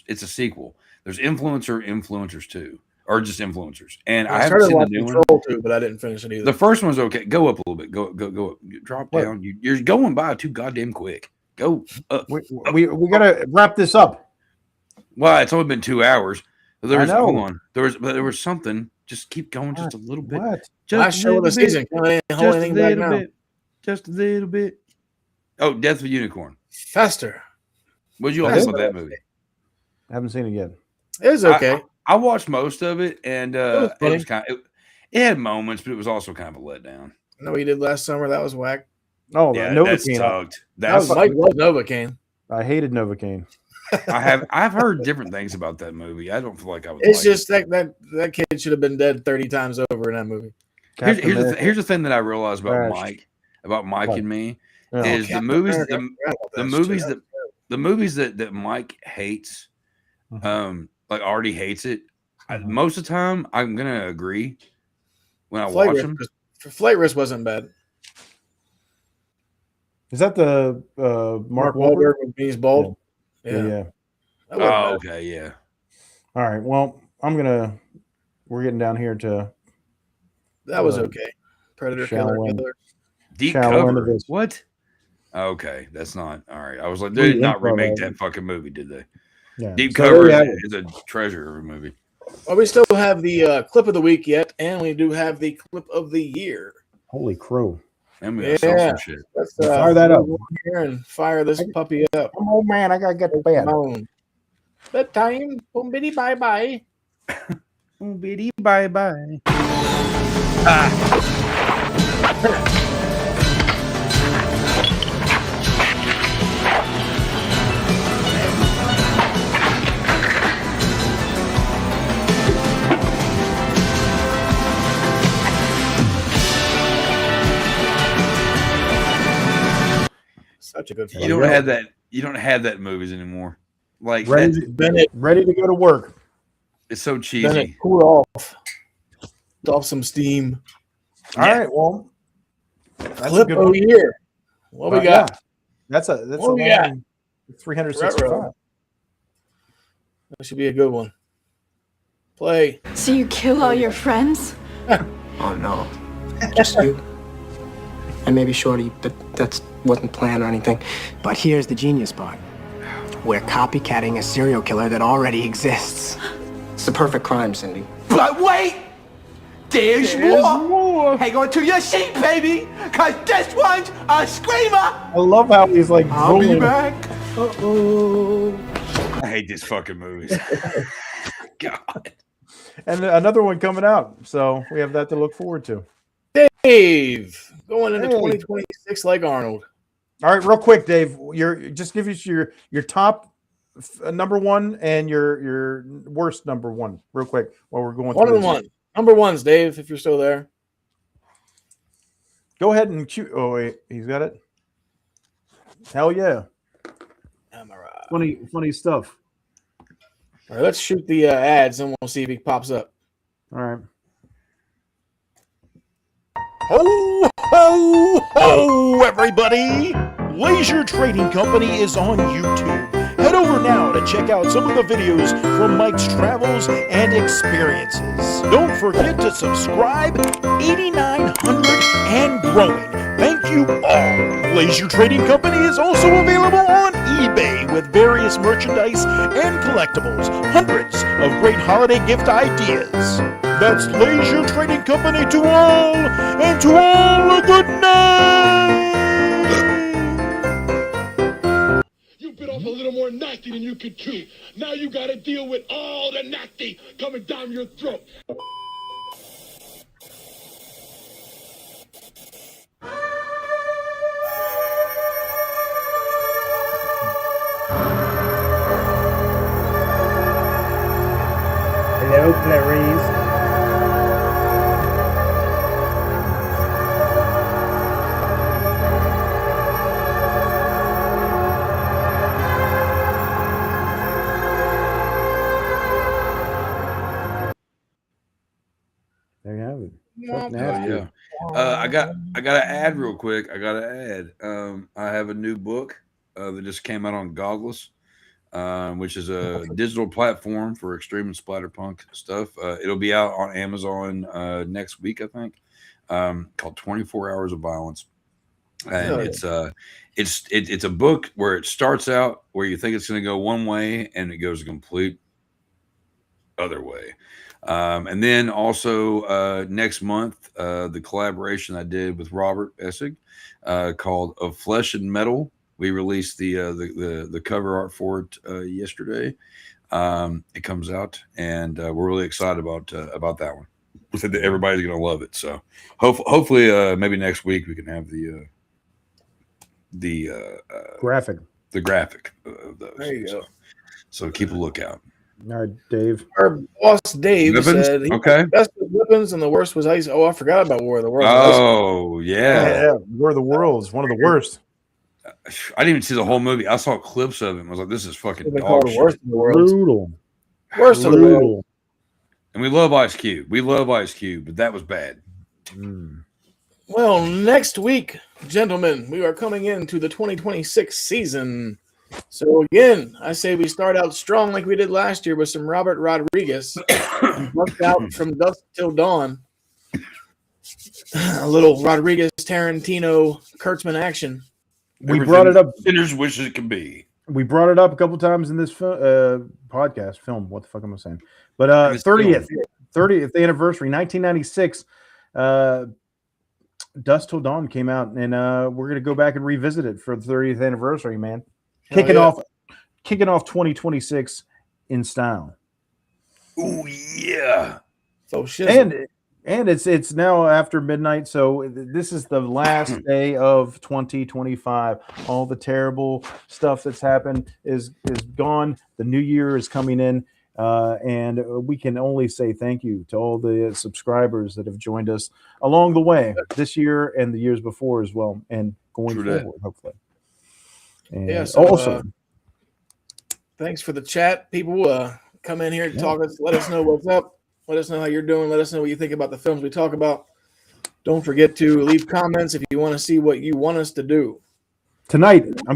It's a sequel. There's Influencers 2, or just Influencers. And I haven't seen the new one. Control 2, but I didn't finish it either. The first one's okay. Go up a little bit. Go up. Drop down. You're going by too goddamn quick. Go up. We gotta wrap this up. Well, it's only been 2 hours. I know. Hold on. There was something. Just keep going just a little bit. What? Last show of the season. Just a little bit. Oh, Death of a Unicorn. Faster. What did you all think about that movie? I haven't seen it yet. It was okay. I watched most of it, and it was it had moments, but it was also kind of a letdown. I know what you did last summer. That was whack. Oh, yeah, Novocaine. That sucked. Mike loved Novocaine. I hated Novocaine. I've heard different things about that movie. I don't feel like I would. It's just that kid should have been dead 30 times over in that movie. Here's the thing that I realized about Mike and me is the movies that Mike hates, like already hates it. Most of the time, I'm gonna agree when I watch them. Flight Risk wasn't bad. Is that the Mark Wahlberg when he's bald? Yeah. Oh, okay, yeah. All right. Well, we're getting down here to. That was okay. Predator Killer. Deep Cover. What? Okay, that's not all right. I was like, they did not remake that fucking movie, did they? Yeah. Deep Cover is a treasure of a movie. Well, we still have the clip of the week yet, and we do have the clip of the year. Holy crow! And we gotta sell some shit. Let's fire that up here and fire this puppy up. Oh man, I gotta get to bed. Bedtime. Boom bitty bye bye. Boom bitty bye bye. Such a good film. You don't have that. You don't have that in movies anymore. Like ready to go to work. It's so cheesy. Bennett, cool off some steam. All right. Well, clip of the year. What we got? Yeah. That's a long 365. That should be a good one. Play. So you kill all your friends? Oh no, just you. And maybe Shorty, but that wasn't planned or anything. But here's the genius part. We're copycatting a serial killer that already exists. It's the perfect crime, Cindy. But wait! There's more! Hang on to your seat, baby! Cause this one's a screamer! I love how he's like, I'll be back. Uh-oh. I hate these fucking movies. God. And another one coming out. So we have that to look forward to. Dave, going into 2026 like Arnold. All right, real quick, Dave. Just give us your top number one and your worst number one, real quick, while we're going through One. Number one's Dave, if you're still there. Go ahead and cue. Oh wait, he's got it. Hell yeah! Funny stuff. All right, let's shoot the ads and we'll see if he pops up. All right. Ho, ho, ho, everybody! Laser Trading Company is on YouTube. Head over now to check out some of the videos from Mike's travels and experiences. Don't forget to subscribe, 8,900 and growing. Thank you all. Laser Trading Company is also available on eBay with various merchandise and collectibles. Hundreds of great holiday gift ideas. That's Laser Trading Company to all, and to all a good night! You bit off a little more nasty than you could chew. Now you gotta deal with all the nasty coming down your throat. No, Clarice. There you have it. Chuck Nasty. Yeah. I got to add real quick. I have a new book that just came out on Goggles, which is a digital platform for extreme and splatterpunk stuff. It'll be out on Amazon next week, I think. Called 24 Hours of Violence, and it's a book where it starts out where you think it's going to go one way and it goes a complete other way. And then also next month, the collaboration I did with Robert Essig called Of Flesh and Metal. We released the cover art for it yesterday. It comes out, and we're really excited about that one. We said that everybody's going to love it. So hopefully maybe next week we can have the graphic. The graphic of those. There you go. So keep a lookout. All right, Dave. Our boss Dave Weapons? said he Okay. the best was Weapons and the worst was Ice. Oh, I forgot about War of the Worlds. Oh, yeah. War of the Worlds, one of the worst. I didn't even see the whole movie. I saw clips of it and was like, this is fucking They call dog it shit. worst of the world. Brutal. Worst of the world. And we love Ice Cube. We love Ice Cube, but that was bad. Well, next week, gentlemen, we are coming into the 2026 season. So again, I say we start out strong like we did last year with some Robert Rodriguez. Worked out from dusk till dawn. A little Rodriguez, Tarantino, Kurtzman action. We brought it up. Sinners wish it could be. We brought it up a couple times in this podcast film. What the fuck am I saying? But 30th anniversary, 1996. Dusk Till Dawn came out, and we're gonna go back and revisit it for the 30th anniversary, man. Kicking off 2026 in style. Oh yeah. So shit. And it's now after midnight, so this is the last day of 2025. All the terrible stuff that's happened is gone. The new year is coming in, and we can only say thank you to all the subscribers that have joined us along the way this year and the years before as well, and going forward, hopefully. And yeah. So, also, thanks for the chat, people. Come in here to talk us. Let us know what's up. Let us know how you're doing. Let us know what you think about the films we talk about. Don't forget to leave comments if you want to see what you want us to do. Tonight, I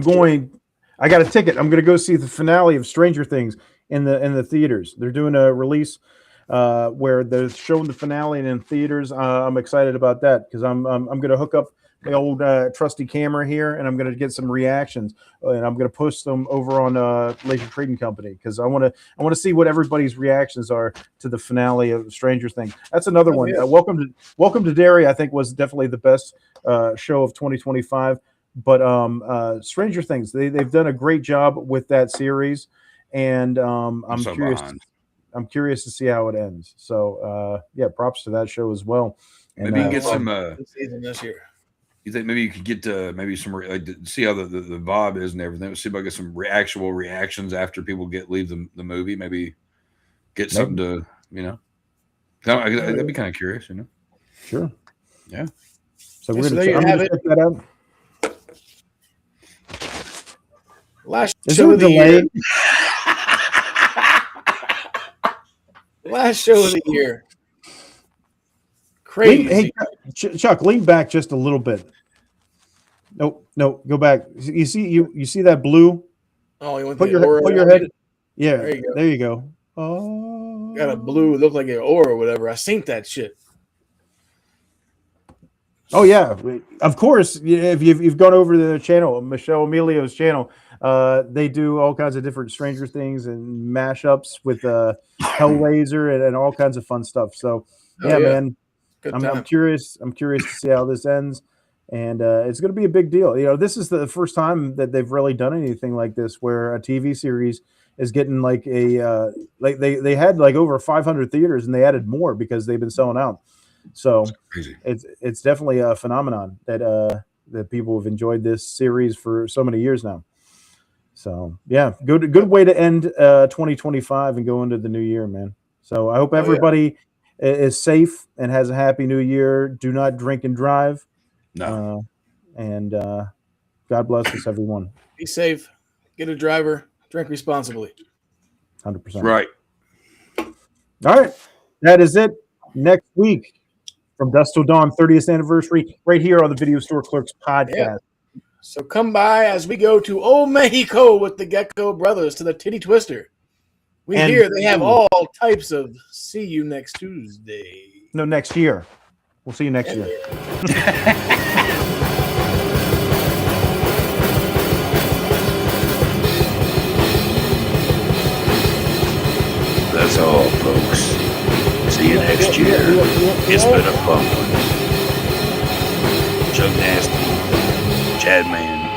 got a ticket. I'm going to go see the finale of Stranger Things in the theaters. They're doing a release where they're showing the finale in theaters. I'm excited about that because I'm going to hook up the old trusty camera here, and I'm going to get some reactions, and I'm going to post them over on Laser Trading Company because I want to see what everybody's reactions are to the finale of Stranger Things. That's another one. Yeah. Welcome to Derry, I think, was definitely the best show of 2025. But Stranger Things, they've done a great job with that series, and I'm curious. I'm curious to see how it ends. So yeah, props to that show as well. And, maybe you can get some season this year. You think maybe you could get maybe some see how the vibe is and everything. See if I get some actual reactions after people leave the movie. Maybe get something to That'd be kind of curious, Sure. Yeah. So we're gonna check that out. Last Is show there a of the delay? year. Last show of the year. Crazy. Hey, Chuck, lean back just a little bit. No, go back. You see that blue? Oh, you want put your head. Yeah, there you go. Oh, got a blue. Look like an aura or whatever. I seen that shit. Oh yeah, of course. If you've gone over to the channel, Michelle Emilio's channel, they do all kinds of different Stranger Things and mashups with Hellraiser and all kinds of fun stuff. So yeah, man. I'm curious. I'm curious to see how this ends, and it's going to be a big deal. This is the first time that they've really done anything like this, where a TV series is getting like a they had like over 500 theaters, and they added more because they've been selling out. So it's definitely a phenomenon that people have enjoyed this series for so many years now. So yeah, good way to end 2025 and go into the new year, man. So I hope everybody is safe and has a happy new year. Do not drink and drive. No. And God bless us, everyone. Be safe. Get a driver. Drink responsibly. 100%. Right. All right. That is it. Next week, from Dusk Till Dawn, 30th anniversary, right here on the Video Store Clerks podcast. Yeah. So come by as we go to Old Mexico with the Gecko Brothers to the Titty Twister. We hear they have all types of see you next Tuesday. No, next year. We'll see you next year. That's all, folks. See you next year. It's been a fun one. Chug Nasty, Chad Man,